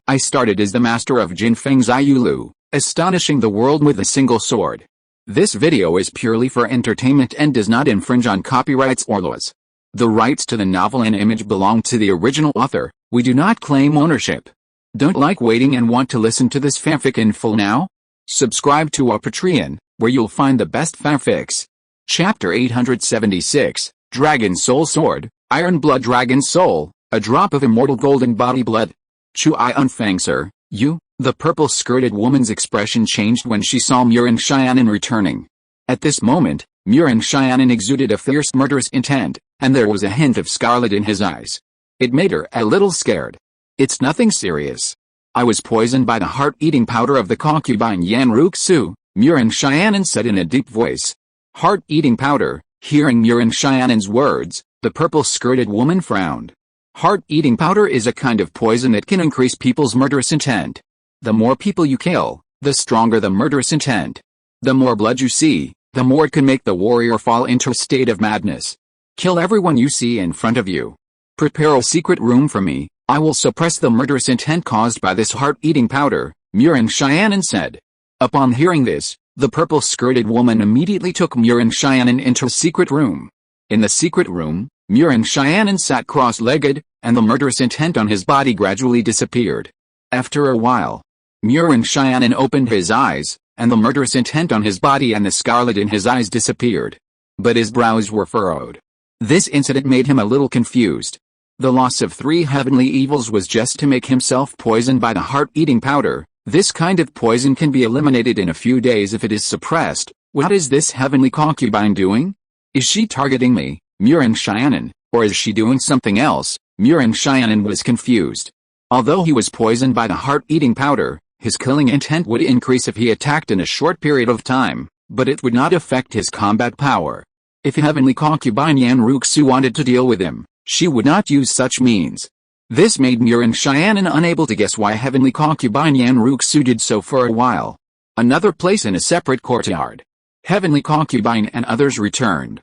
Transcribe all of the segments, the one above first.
I started as the master of Jin Feng's Ayulu, astonishing the world with a single sword. This video is purely for entertainment and does not infringe on copyrights or laws. The rights to the novel and image belong to the original author. We do not claim ownership. Don't like waiting and want to listen to this fanfic in full now? Subscribe to our Patreon, where you'll find the best fanfics. Chapter 876, Dragon Soul Sword, Iron Blood Dragon Soul, a drop of immortal golden body blood. Chu I Feng sir, you? The purple-skirted woman's expression changed when she saw Murin Xianin returning. At this moment, Murin Xianin exuded a fierce murderous intent, and there was a hint of scarlet in his eyes. It made her a little scared. It's nothing serious. I was poisoned by the heart-eating powder of the concubine Yan Ruxu, Murin Xianin said in a deep voice. Heart-eating powder. Hearing Murin Xianin's words, the purple-skirted woman frowned. Heart-eating powder is a kind of poison that can increase people's murderous intent. The more people you kill, the stronger the murderous intent. The more blood you see, the more it can make the warrior fall into a state of madness. Kill everyone you see in front of you. Prepare a secret room for me. I will suppress the murderous intent caused by this heart-eating powder, Murin Xianin said. Upon hearing this, the purple-skirted woman immediately took Murin Xianin into a secret room. In the secret room, Murin Xianin sat cross-legged, and the murderous intent on his body gradually disappeared. After a while, Murin Xianin opened his eyes, and the murderous intent on his body and the scarlet in his eyes disappeared. But his brows were furrowed. This incident made him a little confused. The loss of 3 heavenly evils was just to make himself poisoned by the heart-eating powder. This kind of poison can be eliminated in a few days if it is suppressed. What is this heavenly concubine doing? Is she targeting me, Murin Xianin, or is she doing something else? Murin Xianin was confused. Although he was poisoned by the heart-eating powder, his killing intent would increase if he attacked in a short period of time, but it would not affect his combat power. If heavenly concubine Yan Ruxu wanted to deal with him, she would not use such means. This made Murin Xianin unable to guess why heavenly concubine Yan Ruxu did so for a while. Another place in a separate courtyard. Heavenly concubine and others returned.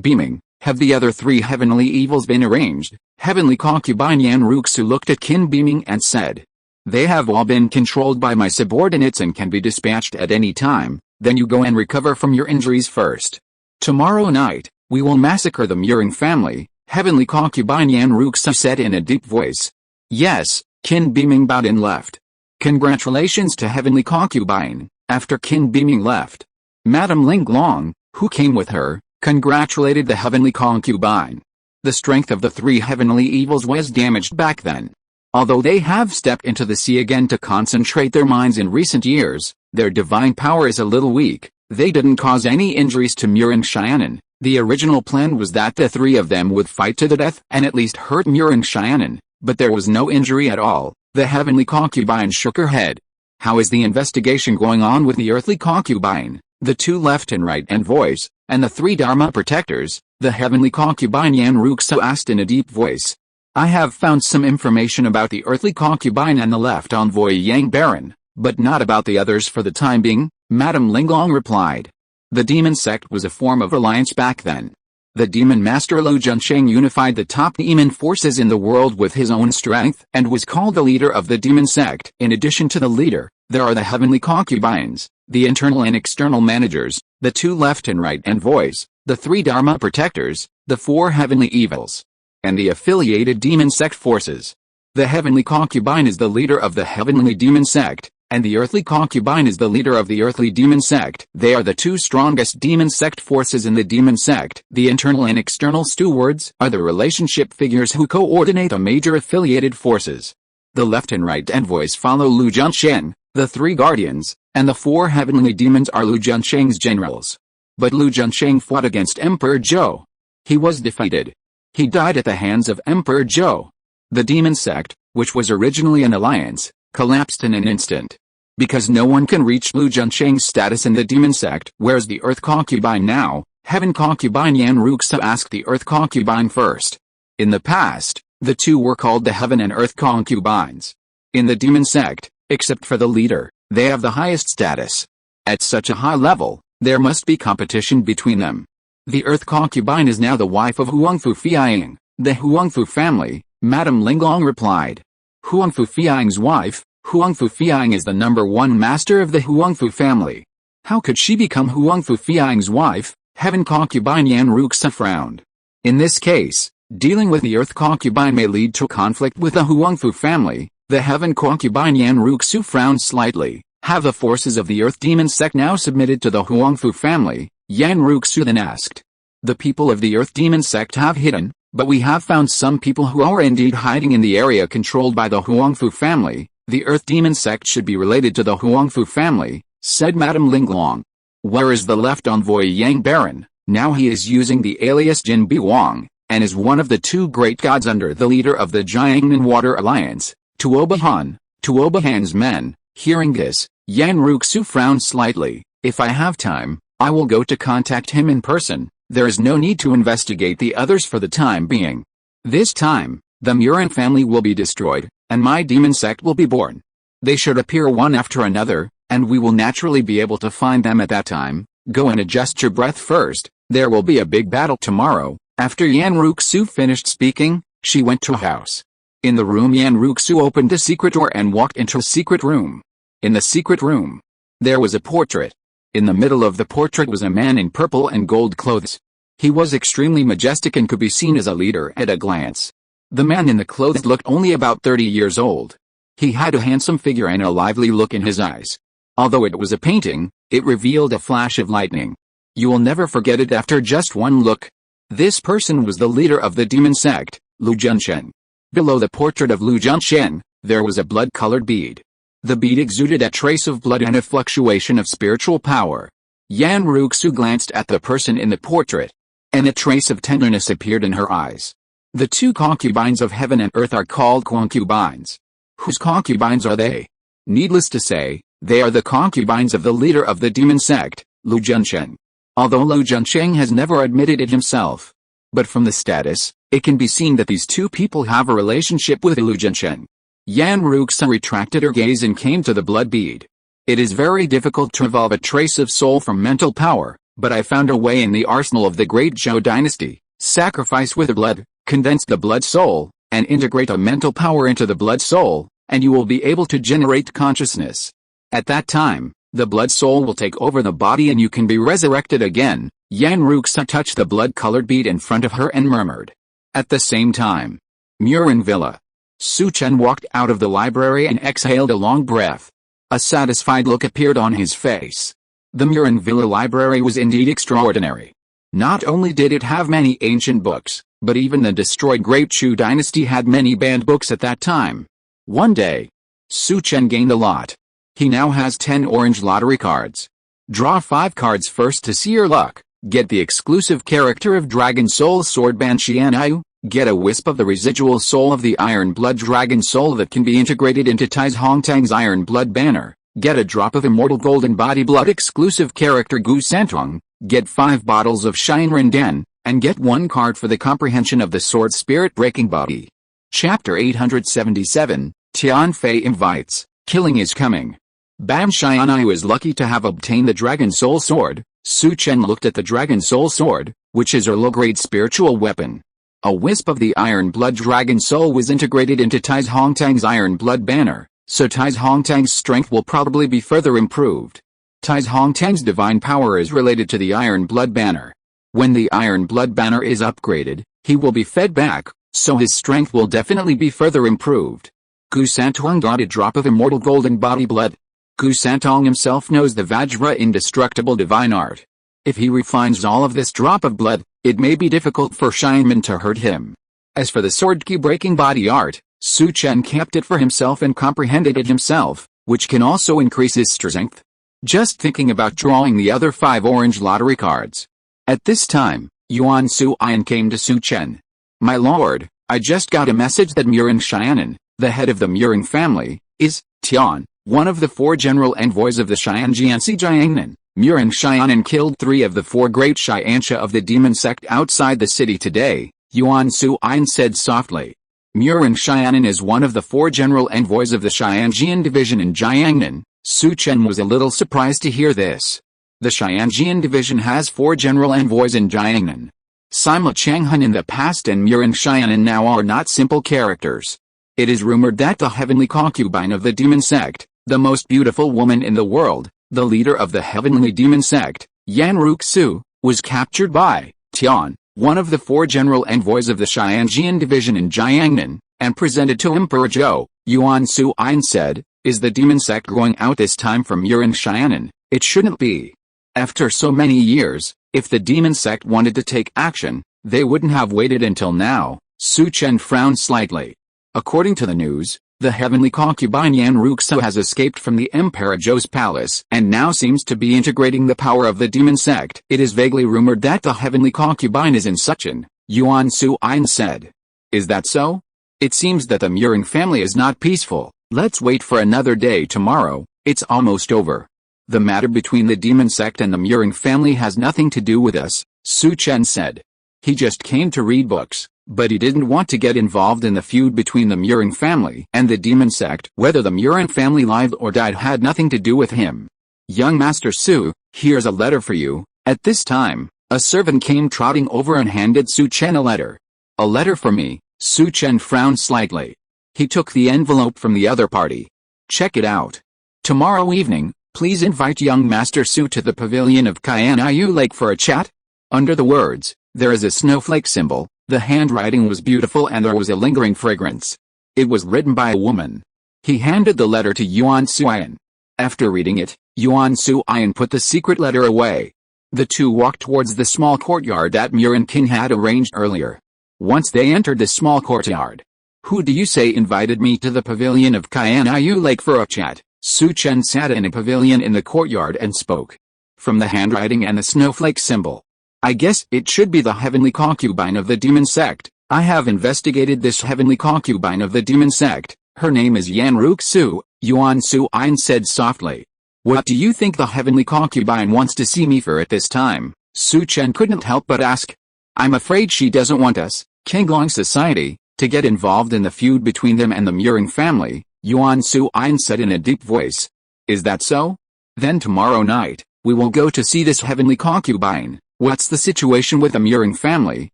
Beaming, have the other 3 heavenly evils been arranged? Heavenly concubine Yan Ruxu looked at Qin beaming and said. They have all been controlled by my subordinates and can be dispatched at any time. Then you go and recover from your injuries first. Tomorrow night, we will massacre the Murin family, heavenly concubine Yan Ruxu said in a deep voice. Yes, Qin beaming bowed and left. Congratulations to heavenly concubine. After Qin beaming left, Madame Linglong, who came with her, congratulated the heavenly concubine. The strength of the 3 heavenly evils was damaged back then. Although they have stepped into the sea again to concentrate their minds in recent years, their divine power is a little weak. They didn't cause any injuries to Murin Xianin. The original plan was that the 3 of them would fight to the death and at least hurt Murin Xianin, but there was no injury at all. The heavenly concubine shook her head. How is the investigation going on with the earthly concubine? The 2 left and right and voice, and the 3 Dharma protectors, the heavenly concubine Yan Ruxu asked in a deep voice. I have found some information about the earthly concubine and the left envoy Yang Baron, but not about the others for the time being, Madame Linglong replied. The demon sect was a form of alliance back then. The demon master Lu Junsheng unified the top demon forces in the world with his own strength and was called the leader of the demon sect. In addition to the leader, there are the heavenly concubines, the internal and external managers, the 2 left and right and voice, the 3 Dharma protectors, the 4 heavenly evils, and the affiliated demon sect forces. The heavenly concubine is the leader of the heavenly demon sect, and the earthly concubine is the leader of the earthly demon sect. They are the 2 strongest demon sect forces in the demon sect. The internal and external stewards are the relationship figures who coordinate the major affiliated forces. The left and right envoys follow Lu Junsheng, the 3 guardians, and the 4 heavenly demons are Lu Junsheng's generals. But Lu Junsheng fought against Emperor Zhou. He was defeated. He died at the hands of Emperor Zhou. The demon sect, which was originally an alliance, collapsed in an instant. Because no one can reach Lu Junsheng's status in the demon sect. Where's the earth concubine now? Heaven concubine Yan Ruxu asked the earth concubine first. In the past, the 2 were called the heaven and earth concubines. In the demon sect, except for the leader, they have the highest status. At such a high level, there must be competition between them. The earth concubine is now the wife of Huangfu Fiaying, the Huangfu family, Madame Linglong replied. Huangfu Fiaying's wife, Huangfu Fiang is the #1 master of the Huangfu family. How could she become Huangfu Fiang's wife? Heaven concubine Yan Ruxa frowned. In this case, dealing with the earth concubine may lead to conflict with the Huangfu family. The heaven concubine Yan Ruxu frowned slightly. Have the forces of the earth demon sect now submitted to the Huangfu family? Yan Ruxu then asked. The people of the earth demon sect have hidden, but we have found some people who are indeed hiding in the area controlled by the Huangfu family. The earth demon sect should be related to the Huangfu family, said Madame Linglong. Where is the left envoy Yang Baron? Now he is using the alias Jin Biwang, and is one of the 2 great gods under the leader of the Jiangnan Water Alliance, Tuobahan's men. Hearing this, Yan Ruxu frowned slightly. If I have time, I will go to contact him in person. There is no need to investigate the others for the time being. This time, the Murin family will be destroyed, and my demon sect will be born. They should appear one after another, and we will naturally be able to find them at that time. Go and adjust your breath first. There will be a big battle tomorrow. After Yan Ruxu finished speaking, she went to a house. In the room, Yan Ruxu opened a secret door and walked into a secret room. In the secret room, there was a portrait. In the middle of the portrait was a man in purple and gold clothes. He was extremely majestic and could be seen as a leader at a glance. The man in the clothes looked only about 30 years old. He had a handsome figure and a lively look in his eyes. Although it was a painting, it revealed a flash of lightning. You will never forget it after just one look. This person was the leader of the demon sect, Lu Junchen. Below the portrait of Lu Junchen, there was a blood-colored bead. The bead exuded a trace of blood and a fluctuation of spiritual power. Yan Ruxu glanced at the person in the portrait, and a trace of tenderness appeared in her eyes. The 2 concubines of heaven and earth are called concubines. Whose concubines are they? Needless to say, they are the concubines of the leader of the demon sect, Lu Junchen. Although Lu Junchen has never admitted it himself. But from the status, it can be seen that these 2 people have a relationship with Lu Junchen. Yan Ruxa retracted her gaze and came to the blood bead. It is very difficult to evolve a trace of soul from mental power, but I found a way in the arsenal of the great Zhou dynasty. Sacrifice with the blood, condense the blood soul, and integrate a mental power into the blood soul, and you will be able to generate consciousness. At that time, the blood soul will take over the body and you can be resurrected again. Yan Ruxa touched the blood-colored bead in front of her and murmured. At the same time, Murin Villa. Su Chen walked out of the library and exhaled a long breath. A satisfied look appeared on his face. The Murin Villa library was indeed extraordinary. Not only did it have many ancient books, but even the destroyed Great Chu dynasty had many banned books at that time. One day, Su Chen gained a lot. He now has 10 orange lottery cards. Draw 5 cards first to see your luck. Get the exclusive character of Dragon Soul Sword Bai Tianyu. Get a wisp of the residual soul of the Iron Blood Dragon Soul that can be integrated into Tai Hongtang's Iron Blood banner. Get a drop of Immortal Golden Body Blood exclusive character Gu Santong. Get 5 bottles of Shine Rindan, and get 1 card for the comprehension of the Sword Spirit Breaking Body. Chapter 877, Tian Fei invites. Killing is coming. Ban Xianyu is lucky to have obtained the Dragon Soul Sword. Su Chen looked at the Dragon Soul Sword, which is a low-grade spiritual weapon. A wisp of the Iron Blood Dragon Soul was integrated into Tai Hongtang's Iron Blood banner, so Tai Hongtang's strength will probably be further improved. Tai Hongtang's divine power is related to the Iron Blood banner. When the Iron Blood banner is upgraded, he will be fed back, so his strength will definitely be further improved. Gu Santong got a drop of Immortal Golden Body Blood. Gu Santong himself knows the Vajra indestructible divine art. If he refines all of this drop of blood, it may be difficult for Shineman to hurt him. As for the sword key breaking body art, Su Chen kept it for himself and comprehended it himself, which can also increase his strength. Just thinking about drawing the other 5 orange lottery cards. At this time, Yuan Su Ian came to Su Chen. My lord, I just got a message that Murin Xianan, the head of the Murin family, is, Tian, one of the 4 general envoys of the Xianjianxi Jiangnan. Murin Xianan killed 3 of the 4 great Xianxia of the demon sect outside the city today, Yuan Su Ian said softly. Murin Xianan is one of the 4 general envoys of the Xianjian division in Jiangnan. Su Chen was a little surprised to hear this. The Xianjian division has 4 general envoys in Jiangnan. Sima Changhan in the past and Murin Xianan now are not simple characters. It is rumored that the heavenly concubine of the demon sect, the most beautiful woman in the world, the leader of the heavenly demon sect, Yan Ruxu, was captured by Tian, one of the 4 general envoys of the Xianjian division in Jiangnan, and presented to Emperor Zhou. Yuan Su'in said, "Is the demon sect going out this time from Yuan Xianan? It shouldn't be. After so many years, if the demon sect wanted to take action, they wouldn't have waited until now." Su Chen frowned slightly. According to the news, the heavenly concubine Yan Ruxu has escaped from the Emperor Zhou's palace and now seems to be integrating the power of the demon sect. It is vaguely rumored that the heavenly concubine is in Suchin, Yuan Su'in said. Is that so? It seems that the Muring family is not peaceful. Let's wait for another day tomorrow, it's almost over. The matter between the demon sect and the Muring family has nothing to do with us, Su Chen said. He just came to read books, but he didn't want to get involved in the feud between the Muring family and the demon sect. Whether the Muring family lived or died had nothing to do with him. Young Master Su, here's a letter for you. At this time, a servant came trotting over and handed Su Chen a letter. A letter for me? Su Chen frowned slightly. He took the envelope from the other party. Check it out. Tomorrow evening, please invite young Master Su to the pavilion of Tianyu Lake for a chat. Under the words, there is a snowflake symbol. The handwriting was beautiful and there was a lingering fragrance. It was written by a woman. He handed the letter to Yuan Su'in. After reading it, Yuan Su'in put the secret letter away. The two walked towards the small courtyard that Murin King had arranged earlier. Once they entered the small courtyard. Who do you say invited me to the pavilion of Tianyu Lake for a chat? Su Chen sat in a pavilion in the courtyard and spoke. From the handwriting and the snowflake symbol, I guess it should be the heavenly concubine of the demon sect. I have investigated this heavenly concubine of the demon sect. Her name is Yan Ruxu, Yuan Su'in said softly. What do you think the heavenly concubine wants to see me for at this time? Su Chen couldn't help but ask. I'm afraid she doesn't want us, Qinglong society, to get involved in the feud between them and the Muring family, Yuan Su'in said in a deep voice. Is that so? Then tomorrow night, we will go to see this heavenly concubine. What's the situation with the Muring family?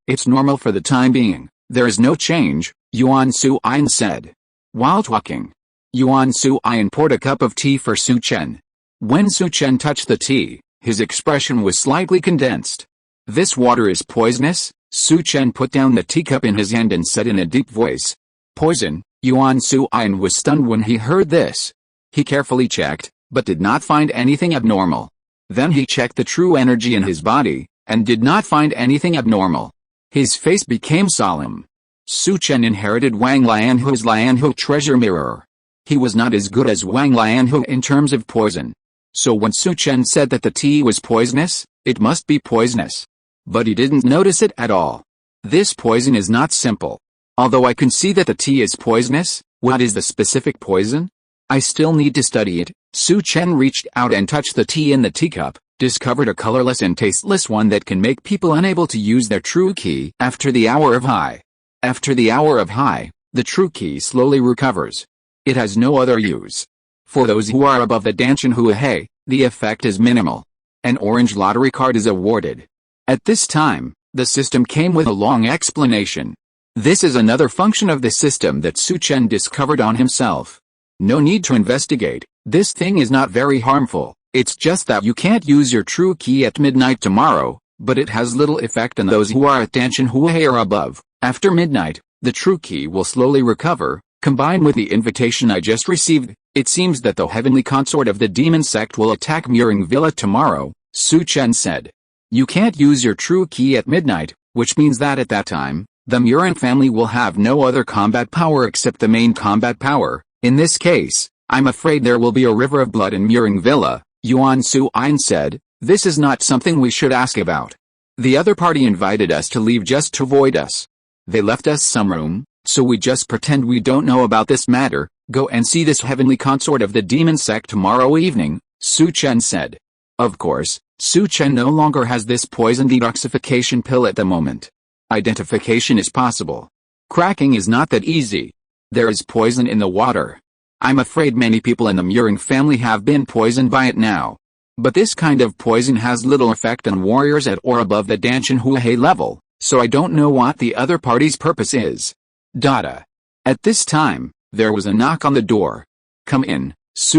It's normal for the time being. There is no change, Yuan Su'in said. While talking, Yuan Su'in poured a cup of tea for Su Chen. When Su Chen touched the tea, his expression was slightly condensed. This water is poisonous? Su Chen put down the teacup in his hand and said in a deep voice. Poison? Yuan Su'in was stunned when he heard this. He carefully checked, but did not find anything abnormal. Then he checked the true energy in his body, and did not find anything abnormal. His face became solemn. Su Chen inherited Wang Lianhu's Lianhu treasure mirror. He was not as good as Wang Lianhu in terms of poison. So when Su Chen said that the tea was poisonous, it must be poisonous. But he didn't notice it at all. This poison is not simple. Although I can see that the tea is poisonous, what is the specific poison? I still need to study it. Su Chen reached out and touched the tea in the teacup, discovered a colorless and tasteless one that can make people unable to use their true ki after the hour of high. After the hour of high, the true ki slowly recovers. It has no other use. For those who are above the Danshan Huahei, the effect is minimal. An orange lottery card is awarded. At this time, the system came with a long explanation. This is another function of the system that Su Chen discovered on himself. No need to investigate, this thing is not very harmful, it's just that you can't use your true ki at midnight tomorrow, but it has little effect on those who are at Danshan Huahei or above. After midnight, the true ki will slowly recover. Combined with the invitation I just received, it seems that the heavenly consort of the demon sect will attack Muring Villa tomorrow, Su Chen said. You can't use your true ki at midnight, which means that at that time, the Muring family will have no other combat power except the main combat power. In this case, I'm afraid there will be a river of blood in Muring Villa, Yuan Su'in said. This is not something we should ask about. The other party invited us to leave just to avoid us. They left us some room, so we just pretend we don't know about this matter. Go and see this heavenly consort of the demon sect tomorrow evening, Su Chen said. Of course, Su Chen no longer has this poison detoxification pill at the moment. Identification is possible. Cracking is not that easy. There is poison in the water. I'm afraid many people in the Muring family have been poisoned by it now. But this kind of poison has little effect on warriors at or above the Danshan Huahei level, so I don't know what the other party's purpose is. Data. At this time, there was a knock on the door. "Come in,"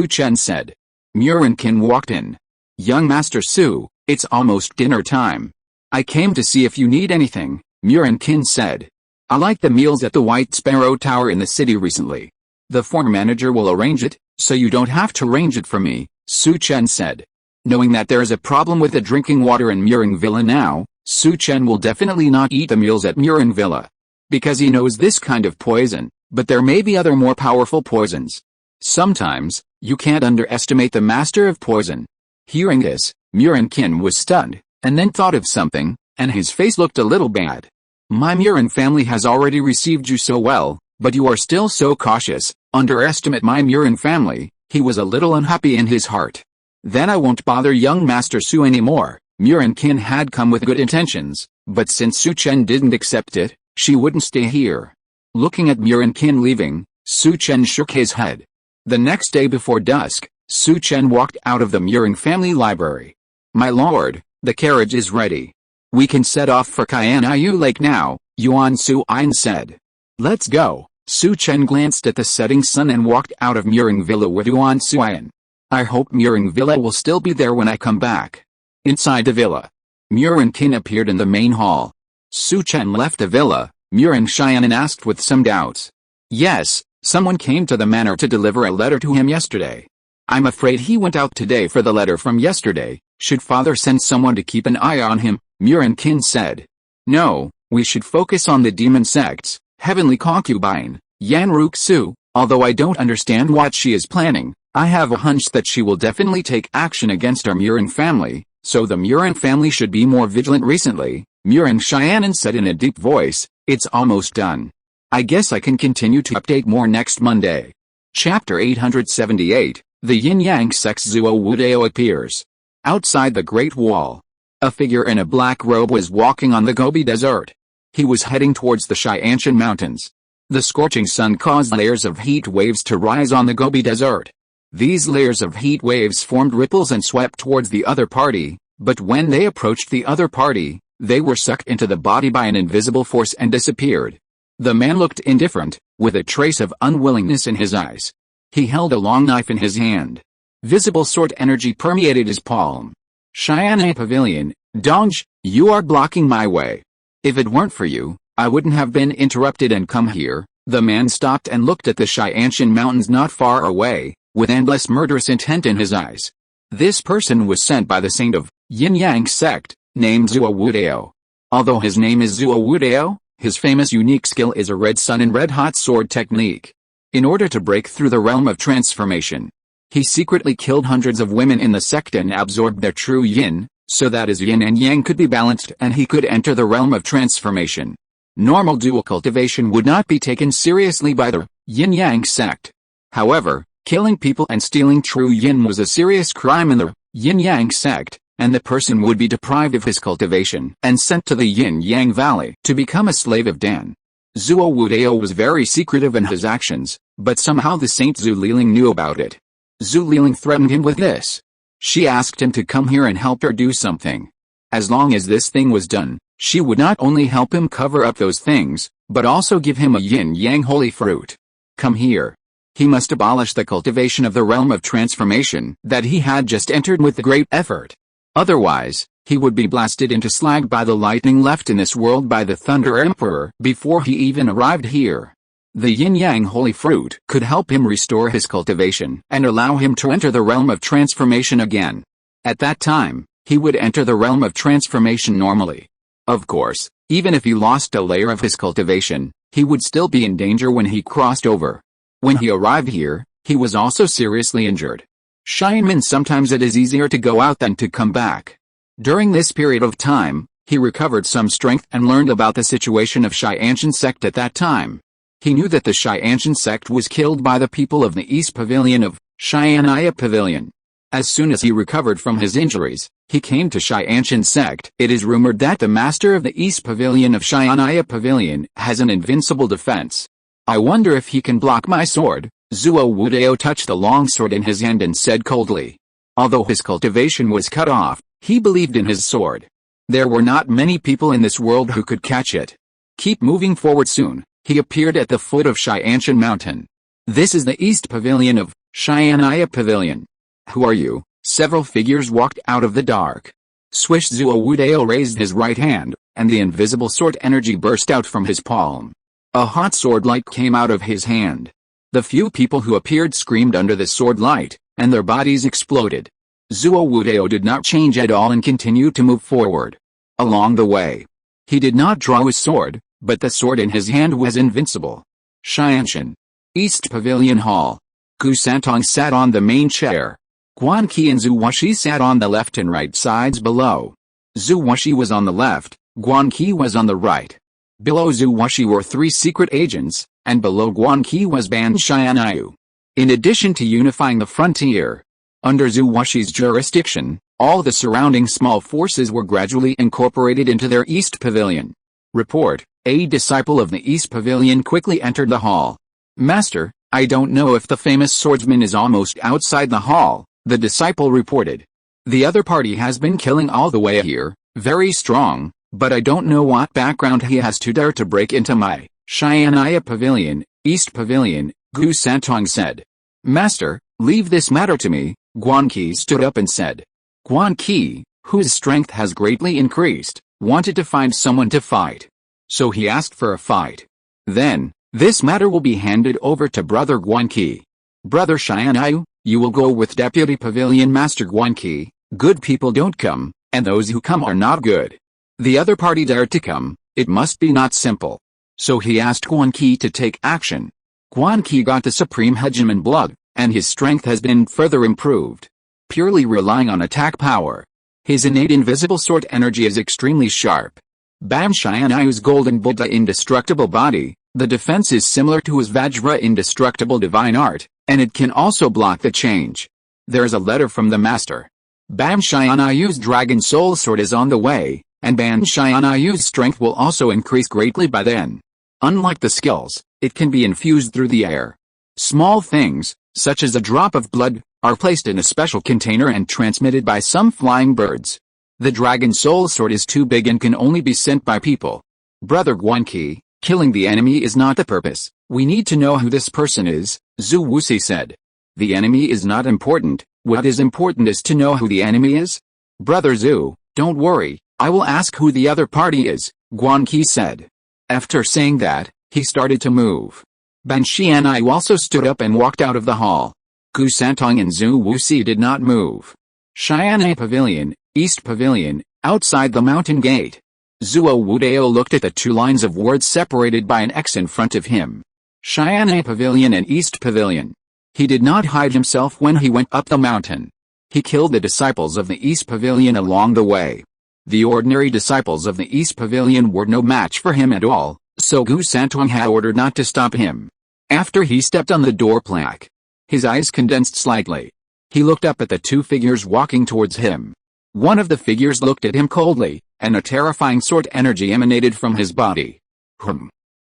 Chen said. Qin walked in. "Young Master Su, it's almost dinner time. I came to see if you need anything," Qin said. "I liked the meals at the White Sparrow Tower in the city recently. The floor manager will arrange it, so you don't have to arrange it for me," Chen said. Knowing that there is a problem with the drinking water in Murin Villa now, Chen will definitely not eat the meals at Murin Villa. Because he knows this kind of poison, but there may be other more powerful poisons. Sometimes, you can't underestimate the master of poison. Hearing this, Qin was stunned, and then thought of something, and his face looked a little bad. "My Murin family has already received you so well, but you are still so cautious. Underestimate my Murin family." He was a little unhappy in his heart. "Then I won't bother young Master Su anymore." Qin had come with good intentions, but since Chen didn't accept it, she wouldn't stay here. Looking at Qin leaving, Chen shook his head. The next day before dusk, Chen walked out of the Murin family library. "My lord, the carriage is ready. We can set off for Tianyu Lake now," Yuan Suin said. "Let's go." Chen glanced at the setting sun and walked out of Murin Villa with Yuan Suin. "I hope Murin Villa will still be there when I come back." Inside the villa, Qin appeared in the main hall. Chen left the villa, Chen asked with some doubts. "Yes, someone came to the manor to deliver a letter to him yesterday. I'm afraid he went out today for the letter from yesterday. Should father send someone to keep an eye on him?" Qin said. "No, we should focus on the demon sects, heavenly concubine, Yan Ruxu. Although I don't understand what she is planning, I have a hunch that she will definitely take action against our Murin family, so the Murin family should be more vigilant recently," Chen said in a deep voice. "It's almost done. I guess I can continue to update more next Monday." Chapter 878, The Yin-Yang Sect's Zuo Wudao appears. Outside the Great Wall, a figure in a black robe was walking on the Gobi Desert. He was heading towards the Xianshan Mountains. The scorching sun caused layers of heat waves to rise on the Gobi Desert. These layers of heat waves formed ripples and swept towards the other party, but when they approached the other party, they were sucked into the body by an invisible force and disappeared. The man looked indifferent, with a trace of unwillingness in his eyes. He held a long knife in his hand. Visible sword energy permeated his palm. "Xian'an Pavilion, Dong, you are blocking my way. If it weren't for you, I wouldn't have been interrupted and come here." The man stopped and looked at the Xianshan Mountains not far away, with endless murderous intent in his eyes. This person was sent by the saint of Yin-Yang sect, named Zuo Wudao. Although his name is Zuo Wudao, his famous unique skill is a red sun and red-hot sword technique. In order to break through the realm of transformation, he secretly killed hundreds of women in the sect and absorbed their true yin, so that his yin and yang could be balanced and he could enter the realm of transformation. Normal dual cultivation would not be taken seriously by the Yin-Yang sect. However, killing people and stealing true yin was a serious crime in the Yin-Yang sect, and the person would be deprived of his cultivation and sent to the Yin-Yang Valley to become a slave of Dan. Zuo Wudao was very secretive in his actions, but somehow the Saint Zhu Liling knew about it. Zhu Liling threatened him with this. She asked him to come here and help her do something. As long as this thing was done, she would not only help him cover up those things, but also give him a yin-yang holy fruit. Come here. He must abolish the cultivation of the realm of transformation that he had just entered with great effort. Otherwise, he would be blasted into slag by the lightning left in this world by the Thunder Emperor before he even arrived here. The yin-yang holy fruit could help him restore his cultivation and allow him to enter the realm of transformation again. At that time, he would enter the realm of transformation normally. Of course, even if he lost a layer of his cultivation, he would still be in danger when he crossed over. When he arrived here, he was also seriously injured. Xianmin, sometimes it is easier to go out than to come back. During this period of time, he recovered some strength and learned about the situation of Xianshan sect at that time. He knew that the Xianshan sect was killed by the people of the East Pavilion of Xian'an Pavilion. As soon as he recovered from his injuries, he came to Xianshan sect. It is rumored that the master of the East Pavilion of Xian'an Pavilion has an invincible defense. I wonder if he can block my sword. Zuo Wudao touched the long sword in his hand and said coldly. Although his cultivation was cut off, he believed in his sword. There were not many people in this world who could catch it. Keep moving forward soon, He appeared at the foot of Xianshan Mountain. This is the East Pavilion of Xianaya Pavilion. Who are you? Several figures walked out of the dark. Swish Zuo Wudao raised his right hand, and the invisible sword energy burst out from his palm. A hot sword light came out of his hand. The few people who appeared screamed under the sword light, and their bodies exploded. Zuo Wudao did not change at all and continued to move forward. Along the way, he did not draw his sword, but the sword in his hand was invincible. Xianshan. East Pavilion Hall. Gu Santong sat on the main chair. Guan Qi and Zhu Wuxi sat on the left and right sides below. Zhu Wuxi was on the left, Guan Qi was on the right. Below Zhu Wuxi were 3 secret agents, and below Guan Qi was Ban Xianyu. In addition to unifying the frontier, under Zhu Wuxi's jurisdiction, all the surrounding small forces were gradually incorporated into their East Pavilion. Report: a disciple of the East Pavilion quickly entered the hall. Master, I don't know if the famous swordsman is almost outside the hall, the disciple reported. The other party has been killing all the way here, very strong, but I don't know what background he has to dare to break into my Xianaya Pavilion, East Pavilion, Gu Santong said. Master, leave this matter to me, Guan Qi stood up and said. Guan Qi, whose strength has greatly increased, wanted to find someone to fight. So he asked for a fight. Then, this matter will be handed over to Brother Guan Qi. Brother Xianyu, you will go with Deputy Pavilion Master Guan Qi. Good people don't come, and those who come are not good. The other party dared to come, it must be not simple. So he asked Guan Qi to take action. Guan Qi got the supreme hegemon blood, and his strength has been further improved. Purely relying on attack power. His innate invisible sword energy is extremely sharp. Ban Xianyu's golden Buddha indestructible body, the defense is similar to his Vajra indestructible divine art, and it can also block the change. There is a letter from the master. Ban Xianyu's dragon soul sword is on the way, and Ban Xianyu's strength will also increase greatly by then. Unlike the skills, it can be infused through the air. Small things, such as a drop of blood, are placed in a special container and transmitted by some flying birds. The dragon soul sword is too big and can only be sent by people. Brother Guan Qi, killing the enemy is not the purpose. We need to know who this person is, Zhu Wuxi said. The enemy is not important, what is important is to know who the enemy is. Brother Zhu, don't worry, I will ask who the other party is, Guan Qi said. After saying that, he started to move. Ban Xianyu also stood up and walked out of the hall. Gu Santong and Zhu Wuxi did not move. Xianaya Pavilion, East Pavilion, outside the mountain gate. Zuo Wudao looked at the 2 lines of words separated by an X in front of him. Xianaya Pavilion and East Pavilion. He did not hide himself when he went up the mountain. He killed the disciples of the East Pavilion along the way. The ordinary disciples of the East Pavilion were no match for him at all, so Gu Santong had ordered not to stop him. After he stepped on the door plaque, his eyes condensed slightly. He looked up at the 2 figures walking towards him. One of the figures looked at him coldly, and a terrifying sword energy emanated from his body.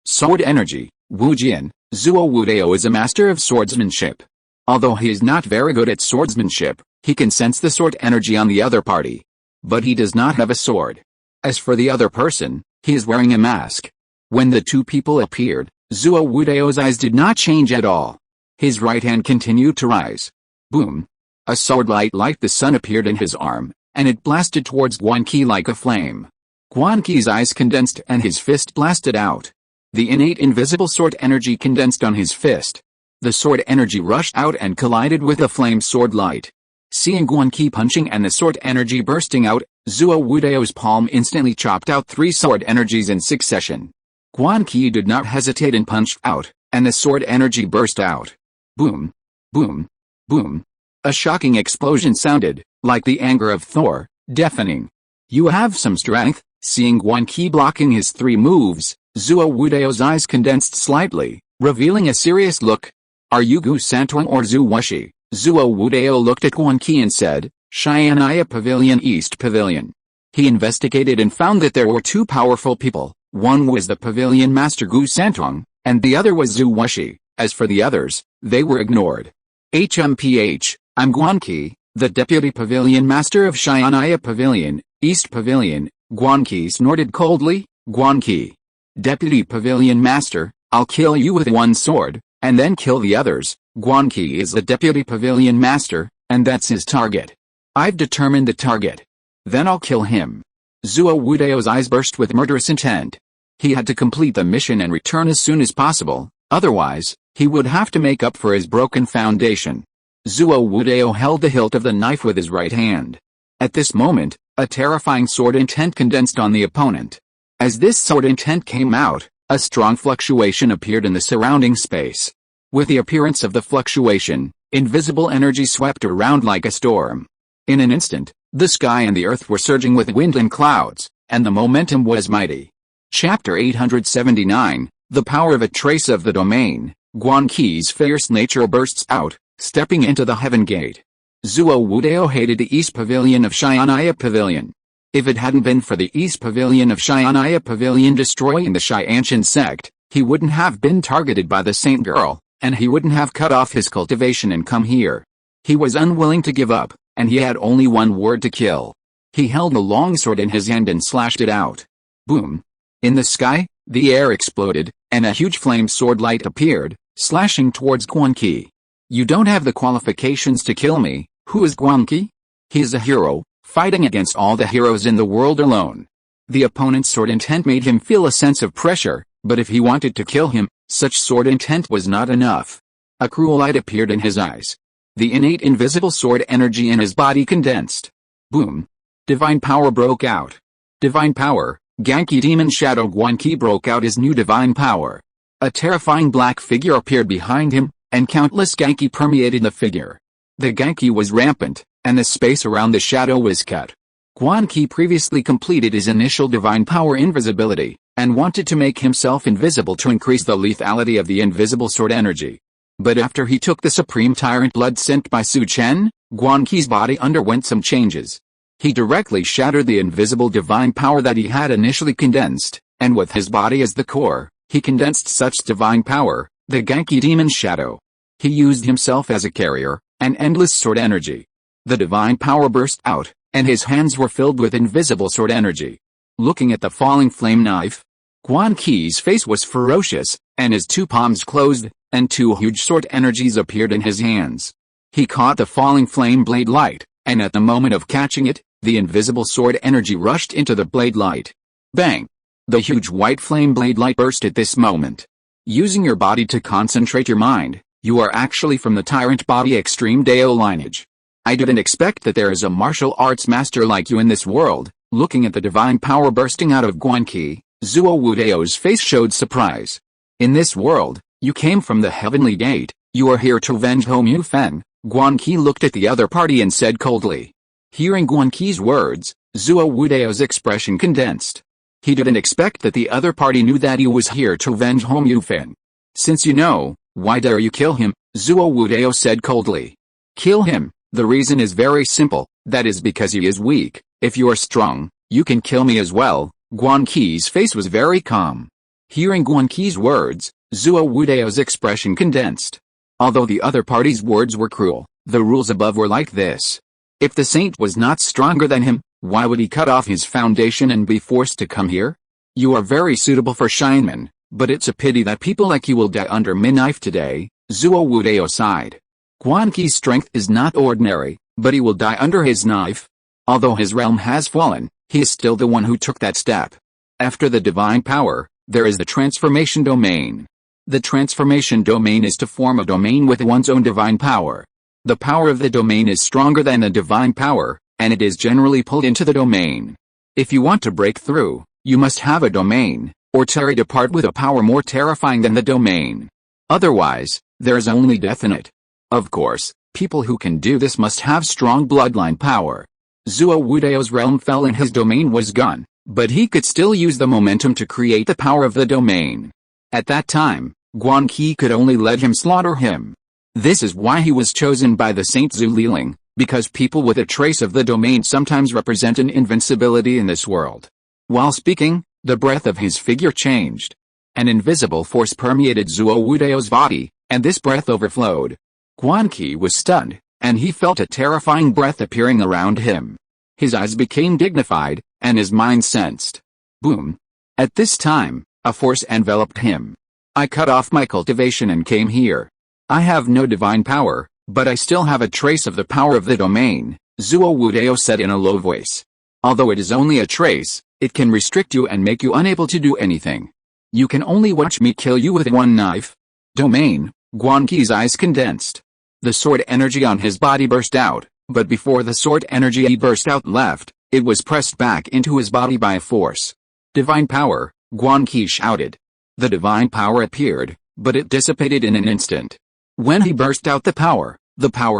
Sword energy, Wu Jian, Zuo Wudao is a master of swordsmanship. Although he is not very good at swordsmanship, he can sense the sword energy on the other party. But he does not have a sword. As for the other person, he is wearing a mask. When the 2 people appeared, Zuo Wudao's eyes did not change at all. His right hand continued to rise. Boom! A sword light like the sun appeared in his arm, and it blasted towards Guan Qi like a flame. Guan Qi's eyes condensed and his fist blasted out. The innate invisible sword energy condensed on his fist. The sword energy rushed out and collided with the flame sword light. Seeing Guan Qi punching and the sword energy bursting out, Zuo Wudao's palm instantly chopped out 3 sword energies in succession. Guan Qi did not hesitate and punched out, and the sword energy burst out. Boom! Boom! Boom! A shocking explosion sounded, like the anger of Thor, deafening. You have some strength. Seeing Guan Qi blocking his 3 moves, Zuo Wudao's eyes condensed slightly, revealing a serious look. Are you Gu Santong or Zhu Wuxi? Zuo Wudao looked at Guan Qi and said, Xianaya Pavilion East Pavilion. He investigated and found that there were 2 powerful people. One was the pavilion master Gu Santong, and the other was Zhu Wuxi. As for the others, they were ignored. HMPH, I'm Guan Qi, the deputy pavilion master of Xianaya Pavilion, East Pavilion. Guan Qi snorted coldly. Guan Qi. Deputy Pavilion Master, I'll kill you with one sword, and then kill the others. Guan Qi is the deputy pavilion master, and that's his target. I've determined the target. Then I'll kill him. Zuo Wudao's eyes burst with murderous intent. He had to complete the mission and return as soon as possible, otherwise, he would have to make up for his broken foundation. Zuo Wudao held the hilt of the knife with his right hand. At this moment, a terrifying sword intent condensed on the opponent. As this sword intent came out, a strong fluctuation appeared in the surrounding space. With the appearance of the fluctuation, invisible energy swept around like a storm. In an instant, the sky and the earth were surging with wind and clouds, and the momentum was mighty. Chapter 879, The Power of a Trace of the Domain. Guan Qi's fierce nature bursts out, stepping into the heaven gate. Zuo Wudao hated the East Pavilion of Xian'ai Pavilion. If it hadn't been for the East Pavilion of Xian'ai Pavilion destroying the Xiantian sect, he wouldn't have been targeted by the Saint Girl, and he wouldn't have cut off his cultivation and come here. He was unwilling to give up, and he had only one word to kill. He held a long sword in his hand and slashed it out. Boom! In the sky, the air exploded, and a huge flame sword light appeared, slashing towards Guan Qi. You don't have the qualifications to kill me. Who is Guan Qi? He is a hero, fighting against all the heroes in the world alone. The opponent's sword intent made him feel a sense of pressure, but if he wanted to kill him, such sword intent was not enough. A cruel light appeared in his eyes. The innate invisible sword energy in his body condensed. Boom! Divine power broke out. Divine power. Genki Demon Shadow Guan Qi broke out his new divine power. A terrifying black figure appeared behind him, and countless Genki permeated the figure. The Genki was rampant, and the space around the shadow was cut. Guan Qi previously completed his initial divine power invisibility, and wanted to make himself invisible to increase the lethality of the invisible sword energy. But after he took the supreme tyrant blood sent by Su Chen, Guan Qi's body underwent some changes. He directly shattered the invisible divine power that he had initially condensed, and with his body as the core, he condensed such divine power, the Genki Demon Shadow. He used himself as a carrier, an endless sword energy. The divine power burst out, and his hands were filled with invisible sword energy. Looking at the falling flame knife, Guan Qi's face was ferocious, and his two palms closed, and two huge sword energies appeared in his hands. He caught the falling flame blade light, and at the moment of catching it, the invisible sword energy rushed into the blade light. Bang! The huge white flame blade light burst at this moment. Using your body to concentrate your mind, you are actually from the tyrant body extreme Dao lineage. I didn't expect that there is a martial arts master like you in this world. Looking at the divine power bursting out of Guan Qi, Zuo Wudao's face showed surprise. In this world, you came from the heavenly gate, you are here to avenge Hou Feng. Guan Qi looked at the other party and said coldly. Hearing Guan Qi's words, Zuo Wudao's expression condensed. He didn't expect that the other party knew that he was here to avenge Hou Feng. Since you know, why dare you kill him? Zuo Wudao said coldly. Kill him. The reason is very simple, that is because he is weak. If you are strong, you can kill me as well. Guan Qi's face was very calm. Hearing Guan Qi's words, Zuo Wudao's expression condensed. Although the other party's words were cruel, the rules above were like this. If the saint was not stronger than him, why would he cut off his foundation and be forced to come here? You are very suitable for Shineman, but it's a pity that people like you will die under my knife today. Zuo Wudao sighed. Guan Qi's strength is not ordinary, but he will die under his knife. Although his realm has fallen, he is still the one who took that step. After the divine power, there is the transformation domain. The transformation domain is to form a domain with one's own divine power. The power of the domain is stronger than the divine power, and it is generally pulled into the domain. If you want to break through, you must have a domain, or tear apart with a power more terrifying than the domain. Otherwise, there is only death in it. Of course, people who can do this must have strong bloodline power. Zuo Wudao's realm fell and his domain was gone, but he could still use the momentum to create the power of the domain. At that time, Guan Qi could only let him slaughter him. This is why he was chosen by the Saint Zhu Liling, because people with a trace of the domain sometimes represent an invincibility in this world. While speaking, the breath of his figure changed. An invisible force permeated Zuo Wudao's body, and this breath overflowed. Guan Qi was stunned, and he felt a terrifying breath appearing around him. His eyes became dignified, and his mind sensed. Boom! At this time, a force enveloped him. I cut off my cultivation and came here. I have no divine power, but I still have a trace of the power of the domain, Zuo Wudao said in a low voice. Although it is only a trace, it can restrict you and make you unable to do anything. You can only watch me kill you with one knife. Domain. Guan Qi's eyes condensed. The sword energy on his body burst out, but before the sword energy burst out left, it was pressed back into his body by force. Divine power, Guan Qi shouted. The divine power appeared, but it dissipated in an instant. When he burst out the power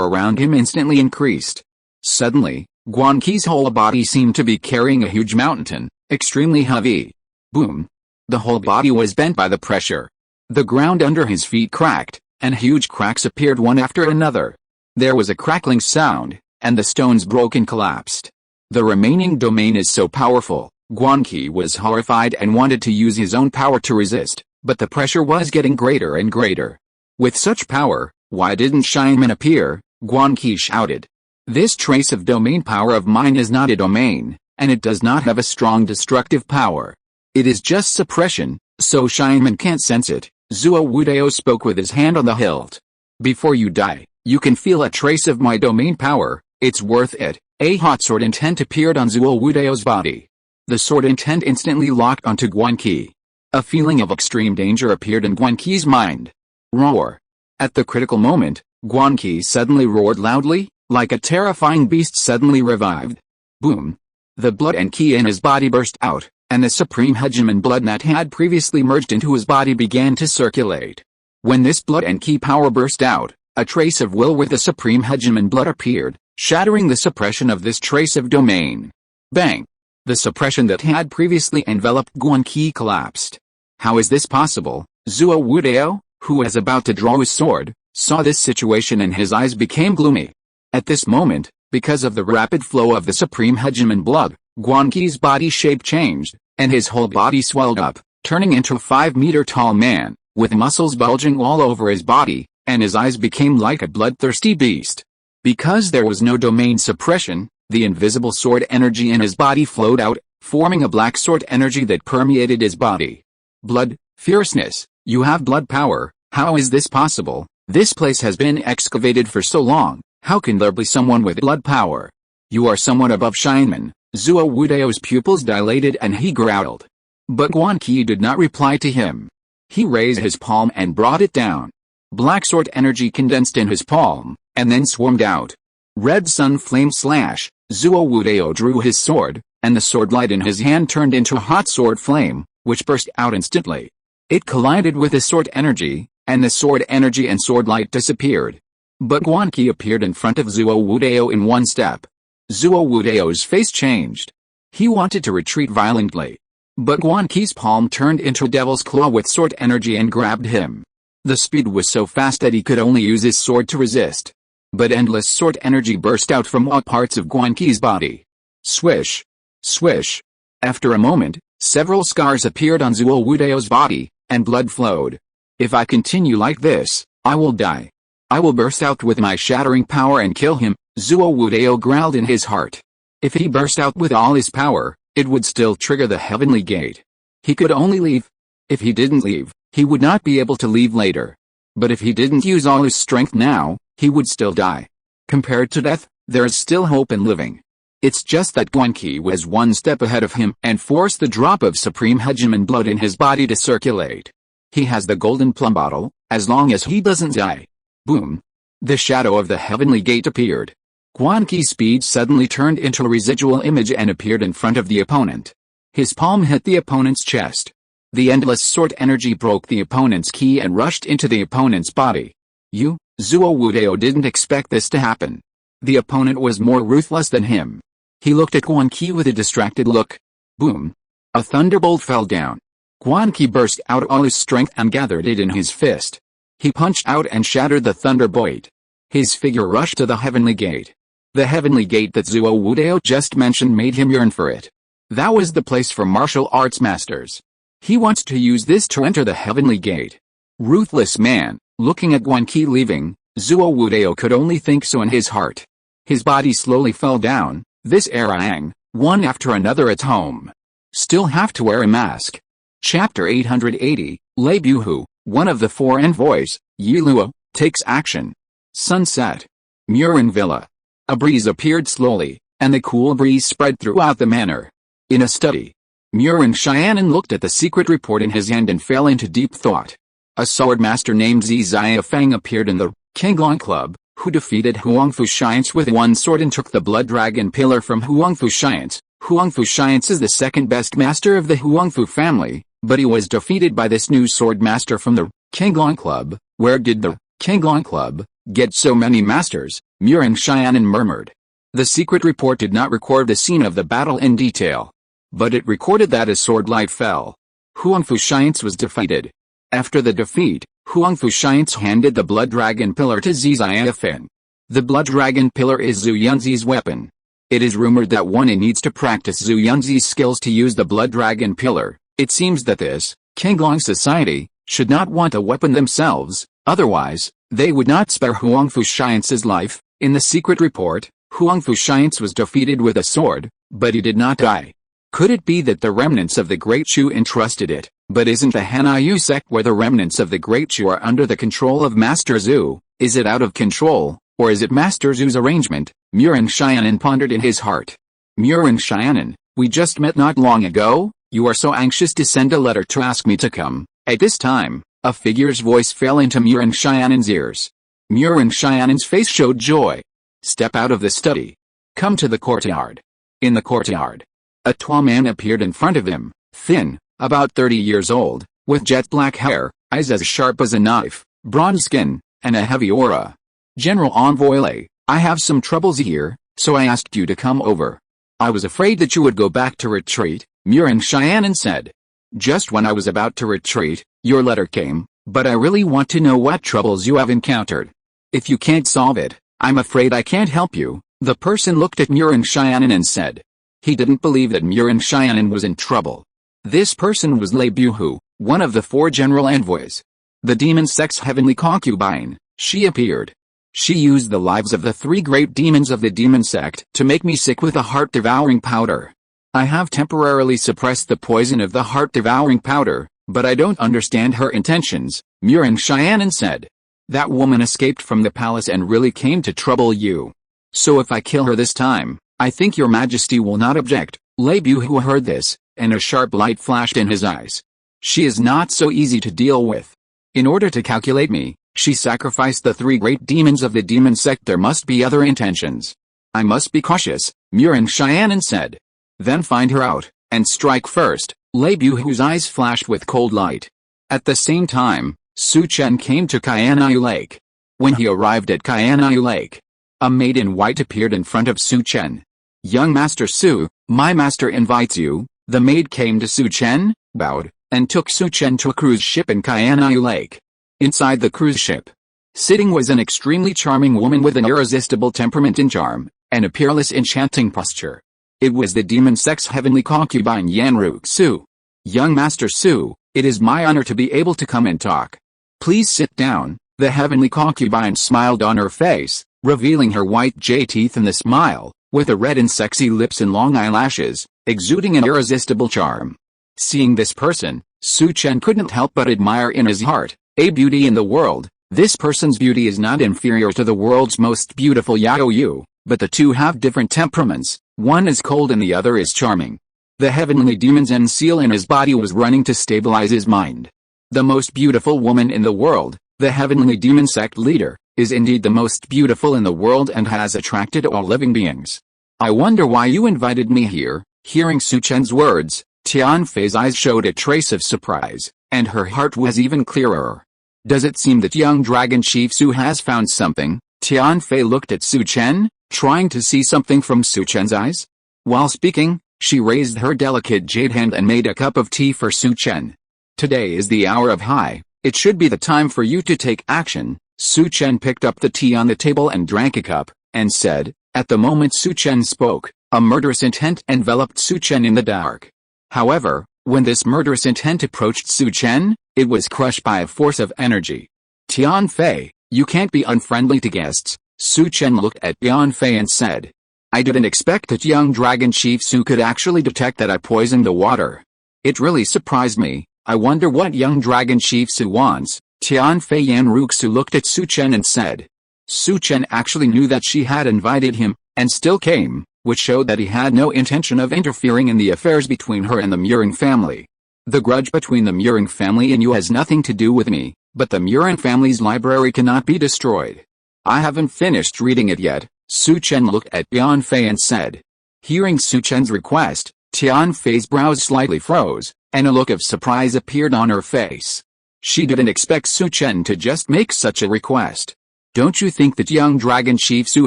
around him instantly increased. Suddenly, Guan Qi's whole body seemed to be carrying a huge mountain, extremely heavy. Boom! The whole body was bent by the pressure. The ground under his feet cracked, and huge cracks appeared one after another. There was a crackling sound, and the stones broke and collapsed. The remaining domain is so powerful. Guan Qi was horrified and wanted to use his own power to resist, but the pressure was getting greater and greater. With such power, why didn't Shinman appear? Guan Qi shouted. This trace of domain power of mine is not a domain, and it does not have a strong destructive power. It is just suppression, so Shinman can't sense it. Zuo Wudao spoke with his hand on the hilt. Before you die, you can feel a trace of my domain power, it's worth it. A hot sword intent appeared on Zuo Wudao's body. The sword intent instantly locked onto Guan Qi. A feeling of extreme danger appeared in Guan Qi's mind. Roar. At the critical moment, Guan Qi suddenly roared loudly, like a terrifying beast suddenly revived. Boom. The blood and Qi in his body burst out, and the supreme hegemon blood that had previously merged into his body began to circulate. When this blood and Qi power burst out, a trace of will with the supreme hegemon blood appeared, shattering the suppression of this trace of domain. Bang! The suppression that had previously enveloped Guan Qi collapsed. How is this possible? Zuo Wudao, who was about to draw his sword, saw this situation and his eyes became gloomy. At this moment, because of the rapid flow of the supreme hegemon blood, Guan Qi's body shape changed, and his whole body swelled up, turning into a 5-meter-tall man, with muscles bulging all over his body, and his eyes became like a bloodthirsty beast. Because there was no domain suppression, the invisible sword energy in his body flowed out, forming a black sword energy that permeated his body. Blood, fierceness, you have blood power, how is this possible? This place has been excavated for so long, how can there be someone with blood power? You are someone above Shinman. Zuo Wudao's pupils dilated and he growled. But Guan Qi did not reply to him. He raised his palm and brought it down. Black sword energy condensed in his palm, and then swarmed out. Red sun flame slash. Zuo Wudao drew his sword, and the sword light in his hand turned into a hot sword flame, which burst out instantly. It collided with the sword energy, and the sword energy and sword light disappeared. But Guan Qi appeared in front of Zuo Wudao in one step. Zuo Wudao's face changed. He wanted to retreat violently. But Guan Qi's palm turned into a devil's claw with sword energy and grabbed him. The speed was so fast that he could only use his sword to resist. But endless sword energy burst out from all parts of Guan Qi's body. Swish. Swish. After a moment, several scars appeared on Zuo Wudao's body, and blood flowed. If I continue like this, I will die. I will burst out with my shattering power and kill him, Zuo Wudao growled in his heart. If he burst out with all his power, it would still trigger the heavenly gate. He could only leave. If he didn't leave, he would not be able to leave later. But if he didn't use all his strength now, he would still die. Compared to death, there is still hope in living. It's just that Guan Qi was one step ahead of him and forced the drop of supreme hegemon blood in his body to circulate. He has the golden plum bottle, as long as he doesn't die. Boom. The shadow of the heavenly gate appeared. Guan Qi's speed suddenly turned into a residual image and appeared in front of the opponent. His palm hit the opponent's chest. The endless sword energy broke the opponent's ki and rushed into the opponent's body. Zuo Wudao didn't expect this to happen. The opponent was more ruthless than him. He looked at Guan Qi with a distracted look. Boom. A thunderbolt fell down. Guan Qi burst out all his strength and gathered it in his fist. He punched out and shattered the thunderbolt. His figure rushed to the heavenly gate. The heavenly gate that Zuo Wudao just mentioned made him yearn for it. That was the place for martial arts masters. He wants to use this to enter the heavenly gate. Ruthless man, looking at Guan Qi leaving, Zuo Wudao could only think so in his heart. His body slowly fell down, this Erang, one after another at home. Still have to wear a mask. Chapter 880, Lei Buhu, One of the four envoys, Yiluo, takes action. Sunset. Murin Villa. A breeze appeared slowly, and the cool breeze spread throughout the manor. In a study, Murin Xiaonan looked at the secret report in his hand and fell into deep thought. A sword master named Zizia Feng appeared in the Qinglong Club, who defeated Huangfu Science with one sword and took the Blood Dragon Pillar from Huangfu Science. Huangfu Science is the second best master of the Huangfu family, but he was defeated by this new sword master from the Qinglong Club. Where did the Qinglong Club get so many masters? Murin Xiaonan murmured. The secret report did not record the scene of the battle in detail, but it recorded that a sword light fell. Huangfu Science was defeated. After the defeat, Huangfu Science handed the Blood Dragon Pillar to Zizia Feng. The Blood Dragon Pillar is Zhu Yunzi's weapon. It is rumored that one needs to practice Zhu Yunzi's skills to use the Blood Dragon Pillar. It seems that this Qinglong society should not want a weapon themselves, otherwise, they would not spare Huangfu Science's life. In the secret report, Huangfu Science was defeated with a sword, but he did not die. Could it be that the remnants of the Great Chu entrusted it? But isn't the Hanyu sect where the remnants of the Great Chu are under the control of Master Zhu? Is it out of control, or is it Master Zhu's arrangement? Murin Xiaonan pondered in his heart. Murin Xiaonan, we just met not long ago. You are so anxious to send a letter to ask me to come. At this time, a figure's voice fell into Murin Xiaonan's ears. Murin Xiaonan's face showed joy. Step out of the study. Come to the courtyard. In the courtyard, a tall man appeared in front of him, thin, about 30 years old, with jet black hair, eyes as sharp as a knife, bronze skin, and a heavy aura. General Envoy Lei, I have some troubles here, so I asked you to come over. I was afraid that you would go back to retreat, Murin Xiaonan said. Just when I was about to retreat, your letter came, but I really want to know what troubles you have encountered. If you can't solve it, I'm afraid I can't help you. The person looked at Murin Xiaonan and said. He didn't believe that Murin Xiaonan was in trouble. This person was Lei Buhu, one of the four general envoys. The demon sect's heavenly concubine. She appeared. She used the lives of the three great demons of the demon sect to make me sick with a heart-devouring powder. I have temporarily suppressed the poison of the heart-devouring powder, but I don't understand her intentions, Murin Xiaonan said. That woman escaped from the palace and really came to trouble you. So if I kill her this time, I think your majesty will not object. Lei Buhu heard this, and a sharp light flashed in his eyes. She is not so easy to deal with. In order to calculate me, she sacrificed the three great demons of the demon sect. There must be other intentions. I must be cautious, Murin Xiaonan said. Then find her out, and strike first. Lei Buhu's eyes flashed with cold light. At the same time, Su Chen came to Qianyu Lake. When he arrived at Qianyu Lake, a maid in white appeared in front of Su Chen. Young Master Su, my master invites you. The maid came to Su Chen, bowed, and took Su Chen to a cruise ship in Qianyu Lake. Inside the cruise ship, sitting was an extremely charming woman with an irresistible temperament and charm, and a peerless enchanting posture. It was the demon sect's heavenly concubine Yanru Su. Young Master Su, it is my honor to be able to come and talk. Please sit down. The heavenly concubine smiled on her face, revealing her white jade teeth in the smile, with a red and sexy lips and long eyelashes, exuding an irresistible charm. Seeing this person, Su Chen couldn't help but admire in his heart, a beauty in the world. This person's beauty is not inferior to the world's most beautiful Yao Yu, but the two have different temperaments, one is cold and the other is charming. The heavenly demon's end seal in his body was running to stabilize his mind. The most beautiful woman in the world, the heavenly demon sect leader, is indeed the most beautiful in the world and has attracted all living beings. I wonder why you invited me here. Hearing Su Chen's words, Tianfei's eyes showed a trace of surprise, and her heart was even clearer. Does it seem that young Dragon Chief Su has found something? Tianfei looked at Su Chen, trying to see something from Su Chen's eyes. While speaking, she raised her delicate jade hand and made a cup of tea for Su Chen. Today is the hour of high. It should be the time for you to take action. Su Chen picked up the tea on the table and drank a cup, and said, at the moment Su Chen spoke, a murderous intent enveloped Su Chen in the dark. However, when this murderous intent approached Su Chen, it was crushed by a force of energy. Tianfei, you can't be unfriendly to guests. Su Chen looked at Tianfei and said, I didn't expect that young Dragon Chief Su could actually detect that I poisoned the water. It really surprised me. I wonder what young dragon chief Su wants. Tianfei Yanruxu looked at Su Chen and said. Su Chen actually knew that she had invited him, and still came, which showed that he had no intention of interfering in the affairs between her and the Murin family. The grudge between the Murin family and you has nothing to do with me, but the Murin family's library cannot be destroyed. I haven't finished reading it yet. Su Chen looked at Tianfei and said. Hearing Su Chen's request, Tianfei's brows slightly froze, and a look of surprise appeared on her face. She didn't expect Su Chen to just make such a request. Don't you think that young dragon chief Su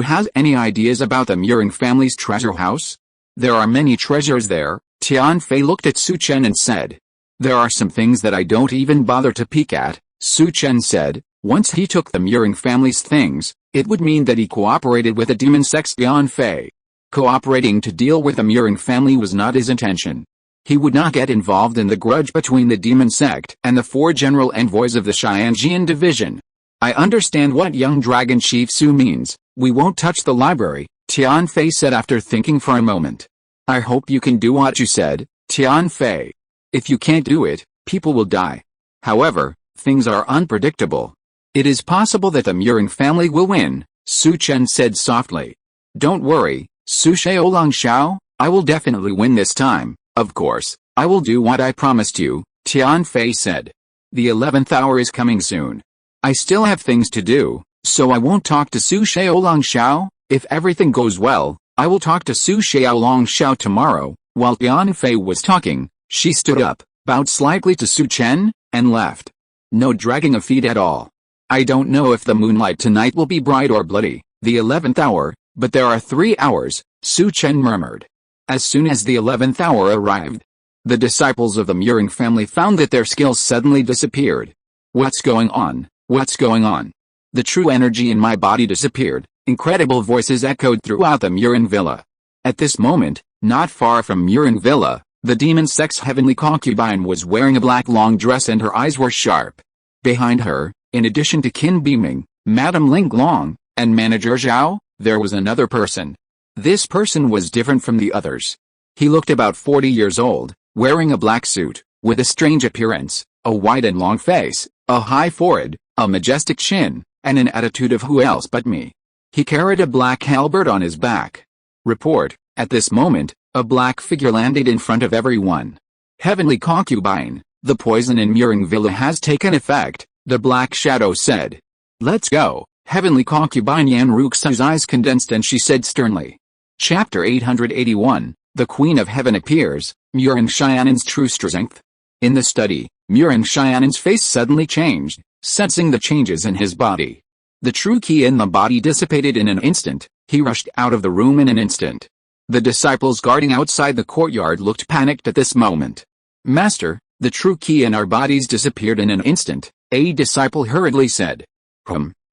has any ideas about the Murin family's treasure house? There are many treasures there. Tianfei looked at Su Chen and said. There are some things that I don't even bother to peek at, Su Chen said. Once he took the Murin family's things, it would mean that he cooperated with the demon sects Tianfei. Cooperating to deal with the Murin family was not his intention. He would not get involved in the grudge between the demon sect and the 4 general envoys of the Xianjian division. I understand what young dragon chief Su means. We won't touch the library, Tianfei said after thinking for a moment. I hope you can do what you said, Tianfei. If you can't do it, people will die. However, things are unpredictable. It is possible that the Murin family will win, Su Chen said softly. Don't worry, Su Xiaolong Xiao, I will definitely win this time. Of course, I will do what I promised you, Tianfei said. The 11th hour is coming soon. I still have things to do, so I won't talk to Su Xiaolong Xiao. If everything goes well, I will talk to Su Xiaolong Xiao tomorrow. While Tianfei was talking, she stood up, bowed slightly to Su Chen, and left. No dragging of feet at all. I don't know if the moonlight tonight will be bright or bloody, the 11th hour, but there are 3 hours, Su Chen murmured. As soon as the 11th hour arrived, the disciples of the Murin family found that their skills suddenly disappeared. What's going on? What's going on? The true energy in my body disappeared. Incredible voices echoed throughout the Murin villa. At this moment, not far from Murin villa, the demon sect's heavenly concubine was wearing a black long dress and her eyes were sharp. Behind her, in addition to Qin Beiming, Madame Ling Long, and Manager Zhao, there was another person. This person was different from the others. He looked about 40 years old, wearing a black suit, with a strange appearance, a wide and long face, a high forehead, a majestic chin, and an attitude of who else but me. He carried a black halberd on his back. Report, at this moment, a black figure landed in front of everyone. Heavenly concubine, the poison in Murin Villa has taken effect, the black shadow said. Let's go. Heavenly concubine Yanrux's eyes condensed and she said sternly. Chapter 881, The Queen of Heaven appears, Murin Xianan's true strength. In the study, Murin Xianan's face suddenly changed, sensing the changes in his body. The true key in the body dissipated in an instant. He rushed out of the room in an instant. The disciples guarding outside the courtyard looked panicked at this moment. Master, the true key in our bodies disappeared in an instant, a disciple hurriedly said.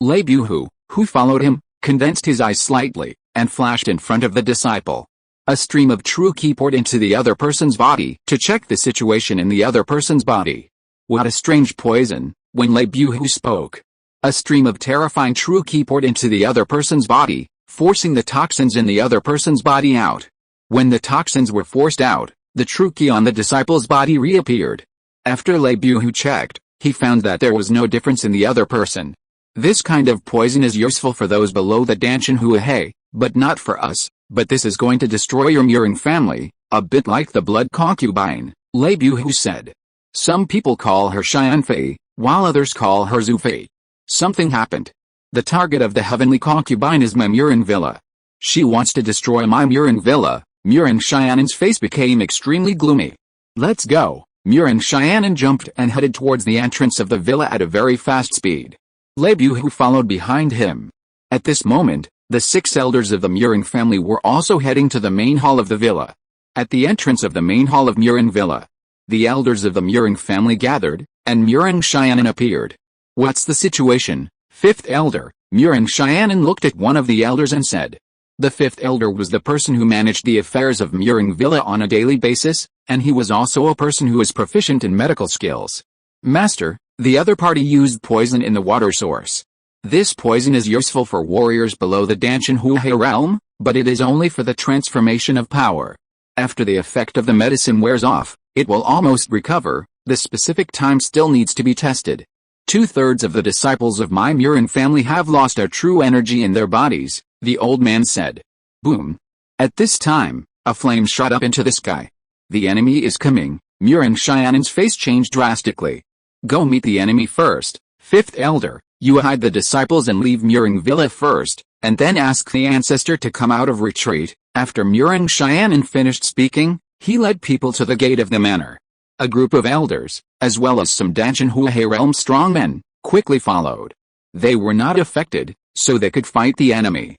Lei Buhu, who followed him, condensed his eyes slightly, and flashed in front of the disciple. A stream of true ki poured into the other person's body to check the situation in the other person's body. What a strange poison, when Lei Buhu spoke. A stream of terrifying true ki poured into the other person's body, forcing the toxins in the other person's body out. When the toxins were forced out, the true ki on the disciple's body reappeared. After Lei Buhu checked, he found that there was no difference in the other person. This kind of poison is useful for those below the Danshan Huahei, but not for us, but this is going to destroy your Murin family, a bit like the blood concubine, Lei Buhu said. Some people call her Xianfei, while others call her Zufei. Something happened. The target of the heavenly concubine is my Murin villa. She wants to destroy my Murin villa. Murin Xianan's face became extremely gloomy. Let's go. Murin Xianan jumped and headed towards the entrance of the villa at a very fast speed. Lei Buhu followed behind him. At this moment, the 6 elders of the Murin family were also heading to the main hall of the villa. At the entrance of the main hall of Murin villa, the elders of the Murin family gathered, and Murin Xianan appeared. What's the situation? 5th elder, Murin Xianan looked at one of the elders and said. The 5th elder was the person who managed the affairs of Murin Villa on a daily basis, and he was also a person who is proficient in medical skills. Master, the other party used poison in the water source. This poison is useful for warriors below the Danshan Huahei realm, but it is only for the transformation of power. After the effect of the medicine wears off, it will almost recover, The specific time still needs to be tested. 2/3 of the disciples of my Murin family have lost our true energy in their bodies, the old man said. Boom. At this time, a flame shot up into the sky. The enemy is coming. Murin Xianan's face changed drastically. Go meet the enemy first, fifth elder. You hide the disciples and leave Murin Villa first, and then ask the ancestor to come out of retreat. After Murin Xianan finished speaking, he led people to the gate of the manor. A group of elders, as well as some Danchenhua realm strongmen, quickly followed. They were not affected, so they could fight the enemy.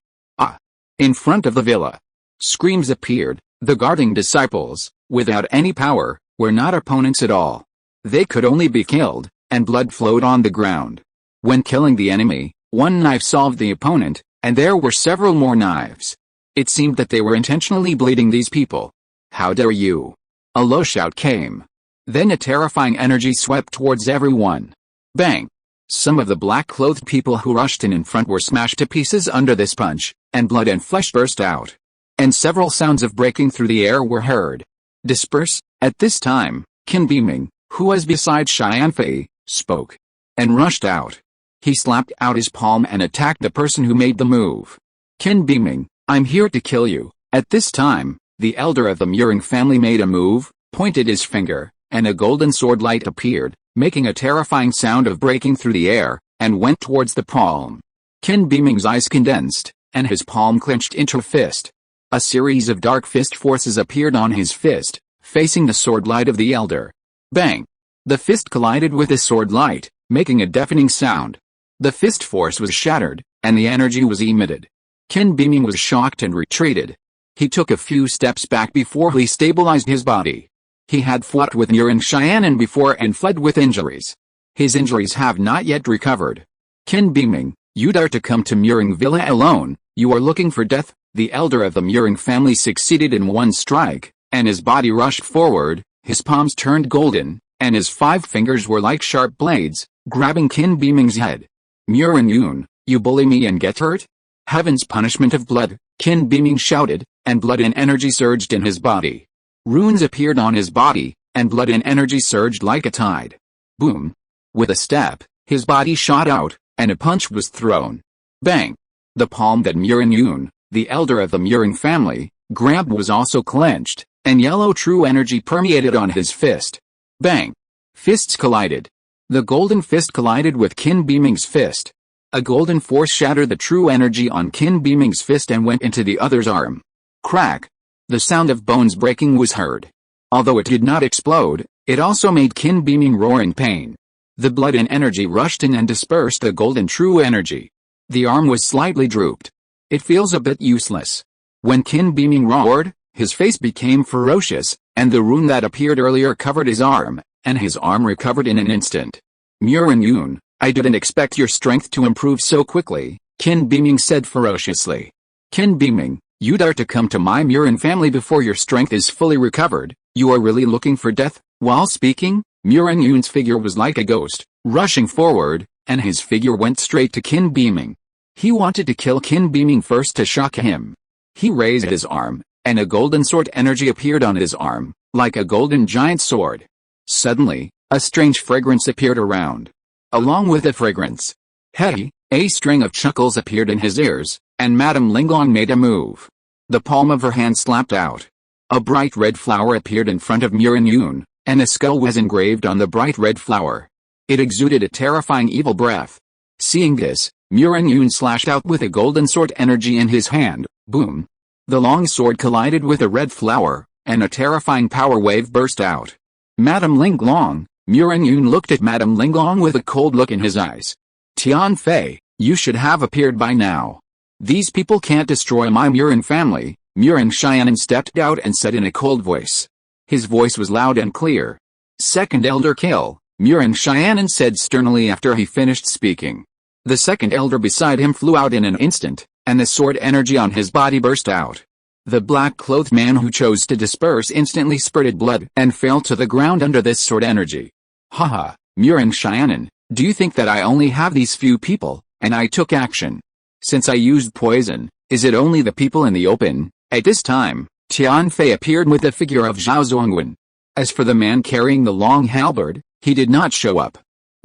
In front of the villa, screams appeared. The guarding disciples, without any power, were not opponents at all. They could only be killed, and blood flowed on the ground. When killing the enemy, one knife solved the opponent, and there were several more knives. It seemed that they were intentionally bleeding these people. How dare you? A low shout came. Then a terrifying energy swept towards everyone. Bang! Some of the black-clothed people who rushed in front were smashed to pieces under this punch, and blood and flesh burst out. And several sounds of breaking through the air were heard. Disperse. At this time, Qin Biming, who was beside Xianfei, spoke. And rushed out. He slapped out his palm and attacked the person who made the move. Qin Biming, I'm here to kill you. At this time, the elder of the Murin family made a move, pointed his finger, and a golden sword light appeared, making a terrifying sound of breaking through the air, and went towards the palm. Qin Biming's eyes condensed, and his palm clenched into a fist. A series of dark fist forces appeared on his fist, facing the sword light of the elder. Bang! The fist collided with the sword light, making a deafening sound. The fist force was shattered, and the energy was emitted. Qin Biming was shocked and retreated. He took a few steps back before he stabilized his body. He had fought with Murin Xianan before and fled with injuries. His injuries have not yet recovered. Qin Biming, you dare to come to Murin Villa alone, you are looking for death. The elder of the Murin family succeeded in one strike, and his body rushed forward, his palms turned golden, and his 5 fingers were like sharp blades, grabbing Qin Biming's head. Murin Yun, you bully me and get hurt? Heaven's punishment of blood, Qin Biming shouted, and blood and energy surged in his body. Runes appeared on his body, and blood and energy surged like a tide. Boom! With a step, his body shot out, and a punch was thrown. Bang! The palm that Murin Yun, the elder of the Murin family, grabbed was also clenched, and yellow true energy permeated on his fist. Bang! Fists collided. The golden fist collided with Qin Biming's fist. A golden force shattered the true energy on Qin Biming's fist and went into the other's arm. Crack! The sound of bones breaking was heard. Although it did not explode, it also made Qin Biming roar in pain. The blood and energy rushed in and dispersed the golden true energy. The arm was slightly drooped. It feels a bit useless. When Qin Biming roared, his face became ferocious, and the rune that appeared earlier covered his arm, and his arm recovered in an instant. Murin Yun, I didn't expect your strength to improve so quickly, Qin Biming said ferociously. Qin Biming, you dare to come to my Murin family before your strength is fully recovered, you are really looking for death? While speaking, Murin Yun's figure was like a ghost, rushing forward, and his figure went straight to Qin Biming. He wanted to kill Qin Biming first to shock him. He raised his arm, and a golden sword energy appeared on his arm, like a golden giant sword. Suddenly, a strange fragrance appeared around. Along with the fragrance, hey, a string of chuckles appeared in his ears, and Madame Linglong made a move. The palm of her hand slapped out. A bright red flower appeared in front of Murin Yun, and a skull was engraved on the bright red flower. It exuded a terrifying evil breath. Seeing this, Murin Yun slashed out with a golden sword energy in his hand. Boom! The long sword collided with a red flower, and a terrifying power wave burst out. Madame Linglong, Murin Yun looked at Madame Linglong with a cold look in his eyes. Tian Fei, you should have appeared by now. These people can't destroy my Murin family. Murin Xianan stepped out and said in a cold voice. His voice was loud and clear. Second elder kill, Murin Xianan said sternly after he finished speaking. The second elder beside him flew out in an instant, and the sword energy on his body burst out. The black-clothed man who chose to disperse instantly spurted blood and fell to the ground under this sword energy. Haha, Murin Xianan, do you think that I only have these few people, and I took action? Since I used poison, is it only the people in the open? At this time, Tian Fei appeared with the figure of Zhao Zhongwen. As for the man carrying the long halberd, he did not show up.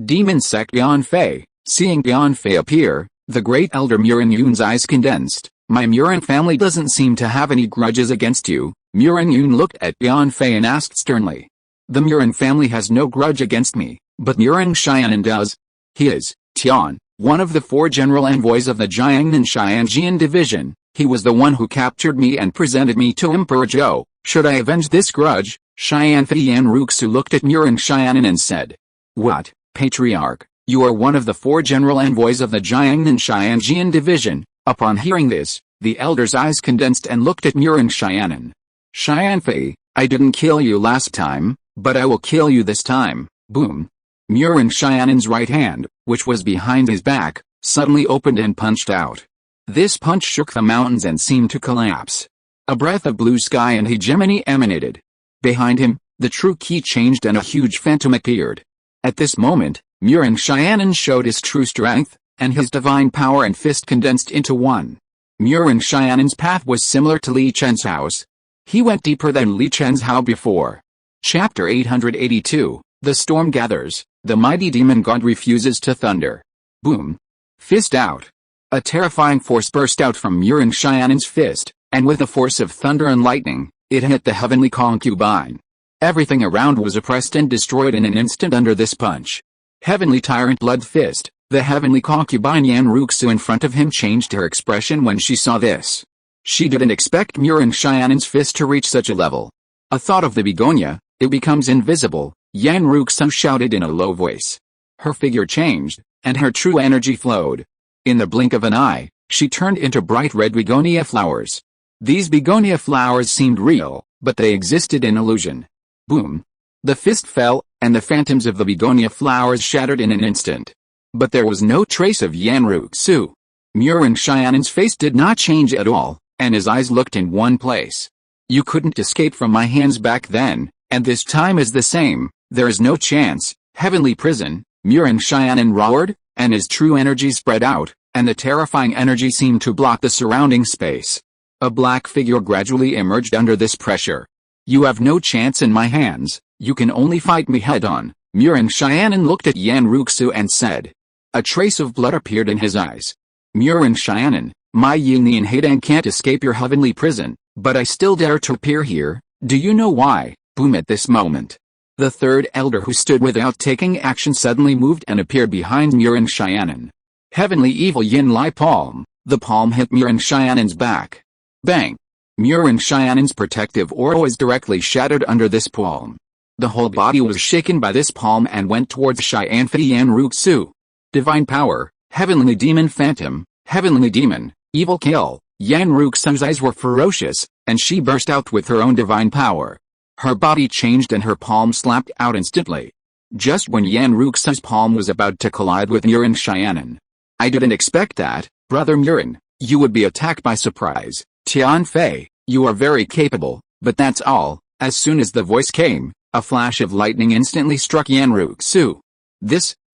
Demon sect Yanfei. Seeing Yanfei appear, the great elder Murin Yun's eyes condensed. My Murin family doesn't seem to have any grudges against you. Murin Yun looked at Yanfei and asked sternly. The Murin family has no grudge against me, but Murin Xianan does. He is, Tian, one of the 4 general envoys of the Jiangnan Xianjian division. He was the one who captured me and presented me to Emperor Zhou. Should I avenge this grudge? Xianfei Yanruxu looked at Murin Xianan and said. What, Patriarch, you are one of the 4 general envoys of the Jiangnan Xianjian division. Upon hearing this, the elder's eyes condensed and looked at Murin Xianan. Xianfei, I didn't kill you last time, but I will kill you this time. Boom. Murin Xianan's right hand, which was behind his back, suddenly opened and punched out. This punch shook the mountains and seemed to collapse. A breath of blue sky and hegemony emanated. Behind him, the true key changed and a huge phantom appeared. At this moment, Murin Xianan showed his true strength, and his divine power and fist condensed into one. Murin Xianan's path was similar to Li Chen's house. He went deeper than Li Chen's house before. Chapter 882, The Storm Gathers, the mighty demon god refuses to thunder. Boom. Fist out. A terrifying force burst out from Murin Xianan's fist, and with the force of thunder and lightning, it hit the heavenly concubine. Everything around was oppressed and destroyed in an instant under this punch. Heavenly Tyrant Blood Fist, the heavenly concubine Yanruxu in front of him changed her expression when she saw this. She didn't expect Murin Xianan's fist to reach such a level. A thought of the begonia, it becomes invisible, Yanruxu shouted in a low voice. Her figure changed, and her true energy flowed. In the blink of an eye, she turned into bright red begonia flowers. These begonia flowers seemed real, but they existed in illusion. Boom. The fist fell, and the phantoms of the begonia flowers shattered in an instant. But there was no trace of Yanruxu. Murin Xianan's face did not change at all, and his eyes looked in one place. You couldn't escape from my hands back then, and this time is the same. There is no chance. Heavenly prison, Murin Xianan roared, and his true energy spread out, and the terrifying energy seemed to block the surrounding space. A black figure gradually emerged under this pressure. You have no chance in my hands, you can only fight me head-on. Murin Xianan looked at Yanruxu and said. A trace of blood appeared in his eyes. Murin Xianan, my Yini and Hadan can't escape your heavenly prison, but I still dare to appear here. Do you know why? Boom. At this moment, the 3rd elder who stood without taking action suddenly moved and appeared behind Murin Xianan. Heavenly evil Yin Lai palm. The palm hit Murin Xianan's back. Bang! Murin Xianan's protective aura was directly shattered under this palm. The whole body was shaken by this palm and went towards Xianfei Yanruxu. Divine power, heavenly demon phantom, heavenly demon, evil kill. Yanruxu's eyes were ferocious, and she burst out with her own divine power. Her body changed and her palm slapped out instantly. Just when Yanruxu's palm was about to collide with Murin Xianan. I didn't expect that, brother Murin. You would be attacked by surprise. Tianfei, you are very capable, but that's all. As soon as the voice came, a flash of lightning instantly struck Yanruxu.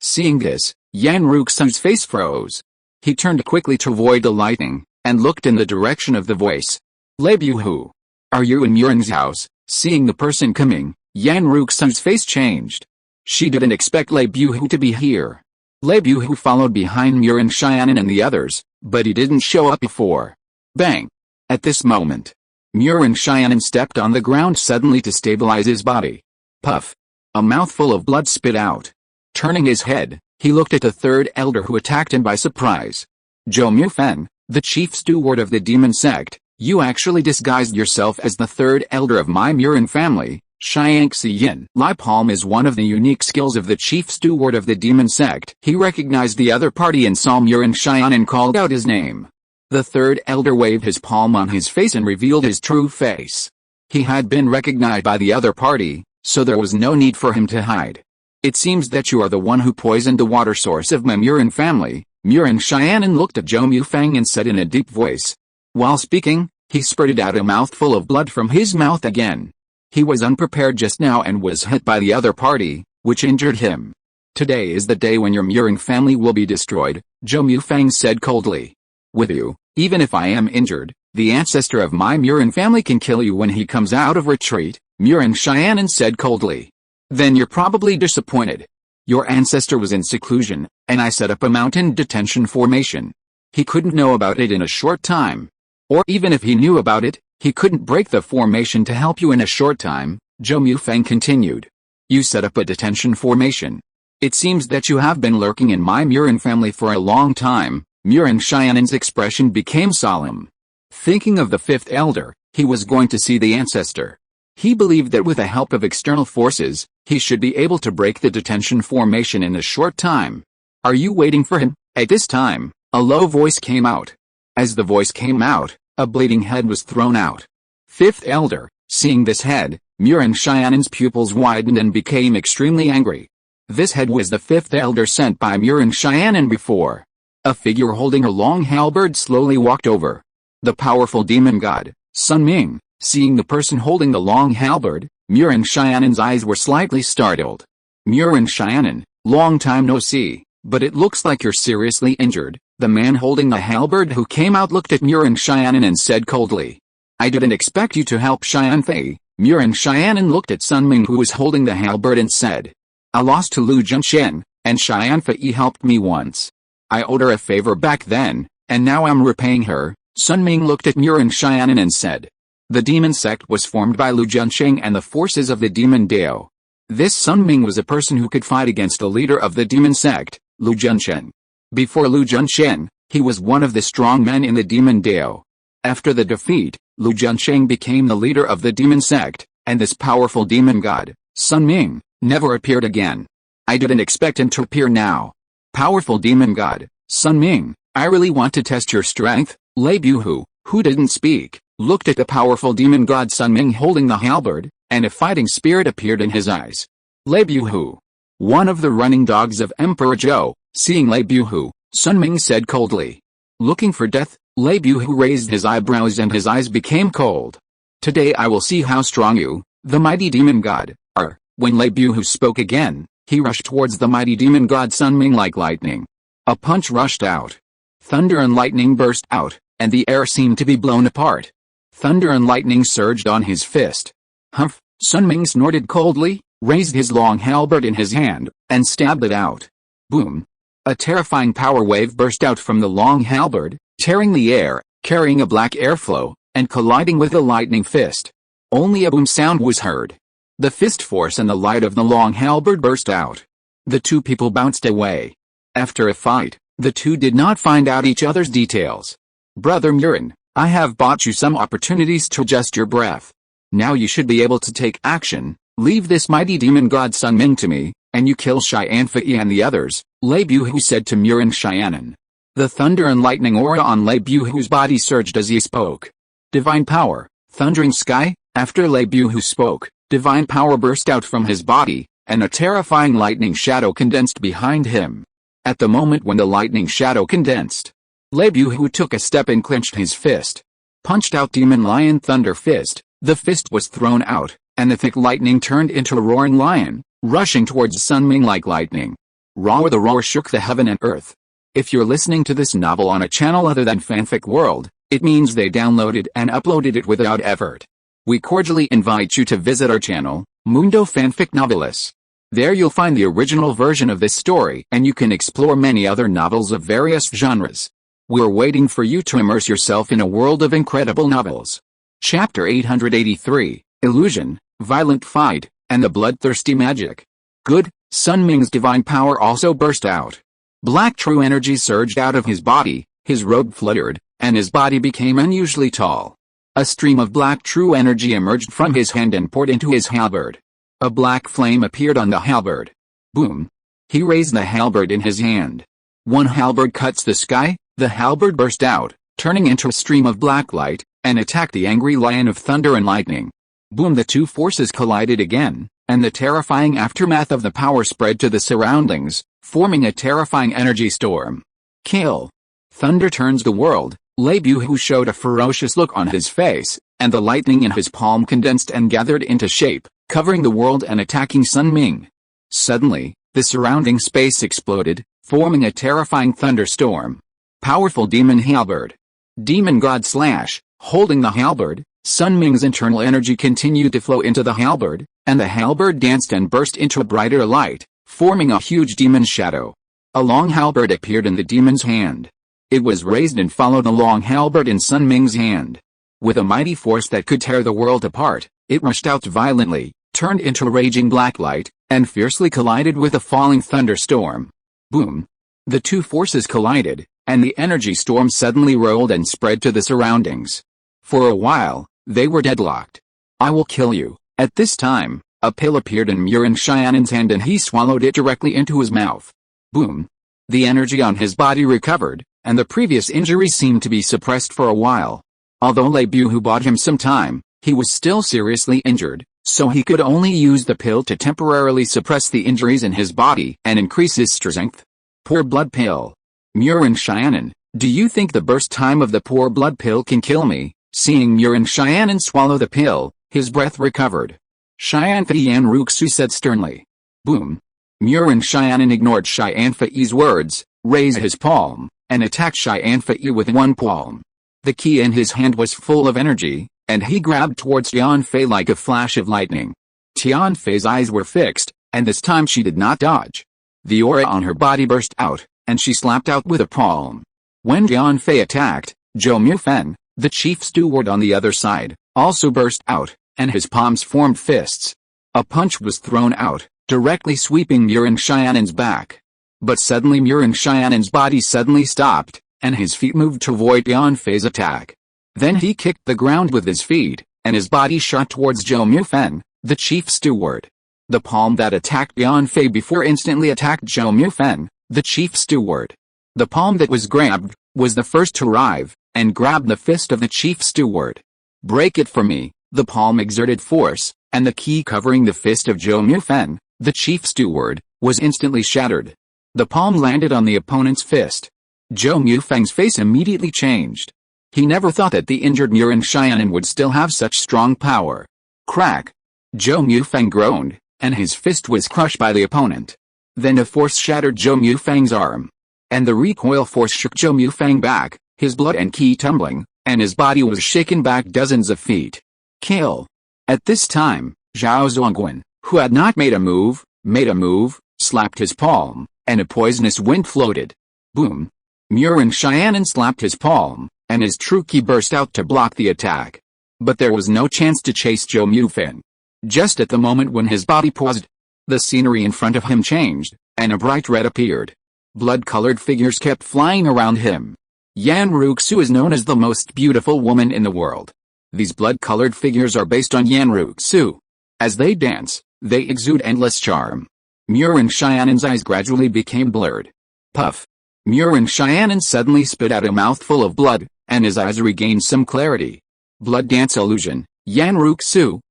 Seeing this, Yanruxu's face froze. He turned quickly to avoid the lightning, and looked in the direction of the voice. Lei Buhu. Are you in Murin's house? Seeing the person coming, Yanruxu's face changed. She didn't expect Lei Buhu to be here. Lei Buhu followed behind Murin Xianan and the others, but he didn't show up before. Bang! At this moment, Murin Xianan stepped on the ground suddenly to stabilize his body. Puff! A mouthful of blood spit out. Turning his head, he looked at the 3rd elder who attacked him by surprise. Zhou Feng, the chief steward of the demon sect, you actually disguised yourself as the 3rd elder of my Murin family. Xiangxi Yin Lai Palm is one of the unique skills of the chief steward of the demon sect. He recognized the other party and saw Murin Xianan and called out his name. The 3rd elder waved his palm on his face and revealed his true face. He had been recognized by the other party, so there was no need for him to hide. It seems that you are the one who poisoned the water source of my Murin family. Murin Xianan looked at Zhou Feng and said in a deep voice. While speaking, he spurted out a mouthful of blood from his mouth again. He was unprepared just now and was hit by the other party, which injured him. Today is the day when your Murin family will be destroyed, Zhou Feng said coldly. With you, even if I am injured, the ancestor of my Murin family can kill you when he comes out of retreat. Murin Xiaonan said coldly. Then you're probably disappointed. Your ancestor was in seclusion, and I set up a mountain detention formation. He couldn't know about it in a short time. Or even if he knew about it, he couldn't break the formation to help you in a short time, Zhou Feng continued. You set up a detention formation. It seems that you have been lurking in my Murin family for a long time. Murin Xiaonan's expression became solemn. Thinking of the fifth elder, he was going to see the ancestor. He believed that with the help of external forces, he should be able to break the detention formation in a short time. Are you waiting for him? At this time, a low voice came out. As the voice came out, a bleeding head was thrown out. Fifth elder, seeing this head, Murin Xiaonan's pupils widened and became extremely angry. This head was the fifth elder sent by Murin Xiaonan before. A figure holding a long halberd slowly walked over. The powerful demon god, Sun Ming, seeing the person holding the long halberd, Murin Xiaonan's eyes were slightly startled. Murin Xiaonan, long time no see, but it looks like you're seriously injured. The man holding the halberd who came out looked at Murin Xiaonan and said coldly. I didn't expect you to help Xianfei. Murin Xiaonan looked at Sun Ming who was holding the halberd and said. I lost to Lu Junchen, and Xianfei helped me once. I owed her a favor back then, and now I'm repaying her. Sun Ming looked at Murin Xiaonan and said. The demon sect was formed by Lu Junsheng and the forces of the demon Dao. This Sun Ming was a person who could fight against the leader of the demon sect, Lu Junsheng. Before Lu Junsheng, he was one of the strong men in the demon Dao. After the defeat, Lu Junsheng became the leader of the demon sect, and this powerful demon god, Sun Ming, never appeared again. I didn't expect him to appear now. Powerful demon god, Sun Ming, I really want to test your strength. Lei Buhu, who didn't speak, looked at the powerful demon god Sun Ming holding the halberd, and a fighting spirit appeared in his eyes. Lei Buhu, one of the running dogs of Emperor Zhou, seeing Lei Buhu, Sun Ming said coldly. Looking for death, Lei Buhu raised his eyebrows and his eyes became cold. Today I will see how strong you, the mighty demon god, are. When Lei Buhu spoke again, he rushed towards the mighty demon god Sun Ming like lightning. A punch rushed out. Thunder and lightning burst out, and the air seemed to be blown apart. Thunder and lightning surged on his fist. Humph! Sun Ming snorted coldly, raised his long halberd in his hand, and stabbed it out. Boom! A terrifying power wave burst out from the long halberd, tearing the air, carrying a black airflow, and colliding with the lightning fist. Only a boom sound was heard. The fist force and the light of the long halberd burst out. The two people bounced away. After a fight, the two did not find out each other's details. Brother Murin, I have bought you some opportunities to adjust your breath. Now you should be able to take action. Leave this mighty demon god Sun Ming to me, and you kill Xianfei and the others, Lei Buhu said to Murin Xiaonan. The thunder and lightning aura on Lei Buhu's body surged as he spoke. Divine power, thundering sky. After Lei Buhu spoke, divine power burst out from his body, and a terrifying lightning shadow condensed behind him. At the moment when the lightning shadow condensed, Lei Buhu took a step and clenched his fist. Punched out Demon Lion Thunder Fist, the fist was thrown out, and the thick lightning turned into a roaring lion, rushing towards Sun Ming like lightning. Roar! The roar shook the heaven and earth. If you're listening to this novel on a channel other than Fanfic World, it means they downloaded and uploaded it without effort. We cordially invite you to visit our channel, Mundo Fanfic Novelis. There you'll find the original version of this story and you can explore many other novels of various genres. We're waiting for you to immerse yourself in a world of incredible novels. Chapter 883, Illusion, Violent Fight, and the Bloodthirsty Magic. Good, Sun Ming's divine power also burst out. Black true energy surged out of his body, his robe fluttered, and his body became unusually tall. A stream of black true energy emerged from his hand and poured into his halberd. A black flame appeared on the halberd. Boom! He raised the halberd in his hand. One halberd cuts the sky, the halberd burst out, turning into a stream of black light, and attacked the angry lion of thunder and lightning. Boom! The two forces collided again, and the terrifying aftermath of the power spread to the surroundings, forming a terrifying energy storm. Kill! Thunder turns the world. Lei Buhu showed a ferocious look on his face, and the lightning in his palm condensed and gathered into shape, covering the world and attacking Sun Ming. Suddenly, the surrounding space exploded, forming a terrifying thunderstorm. Powerful demon halberd. Demon god slash, holding the halberd, Sun Ming's internal energy continued to flow into the halberd, and the halberd danced and burst into a brighter light, forming a huge demon shadow. A long halberd appeared in the demon's hand. It was raised and followed the long halberd in Sun Ming's hand. With a mighty force that could tear the world apart, it rushed out violently, turned into a raging black light, and fiercely collided with a falling thunderstorm. Boom! The two forces collided, and the energy storm suddenly rolled and spread to the surroundings. For a while, they were deadlocked. I will kill you. At this time, a pill appeared in Murin Xianan's hand and he swallowed it directly into his mouth. Boom! The energy on his body recovered, and the previous injury seemed to be suppressed for a while. Although Lei Bu bought him some time, he was still seriously injured, so he could only use the pill to temporarily suppress the injuries in his body and increase his strength. Poor blood pill. Murin Xianan, do you think the burst time of the poor blood pill can kill me? Seeing Murin Xianan swallow the pill, his breath recovered. Xianfei Yanruxu said sternly. Boom! Murin Xianan ignored Xianfei's words, raised his palm, and attacked Xianfei with one palm. The key in his hand was full of energy, and he grabbed towards Tianfei like a flash of lightning. Tianfei's eyes were fixed, and this time she did not dodge. The aura on her body burst out, and she slapped out with a palm. When Tianfei attacked, Zhou Mufeng, the chief steward on the other side, also burst out, and his palms formed fists. A punch was thrown out, directly sweeping Murin Xianan's back. But suddenly Murin Xianan's body suddenly stopped, and his feet moved to avoid Tianfei's attack. Then he kicked the ground with his feet, and his body shot towards Zhou Mufeng, the chief steward. The palm that attacked Tianfei before instantly attacked Zhou Mufeng, the chief steward. The palm that was grabbed was the first to arrive, and grabbed the fist of the chief steward. Break it for me, the palm exerted force, and the key covering the fist of Zhou Mufeng, the chief steward, was instantly shattered. The palm landed on the opponent's fist. Zhou Mufeng's face immediately changed. He never thought that the injured Murin Xianan would still have such strong power. Crack! Zhou Mufeng groaned, and his fist was crushed by the opponent. Then a force shattered Zhou Mufeng's arm. And the recoil force shook Zhou Mufeng back, his blood and ki tumbling, and his body was shaken back dozens of feet. Kill! At this time, Zhao Zongguan, who had not made a move, slapped his palm, and a poisonous wind floated. Boom! Murin Xianan slapped his palm, and his true ki burst out to block the attack. But there was no chance to chase Zhou Mufeng. Just at the moment when his body paused, the scenery in front of him changed, and a bright red appeared. Blood-colored figures kept flying around him. Yanruxu is known as the most beautiful woman in the world. These blood-colored figures are based on Yanruxu. As they dance, they exude endless charm. Murin Xianan's eyes gradually became blurred. Puff! Murin Xianan suddenly spit out a mouthful of blood, and his eyes regained some clarity. Blood dance illusion. Yanruxu,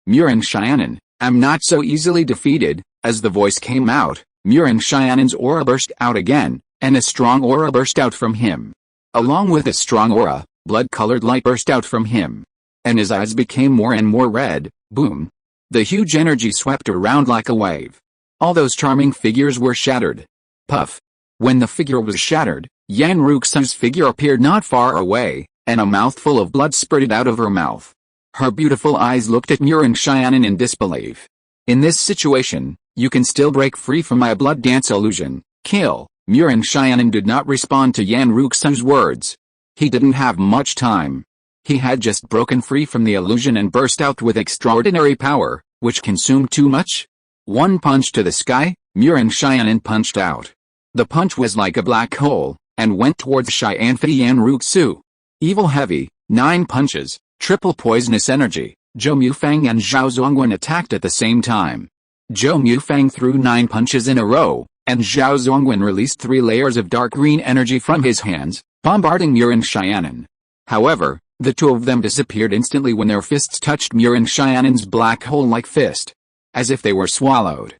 Murin Xianan, am not so easily defeated. As the voice came out, Murin Xianan's aura burst out again, and a strong aura burst out from him. Along with a strong aura, blood-colored light burst out from him. And his eyes became more and more red. Boom! The huge energy swept around like a wave. All those charming figures were shattered. Puff! When the figure was shattered, Yanruxu's figure appeared not far away, and a mouthful of blood spurted out of her mouth. Her beautiful eyes looked at Murin Xianan in disbelief. In this situation, you can still break free from my blood dance illusion. Kill! Murin Xianan did not respond to Yanruxu's words. He didn't have much time. He had just broken free from the illusion and burst out with extraordinary power, which consumed too much. One punch to the sky, Murin Xianan punched out. The punch was like a black hole, and went towards Xianfei Yanruxu. Evil heavy, 9 punches, triple poisonous energy. Zhou Mufeng and Zhao Zongguan attacked at the same time. Zhou Mufeng threw 9 punches in a row, and Zhao Zongguan released 3 layers of dark green energy from his hands, bombarding Murin Xianan. However, the two of them disappeared instantly when their fists touched Murin Xianan's black hole-like fist. As if they were swallowed.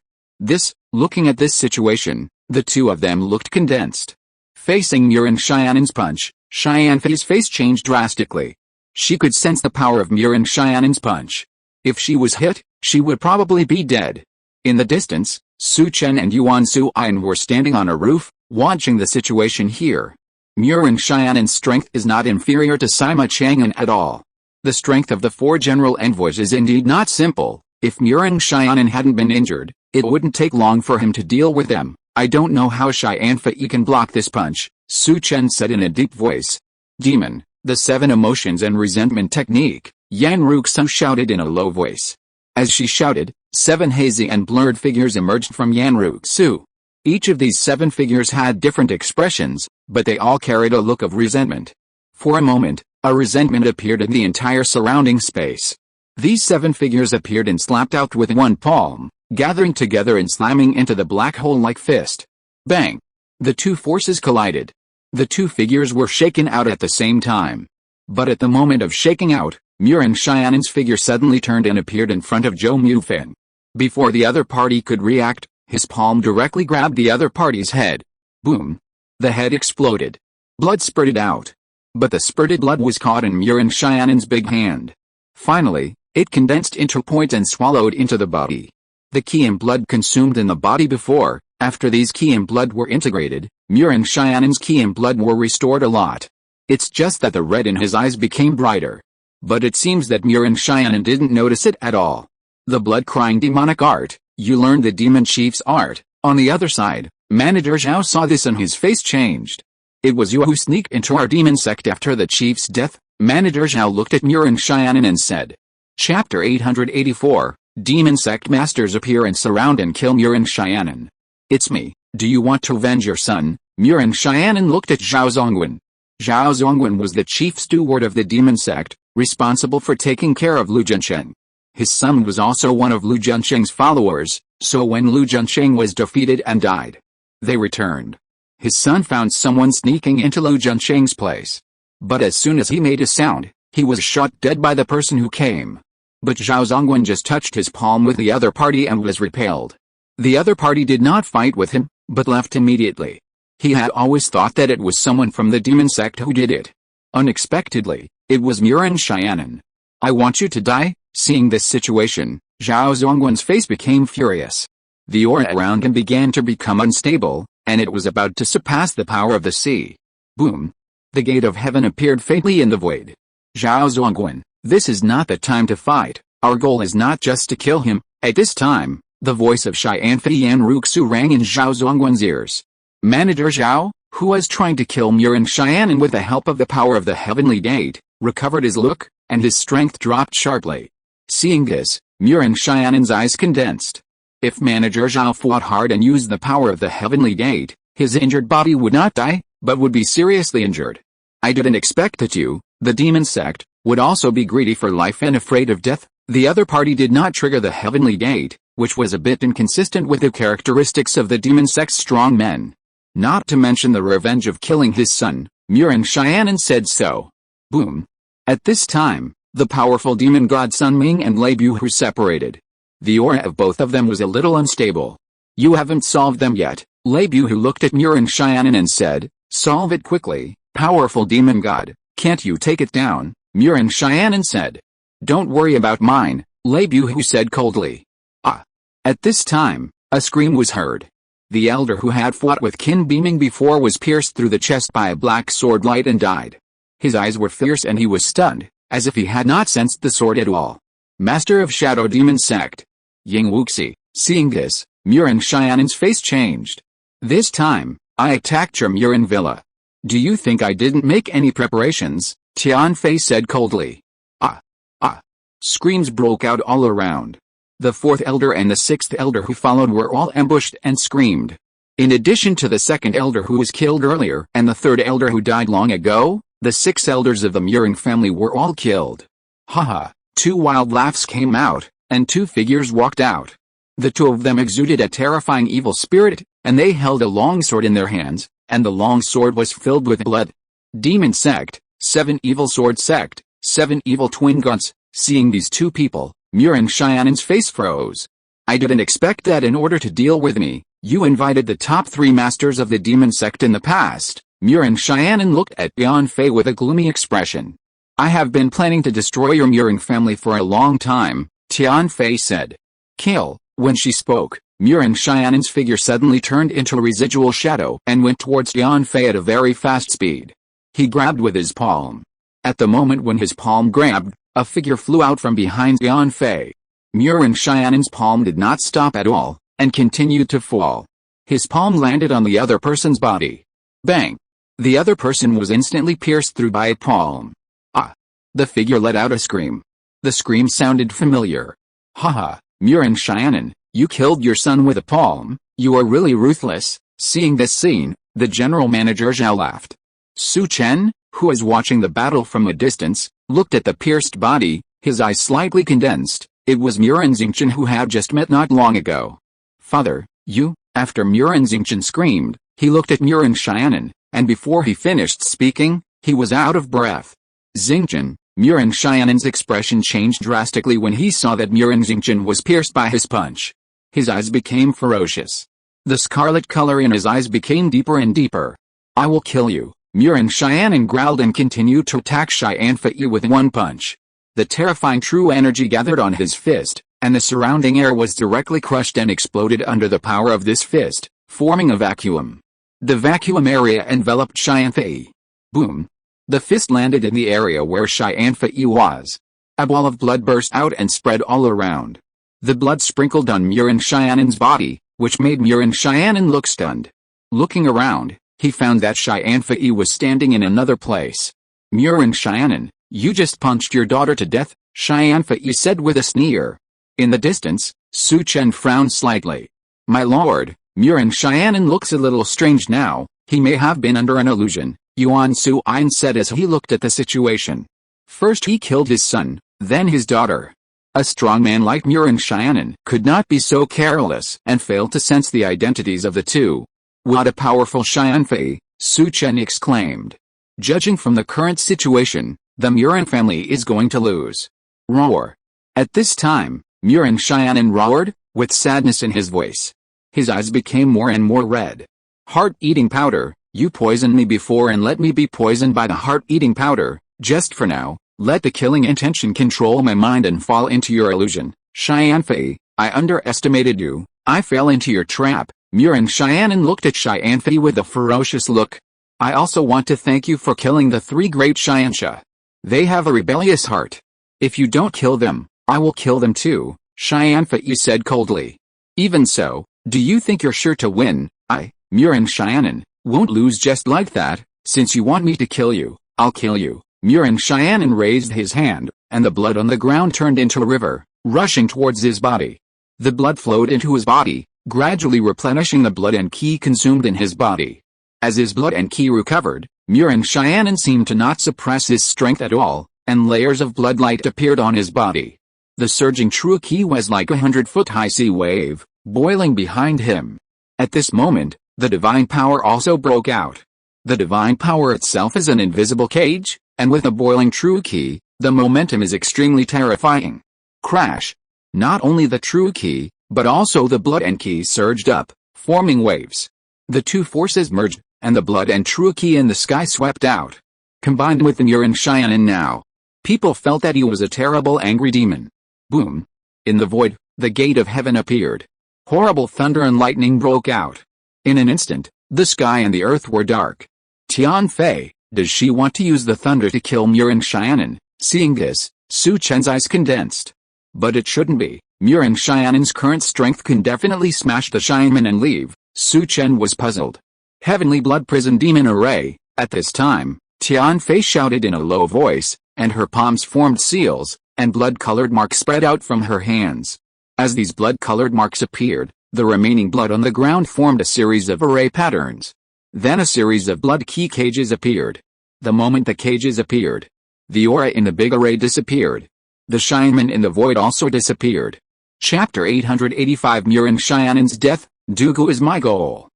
Looking at this situation, the two of them looked condensed. Facing Murin Xianan's punch, Xianfei's face changed drastically. She could sense the power of Murin Xianan's punch. If she was hit, she would probably be dead. In the distance, Su Chen and Yuan Suyin were standing on a roof, watching the situation here. Murin Xianan's strength is not inferior to Sima Chang'an at all. The strength of the four general envoys is indeed not simple. If Murin Xiaonan hadn't been injured, it wouldn't take long for him to deal with them. I don't know how Xianfei can block this punch, Su Chen said in a deep voice. Demon, the 7 emotions and resentment technique, Yan Ruxu shouted in a low voice. As she shouted, 7 hazy and blurred figures emerged from Yan Ruxu. Each of these 7 figures had different expressions, but they all carried a look of resentment. For a moment, a resentment appeared in the entire surrounding space. These 7 figures appeared and slapped out with one palm, gathering together and slamming into the black hole like fist. Bang! The two forces collided. The 2 figures were shaken out at the same time. But at the moment of shaking out, Murin Xianan's figure suddenly turned and appeared in front of Zhou Mufeng. Before the other party could react, his palm directly grabbed the other party's head. Boom! The head exploded. Blood spurted out. But the spurted blood was caught in Murin Xianan's big hand. Finally, it condensed into a point and swallowed into the body. The qi and blood consumed in the body before, after these qi and blood were integrated, Murin Xianan's qi and blood were restored a lot. It's just that the red in his eyes became brighter. But it seems that Murin Xiaonan didn't notice it at all. The blood-crying demonic art, you learned the demon chief's art. On the other side, Manager Zhao saw this and his face changed. It was you who sneaked into our demon sect after the chief's death? Manager Zhao looked at Murin Xiaonan and said. Chapter 884, Demon Sect Masters appear and surround and kill Murin Xiaonan. It's me, do you want to avenge your son? Murin Xiaonan looked at Zhao Zongwen. Zhao Zongwen was the chief steward of the demon sect, responsible for taking care of Lu Junsheng. His son was also one of Lu Junsheng's followers, so when Lu Junsheng was defeated and died, they returned. His son found someone sneaking into Lu Junsheng's place. But as soon as he made a sound, he was shot dead by the person who came. But Zhao Zongwen just touched his palm with the other party and was repelled. The other party did not fight with him, but left immediately. He had always thought that it was someone from the demon sect who did it. Unexpectedly, it was Murin Xiaonan. I want you to die. Seeing this situation, Zhao Zongwen's face became furious. The aura around him began to become unstable, and it was about to surpass the power of the sea. Boom! The gate of heaven appeared faintly in the void. Zhao Zongwen, this is not the time to fight. Our goal is not just to kill him. At this time, the voice of Xianfei Yan Ruxu rang in Zhao Zongwen's ears. Manager Zhao, who was trying to kill Murin Xiaonan with the help of the power of the heavenly gate, recovered his look, and his strength dropped sharply. Seeing this, Murin Xiaonan's eyes condensed. If Manager Zhao fought hard and used the power of the heavenly gate, his injured body would not die, but would be seriously injured. I didn't expect that you, the demon sect, would also be greedy for life and afraid of death. The other party did not trigger the heavenly gate, which was a bit inconsistent with the characteristics of the demon sect's strong men. Not to mention the revenge of killing his son, Murin Xiaonan said so. Boom! At this time, the powerful demon god Sun Ming and Lei Bu were separated. The aura of both of them was a little unstable. You haven't solved them yet, Lei Bu looked at Murin Xiaonan and said. Solve it quickly, powerful demon god, can't you take it down? Murin Xiaonan said. Don't worry about mine, Lei Bu said coldly. Ah! At this time, a scream was heard. The elder who had fought with Qin Beaming before was pierced through the chest by a black sword light and died. His eyes were fierce and he was stunned, as if he had not sensed the sword at all. Master of Shadow Demon Sect. Ying Wuxi, seeing this, Murin Xiaonan's face changed. This time, I attacked your Murin villa. Do you think I didn't make any preparations? Tianfei said coldly. Ah! Ah! Screams broke out all around. The 4th elder and the 6th elder who followed were all ambushed and screamed. In addition to the 2nd elder who was killed earlier and the 3rd elder who died long ago, the 6 elders of the Murin family were all killed. Haha! 2 wild laughs came out, and 2 figures walked out. The 2 of them exuded a terrifying evil spirit, and they held a long sword in their hands, and the long sword was filled with blood. Demon Sect, 7 Evil Sword Sect, 7 Evil Twin Gods. Seeing these 2 people, Murin Xiaonan's face froze. I didn't expect that in order to deal with me, you invited the top 3 masters of the demon sect in the past. Murin Xiaonan looked at Tianfei with a gloomy expression. I have been planning to destroy your Murin family for a long time, Tianfei said. Kill. When she spoke, Murin Xiaonan's figure suddenly turned into a residual shadow and went towards Tianfei at a very fast speed. He grabbed with his palm. At the moment when his palm grabbed, A figure flew out from behind Tianfei. Murin Xianan's palm did not stop at all, and continued to fall. His palm landed on the other person's body. Bang! The other person was instantly pierced through by a palm. Ah! The figure let out a scream. The scream sounded familiar. Haha, Murin Xianan, you killed your son with a palm, you are really ruthless. Seeing this scene, the general manager Zhao laughed. Su Chen, who was watching the battle from a distance, looked at the pierced body, his eyes slightly condensed. It was Murin Xingchen who had just met not long ago. Father, you? After Murin Xingchen screamed, he looked at Murin Xianan, and before he finished speaking, he was out of breath. Xingchen, Murin Xianan's expression changed drastically when he saw that Murin Xingchen was pierced by his punch. His eyes became ferocious. The scarlet color in his eyes became deeper and deeper. I will kill you, Murin Xianan growled and continued to attack Xianfei with one punch. The terrifying true energy gathered on his fist, and the surrounding air was directly crushed and exploded under the power of this fist, forming a vacuum. The vacuum area enveloped Xianfei. Boom! The fist landed in the area where Xianfei was. A ball of blood burst out and spread all around. The blood sprinkled on Murin Xianan's body, which made Murin Xianan look stunned. Looking around, he found that Xianfei was standing in another place. Murin Xianan, you just punched your daughter to death, Xianfei said with a sneer. In the distance, Su Chen frowned slightly. My lord, Murin Xianan looks a little strange now, he may have been under an illusion, Yuan Suin said as he looked at the situation. First he killed his son, then his daughter. A strong man like Murin Xianan could not be so careless and fail to sense the identities of the two. What a powerful Xianfei, Su Chen exclaimed. Judging from the current situation, the Murin family is going to lose. Roar. At this time, Murin Xianan roared, with sadness in his voice. His eyes became more and more red. Heart-eating powder, you poisoned me before and let me be poisoned by the heart-eating powder, just for now, let the killing intention control my mind and fall into your illusion. Xianfei, I underestimated you, I fell into your trap. Murin Xianan looked at Xianfei with a ferocious look. I also want to thank you for killing the three great Xianxia. They have a rebellious heart. If you don't kill them, I will kill them too, Xianfei said coldly. Even so, do you think you're sure to win? I, Murin Xianan, won't lose just like that. Since you want me to kill you, I'll kill you. Murin Xianan raised his hand, and the blood on the ground turned into a river, rushing towards his body. The blood flowed into his body, gradually replenishing the blood and qi consumed in his body. As his blood and qi recovered, Murin Xianan seemed to not suppress his strength at all, and layers of blood light appeared on his body. The surging true qi was like 100-foot-high sea wave, boiling behind him. At this moment, the divine power also broke out. The divine power itself is an invisible cage, and with a boiling true qi, the momentum is extremely terrifying. Crash! Not only the true qi, but also the blood and qi surged up, forming waves. The two forces merged, and the blood and true qi in the sky swept out. Combined with the Murin Xianan now, people felt that he was a terrible angry demon. Boom! In the void, the gate of heaven appeared. Horrible thunder and lightning broke out. In an instant, the sky and the earth were dark. Tianfei, does she want to use the thunder to kill Murin Xianan? Seeing this, Su Chen's eyes condensed. But it shouldn't be. Murin Xianan's current strength can definitely smash the Xianman and leave. Su Chen was puzzled. Heavenly Blood Prison Demon Array. At this time, Tianfei shouted in a low voice, and her palms formed seals, and blood-colored marks spread out from her hands. As these blood-colored marks appeared, the remaining blood on the ground formed a series of array patterns. Then a series of blood key cages appeared. The moment the cages appeared, the aura in the big array disappeared. The Xianman in the void also disappeared. Chapter 885 Murin Xianan's death. Dugu is my goal.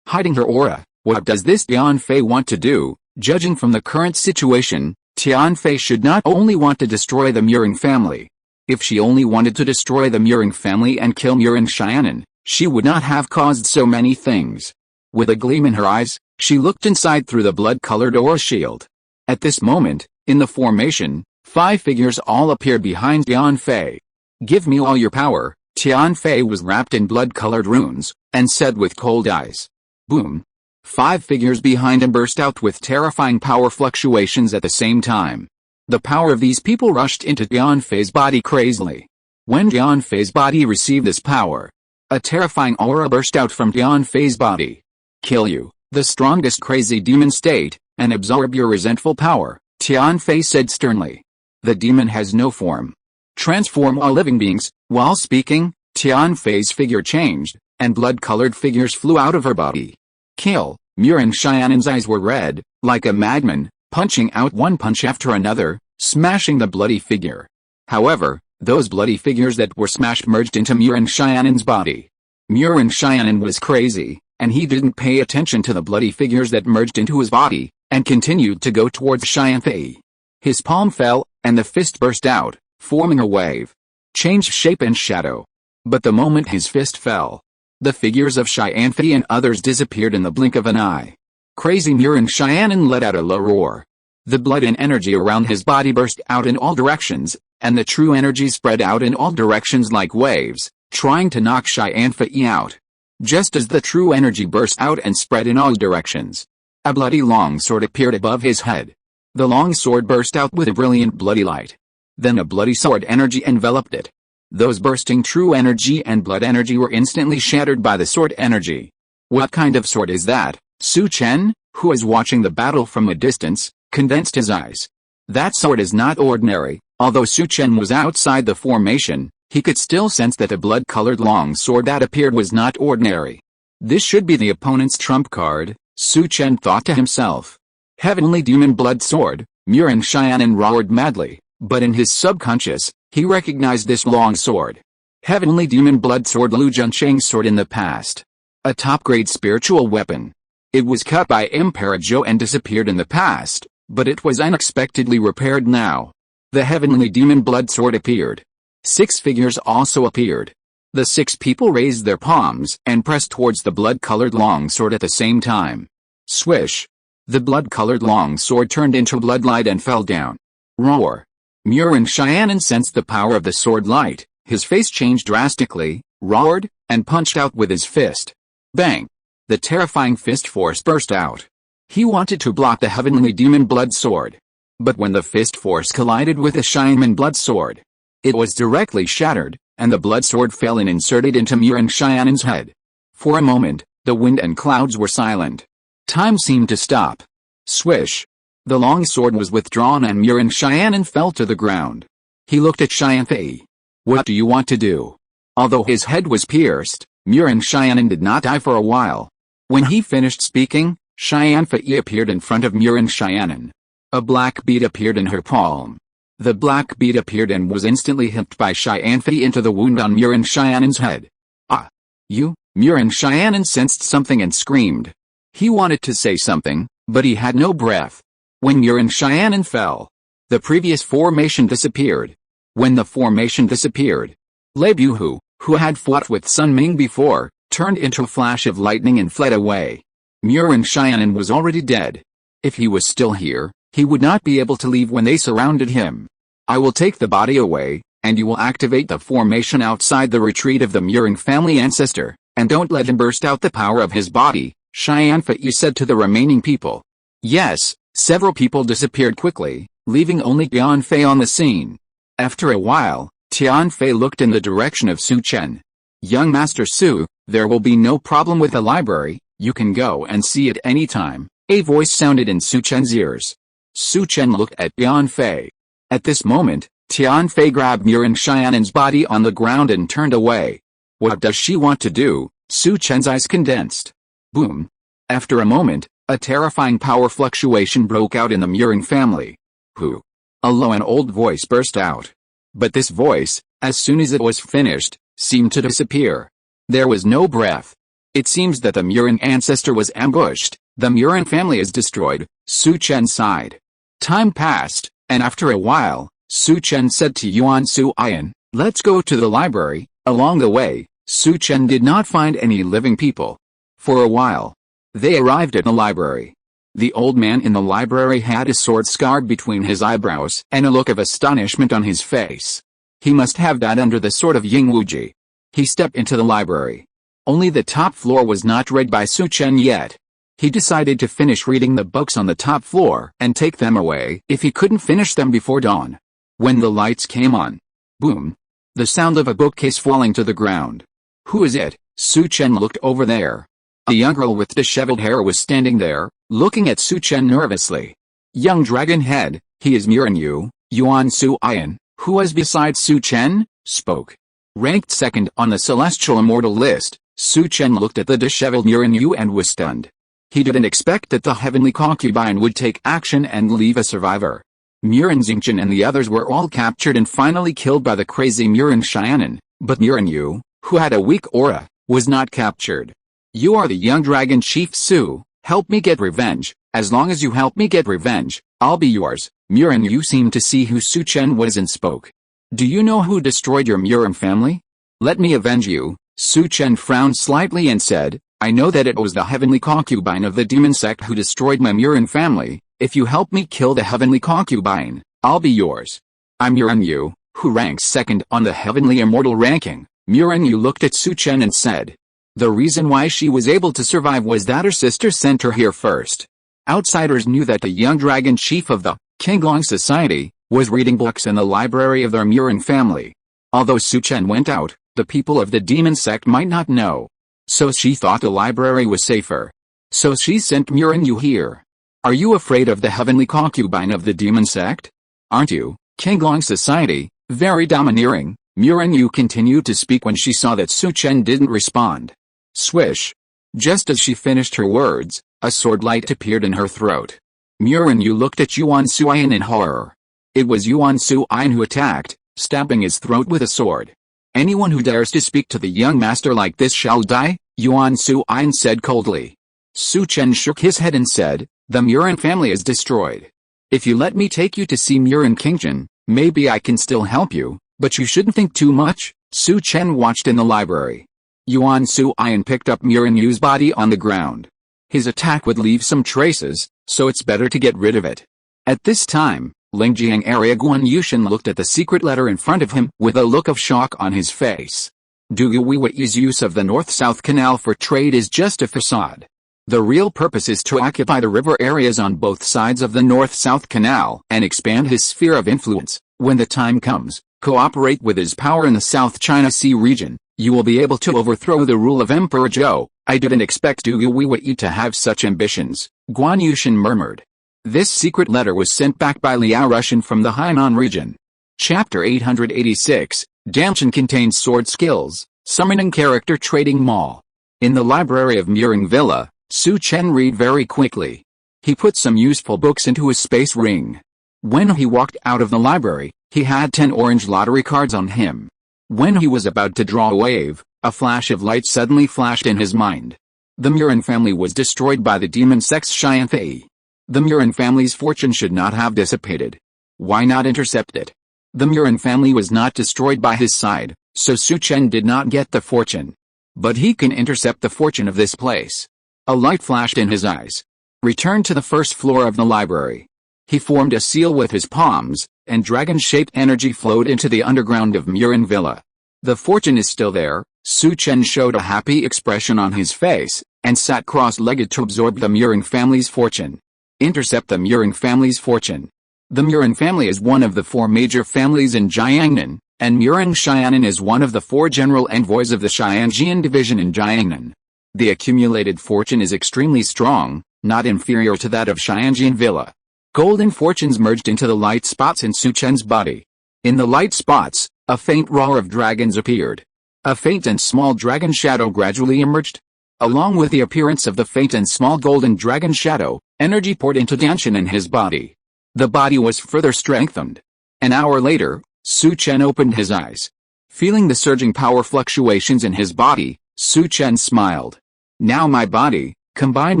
Hiding her aura, what does this Tianfei want to do? Judging from the current situation, Tianfei should not only want to destroy the Murin family. If she only wanted to destroy the Murin family and kill Murin Xianan, she would not have caused so many things. With a gleam in her eyes, she looked inside through the blood-colored aura shield. At this moment, in the formation, 5 figures all appeared behind Tianfei. Give me all your power. Tianfei was wrapped in blood-colored runes, and said with cold eyes. Boom! 5 figures behind him burst out with terrifying power fluctuations at the same time. The power of these people rushed into Tianfei's body crazily. When Tianfei's body received this power, a terrifying aura burst out from Tianfei's body. Kill you, the strongest crazy demon state, and absorb your resentful power, Tianfei said sternly. The demon has no form. Transform all living beings. While speaking, Tianfei's figure changed, and blood-colored figures flew out of her body. Kill. Murin Xianan's eyes were red, like a madman, punching out one punch after another, smashing the bloody figure. However, those bloody figures that were smashed merged into Murin Xianan's body. Murin Xianan was crazy, and he didn't pay attention to the bloody figures that merged into his body, and continued to go towards Xianfei. His palm fell, and the fist burst out, forming a wave. Changed shape and shadow. But the moment his fist fell, the figures of Xianfei and others disappeared in the blink of an eye. Crazy Murin Xianan let out a low roar. The blood and energy around his body burst out in all directions, and the true energy spread out in all directions like waves, trying to knock Xianfei out. Just as the true energy burst out and spread in all directions, a bloody long sword appeared above his head. The long sword burst out with a brilliant bloody light. Then a bloody sword energy enveloped it. Those bursting true energy and blood energy were instantly shattered by the sword energy. What kind of sword is that? Su Chen, who was watching the battle from a distance, condensed his eyes. That sword is not ordinary. Although Su Chen was outside the formation, he could still sense that the blood-colored long sword that appeared was not ordinary. This should be the opponent's trump card, Su Chen thought to himself. Heavenly Demon Blood Sword. Murin Xianan roared madly, but in his subconscious, he recognized this long sword. Heavenly Demon Blood Sword, Lu Junsheng's sword in the past. A top-grade spiritual weapon. It was cut by Emperor Zhou and disappeared in the past, but it was unexpectedly repaired now. The Heavenly Demon Blood Sword appeared. 6 figures also appeared. The 6 people raised their palms and pressed towards the blood-colored long sword at the same time. Swish! The blood-colored long sword turned into bloodlight and fell down. Roar! Murin Xianan sensed the power of the sword light. His face changed drastically, roared, and punched out with his fist. Bang! The terrifying fist force burst out. He wanted to block the Heavenly Demon Blood Sword. But when the fist force collided with the Xianman Blood Sword, it was directly shattered, and the blood sword fell and inserted into Murin Xianan's head. For a moment, the wind and clouds were silent. Time seemed to stop. Swish! The long sword was withdrawn and Murin Xianan fell to the ground. He looked at Xianfei. What do you want to do? Although his head was pierced, Murin Xianan did not die for a while. When he finished speaking, Xianfei appeared in front of Murin Xianan. A black bead appeared in her palm. The black bead appeared and was instantly hipped by Xianfei into the wound on Murin Xianan's head. Ah! You! Murin Xianan sensed something and screamed. He wanted to say something, but he had no breath. When Murin Xianan fell, the previous formation disappeared. When the formation disappeared, Lei Buhu, who had fought with Sun Ming before, turned into a flash of lightning and fled away. Murin Xianan was already dead. If he was still here, he would not be able to leave when they surrounded him. I will take the body away, and you will activate the formation outside the retreat of the Murin family ancestor, and don't let him burst out the power of his body, Xianfei said to the remaining people. Yes, several people disappeared quickly, leaving only Tianfei on the scene. After a while, Tianfei looked in the direction of Su Chen. Young Master Su, there will be no problem with the library, you can go and see it any time, a voice sounded in Su Chen's ears. Su Chen looked at Tianfei. At this moment, Tianfei grabbed Murin Xianan's body on the ground and turned away. What does she want to do? Su Chen's eyes condensed. Boom. After a moment, a terrifying power fluctuation broke out in the Murin family. Who? A low and old voice burst out. But this voice, as soon as it was finished, seemed to disappear. There was no breath. It seems that the Murin ancestor was ambushed. The Murin family is destroyed, Su Chen sighed. Time passed, and after a while, Su Chen said to Yuan Su Ian, let's go to the library. Along the way, Su Chen did not find any living people. For a while, they arrived at the library. The old man in the library had a sword scar between his eyebrows and a look of astonishment on his face. He must have died under the sword of Ying Wuji. He stepped into the library. Only the top floor was not read by Su Chen yet. He decided to finish reading the books on the top floor and take them away if he couldn't finish them before dawn. When the lights came on, boom! The sound of a bookcase falling to the ground. Who is it? Su Chen looked over there. A young girl with disheveled hair was standing there, looking at Su Chen nervously. Young dragon head, he is Miranyu, Yuan Su Ian, who was beside Su Chen, spoke. Ranked second on the celestial immortal list, Su Chen looked at the disheveled Miranyu and was stunned. He didn't expect that the heavenly concubine would take action and leave a survivor. Muran Xingchen and the others were all captured and finally killed by the crazy Muran Xianan, but Miranyu, who had a weak aura, was not captured. You are the young dragon chief Su, help me get revenge. As long as you help me get revenge, I'll be yours. Miranyu seemed to see who Su Chen was and spoke. Do you know who destroyed your Muran family? Let me avenge you. Su Chen frowned slightly and said, I know that it was the heavenly concubine of the demon sect who destroyed my Muran family. If you help me kill the heavenly concubine, I'll be yours. I'm Miranyu, who ranks second on the heavenly immortal ranking. Miranyu looked at Su Chen and said. The reason why she was able to survive was that her sister sent her here first. Outsiders knew that the young dragon chief of the Qinglong Society was reading books in the library of their Muran family. Although Su Chen went out, the people of the demon sect might not know. So she thought the library was safer. So she sent Miranyu here. Are you afraid of the heavenly concubine of the demon sect? Aren't you? Qinglong Society, very domineering. Miranyu continued to speak when she saw that Su Chen didn't respond. Swish. Just as she finished her words, a sword light appeared in her throat. Miranyu looked at Yuan Su Ian in horror. It was Yuan Su Ian who attacked, stabbing his throat with a sword. Anyone who dares to speak to the young master like this shall die, Yuan Su Ian said coldly. Su Chen shook his head and said, the Muran family is destroyed. If you let me take you to see Muran Kingchen, maybe I can still help you, but you shouldn't think too much. Su Chen watched in the library. Yuan Su Ian picked up Miranyu's body on the ground. His attack would leave some traces, so it's better to get rid of it. At this time, Lingjiang area Guan Yushin looked at the secret letter in front of him with a look of shock on his face. Du Yui's use of the North-South Canal for trade is just a facade. The real purpose is to occupy the river areas on both sides of the North-South Canal and expand his sphere of influence. When the time comes, cooperate with his power in the South China Sea region. You will be able to overthrow the rule of Emperor Zhou. I didn't expect Du Yui to have such ambitions, Guan Yushin murmured. This secret letter was sent back by Liao Rushan from the Hainan region. Chapter 886, Damchen contains sword skills, summoning character trading mall. In the library of Muran Villa, Su Chen read very quickly. He put some useful books into his space ring. When he walked out of the library, he had 10 orange lottery cards on him. When he was about to draw a wave, a flash of light suddenly flashed in his mind. The Muran family was destroyed by the demon sects Xianfei. The Muran family's fortune should not have dissipated. Why not intercept it? The Muran family was not destroyed by his side, so Su Chen did not get the fortune. But he can intercept the fortune of this place. A light flashed in his eyes. Return to the first floor of the library. He formed a seal with his palms, and dragon-shaped energy flowed into the underground of Muran Villa. The fortune is still there. Su Chen showed a happy expression on his face, and sat cross-legged to absorb the Muran family's fortune. Intercept the Muran family's fortune. The Muran family is one of the 4 major families in Jiangnan, and Muran Xianan is one of the 4 general envoys of the Xianjian division in Jiangnan. The accumulated fortune is extremely strong, not inferior to that of Xianjian Villa. Golden fortunes merged into the light spots in Su Chen's body. In the light spots, a faint roar of dragons appeared. A faint and small dragon shadow gradually emerged. Along with the appearance of the faint and small golden dragon shadow, energy poured into Danshan in his body. The body was further strengthened. An hour later, Su Chen opened his eyes. Feeling the surging power fluctuations in his body, Su Chen smiled. Now my body, combined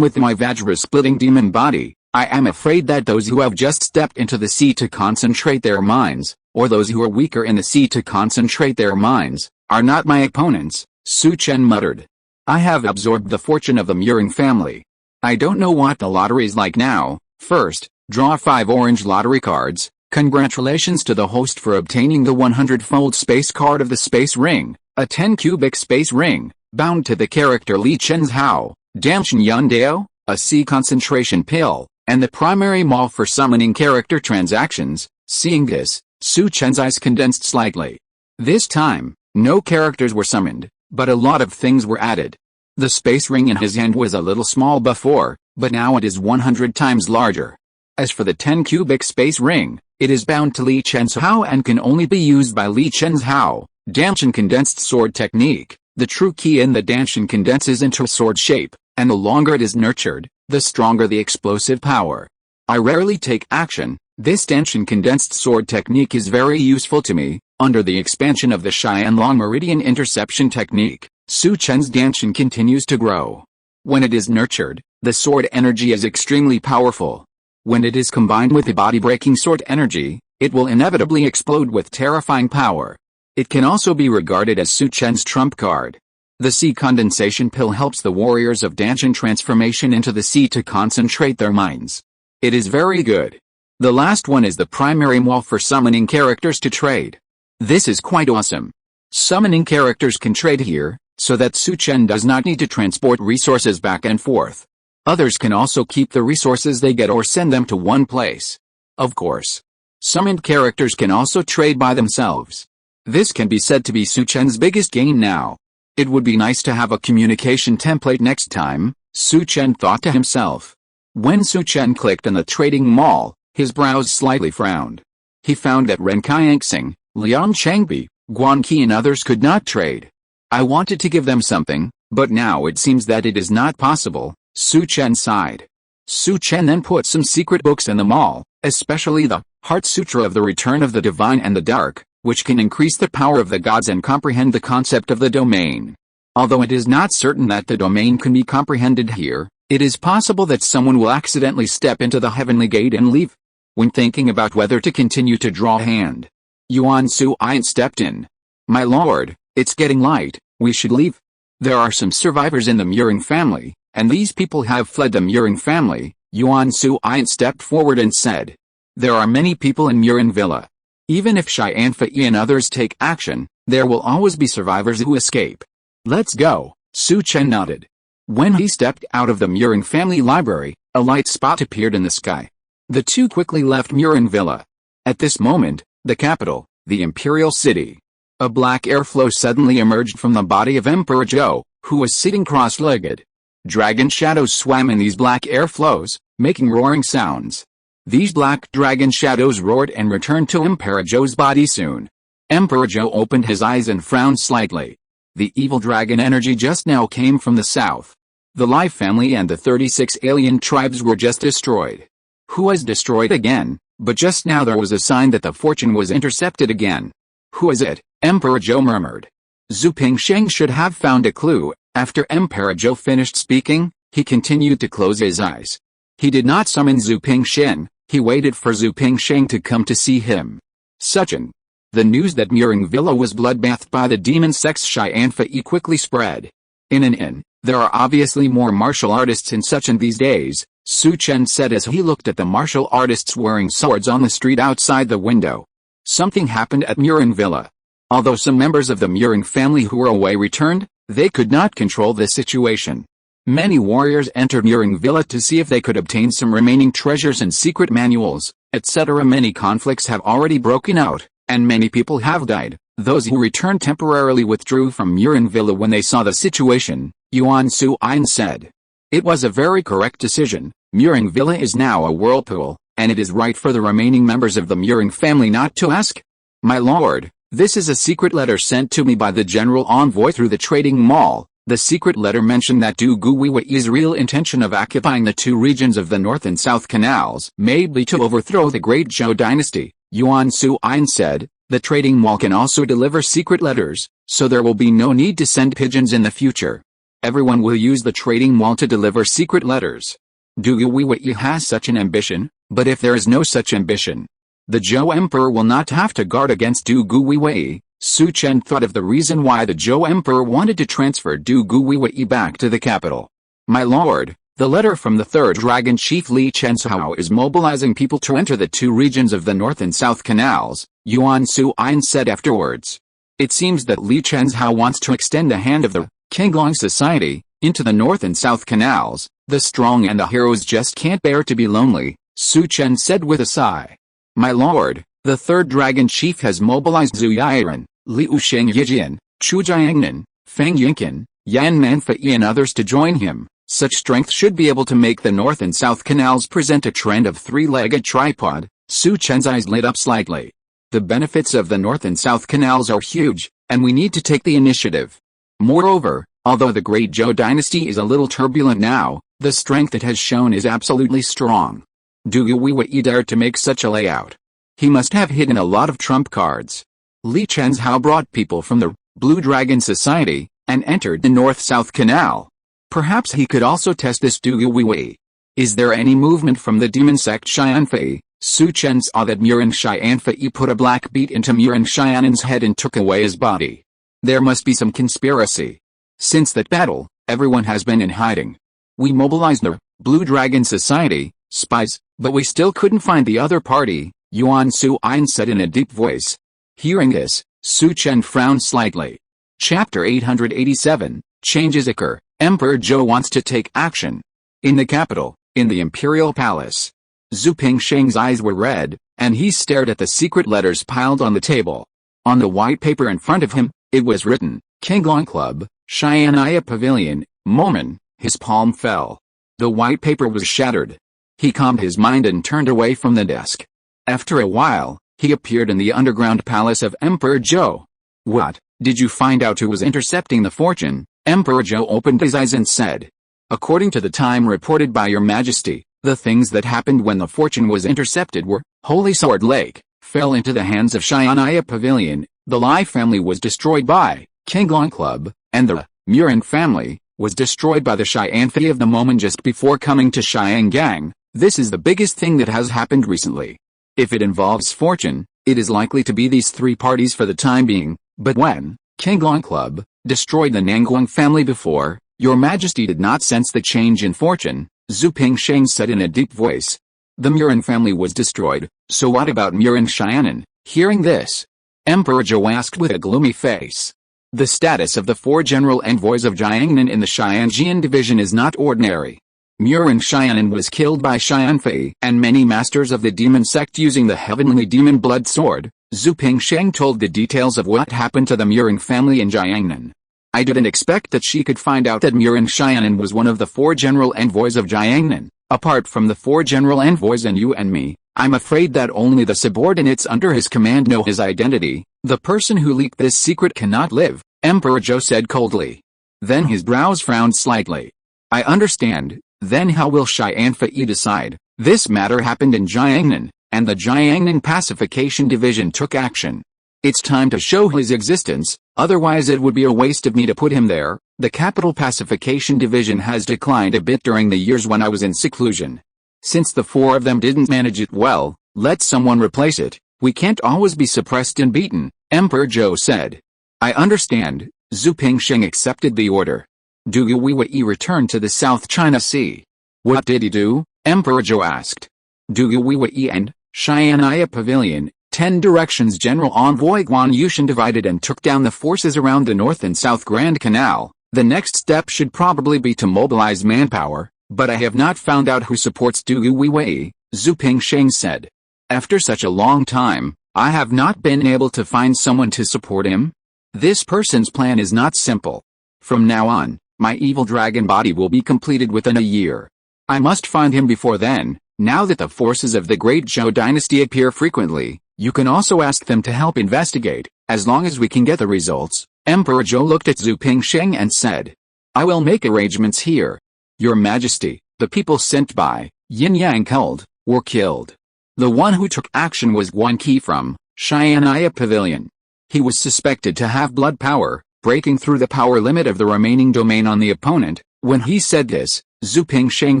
with my Vajra-splitting demon body, I am afraid that those who have just stepped into the sea to concentrate their minds, or those who are weaker in the sea to concentrate their minds, are not my opponents, Su Chen muttered. I have absorbed the fortune of the Muran family. I don't know what the lottery is like now. First, draw 5 orange lottery cards. Congratulations to the host for obtaining the 100-fold space card of the space ring, a 10-cubic space ring, bound to the character Li Chen's Hao, Damchen Yundao, a C concentration pill, and the primary mall for summoning character transactions. Seeing this, Su Chen's eyes condensed slightly. This time, no characters were summoned, but a lot of things were added. The space ring in his hand was a little small before, but now it is 100 times larger. As for the 10 cubic space ring, it is bound to Li Chen's Hao and can only be used by Li Chen's Hao, Danshin condensed sword technique. The true key in the Danshin condenses into a sword shape, and the longer it is nurtured, the stronger the explosive power. I rarely take action. This Danshin condensed sword technique is very useful to me. Under the expansion of the Cheyenne Long Meridian interception technique, Su Chen's Danshin continues to grow. When it is nurtured, the sword energy is extremely powerful. When it is combined with the body-breaking sword energy, it will inevitably explode with terrifying power. It can also be regarded as Su Chen's trump card. The C condensation pill helps the warriors of Danshin transformation into the C to concentrate their minds. It is very good. The last one is the primary wall for summoning characters to trade. This is quite awesome. Summoning characters can trade here, so that Su Chen does not need to transport resources back and forth. Others can also keep the resources they get or send them to one place. Of course, summoned characters can also trade by themselves. This can be said to be Su Chen's biggest gain now. It would be nice to have a communication template next time, Su Chen thought to himself. When Su Chen clicked on the trading mall, his brows slightly frowned. He found that Ren Qianxing, Liang Changbi, Guan Qi and others could not trade. I wanted to give them something, but now it seems that it is not possible, Su Chen sighed. Su Chen then put some secret books in the mall, especially the Heart Sutra of the Return of the Divine and the Dark, which can increase the power of the gods and comprehend the concept of the domain. Although it is not certain that the domain can be comprehended here, it is possible that someone will accidentally step into the heavenly gate and leave. When thinking about whether to continue to draw hand, Yuan Su Ain stepped in. My lord, it's getting light, we should leave. There are some survivors in the Muring family, and these people have fled the Muring family. Yuan Su Ain stepped forward and said. There are many people in Muring Villa. Even if Cheyenne Fei and others take action, there will always be survivors who escape. Let's go, Su Chen nodded. When he stepped out of the Muring family library, a light spot appeared in the sky. The two quickly left Muring Villa. At this moment, the capital, the imperial city. A black airflow suddenly emerged from the body of Emperor Zhou, who was sitting cross-legged. Dragon shadows swam in these black airflows, making roaring sounds. These black dragon shadows roared and returned to Emperor Zhou's body soon. Emperor Zhou opened his eyes and frowned slightly. The evil dragon energy just now came from the south. The Lai family and the 36 alien tribes were just destroyed. Who was destroyed again, but just now there was a sign that the fortune was intercepted again. Who is it? Emperor Zhou murmured. Zhu Pingsheng should have found a clue. After Emperor Zhou finished speaking, he continued to close his eyes. He did not summon Zhu Pingsheng, he waited for Zhu Pingsheng to come to see him. Suchin. The news that Muring Villa was bloodbathed by the demon sects Cheyenne Fei quickly spread. In an inn, there are obviously more martial artists in Suchin these days, Su Chen said as he looked at the martial artists wearing swords on the street outside the window. Something happened at Muring Villa. Although some members of the Muring family who were away returned, they could not control the situation. Many warriors entered Muring Villa to see if they could obtain some remaining treasures and secret manuals, etc. Many conflicts have already broken out, and many people have died. Those who returned temporarily withdrew from Muring Villa when they saw the situation, Yuan Su Ain said. It was a very correct decision. Muring Villa is now a whirlpool, and it is right for the remaining members of the Muring family not to ask. My lord, this is a secret letter sent to me by the general envoy through the trading mall. The secret letter mentioned that Du Guiwei's real intention of occupying the two regions of the North and South Canals may be to overthrow the Great Zhou dynasty, Yuan Su Ain said. The trading mall can also deliver secret letters, so there will be no need to send pigeons in the future. Everyone will use the trading mall to deliver secret letters. Du Guiwei has such an ambition, but if there is no such ambition, the Zhou Emperor will not have to guard against Du Guiwei. Su Chen thought of the reason why the Zhou Emperor wanted to transfer Du Guiwei back to the capital. My lord, the letter from the third dragon chief Li Chenshao is mobilizing people to enter the two regions of the North and South Canals, Yuan Su Ain said afterwards. It seems that Li Chenshao wants to extend the hand of the Qinglong society, Into the north and south canals, the strong and the heroes just can't bear to be lonely, Chen said with a sigh. My lord, the third dragon chief has mobilized Zhu Yiren, Liu Xingyijian, Chu Jiangnan, Feng Yinkin, Yan Manfei and others to join him. Such strength should be able to make the north and south canals present a trend of three-legged tripod. Chen's eyes lit up slightly. The benefits of the north and south canals are huge, and we need to take the initiative. Moreover, although the great Zhou dynasty is a little turbulent now, the strength it has shown is absolutely strong. Do Wei dared to make such a layout? He must have hidden a lot of trump cards. Li Chenhao brought people from the Blue Dragon Society, and entered the north-south canal. Perhaps he could also test this Du Wei. Is there any movement from the demon sect Xianfei? Chen saw that Murin Xianfei put a black bead into Murin Xianan's head and took away his body. There must be some conspiracy. Since that battle, everyone has been in hiding. We mobilized the Blue Dragon Society, spies, but we still couldn't find the other party, Yuan Suin said in a deep voice. Hearing this, Chen frowned slightly. Chapter 887, Changes occur. Emperor Zhou wants to take action. In the capital, in the imperial palace. Zhu Pingsheng's eyes were red, and he stared at the secret letters piled on the table. On the white paper in front of him, it was written, Qinglong Club, Xianaya Pavilion, Momen. His palm fell. The white paper was shattered. He calmed his mind and turned away from the desk. After a while, he appeared in the underground palace of Emperor Zhou. What, did you find out who was intercepting the fortune? Emperor Zhou opened his eyes and said. According to the time reported by your majesty, the things that happened when the fortune was intercepted were, Holy Sword Lake, fell into the hands of Xianaya Pavilion, the Lai family was destroyed by, Qinglong Club, and the, Murin family, was destroyed by the Xianfei of the moment just before coming to Xiangang. This is the biggest thing that has happened recently. If it involves fortune, it is likely to be these three parties for the time being, but when, Qinglong Club, destroyed the Nanguang family before, your majesty did not sense the change in fortune, Zhu Pingsheng said in a deep voice. The Murin family was destroyed, so what about Murin Xianan? Hearing this, Emperor Zhou asked with a gloomy face. The status of the four general envoys of Jiangnan in the Xianjian division is not ordinary. Murin Xianan was killed by Xianfei and many masters of the demon sect using the heavenly demon blood sword. Zhu Pingsheng told the details of what happened to the Murin family in Jiangnan. I didn't expect that she could find out that Murin Xianan was one of the four general envoys of Jiangnan. Apart from the four general envoys and you and me, I'm afraid that only the subordinates under his command know his identity. The person who leaked this secret cannot live, Emperor Zhou said coldly. Then his brows frowned slightly. I understand, then how will Xianfei decide? This matter happened in Jiangnan, and the Jiangnan Pacification Division took action. It's time to show his existence, otherwise it would be a waste of me to put him there. The Capital Pacification Division has declined a bit during the years when I was in seclusion. Since the four of them didn't manage it well, let someone replace it. We can't always be suppressed and beaten, Emperor Zhou said. I understand. Zhu Pingsheng accepted the order. Du Wei returned to the South China Sea. What did he do? Emperor Zhou asked. Du Wei and Xianaya Pavilion, 10 Directions General Envoy Guan Yushan divided and took down the forces around the North and South Grand Canal. The next step should probably be to mobilize manpower, but I have not found out who supports Du Wei, Zhu Pingsheng said. After such a long time, I have not been able to find someone to support him. This person's plan is not simple. From now on, my evil dragon body will be completed within a year. I must find him before then. Now that the forces of the great Zhou dynasty appear frequently, you can also ask them to help investigate, as long as we can get the results. Emperor Zhou looked at Zhu Pingsheng and said, I will make arrangements here. Your Majesty, the people sent by Yin Yang cult were killed. The one who took action was Guan Qi from Xianaya Pavilion. He was suspected to have blood power, breaking through the power limit of the remaining domain on the opponent. When he said this, Zhu Pingsheng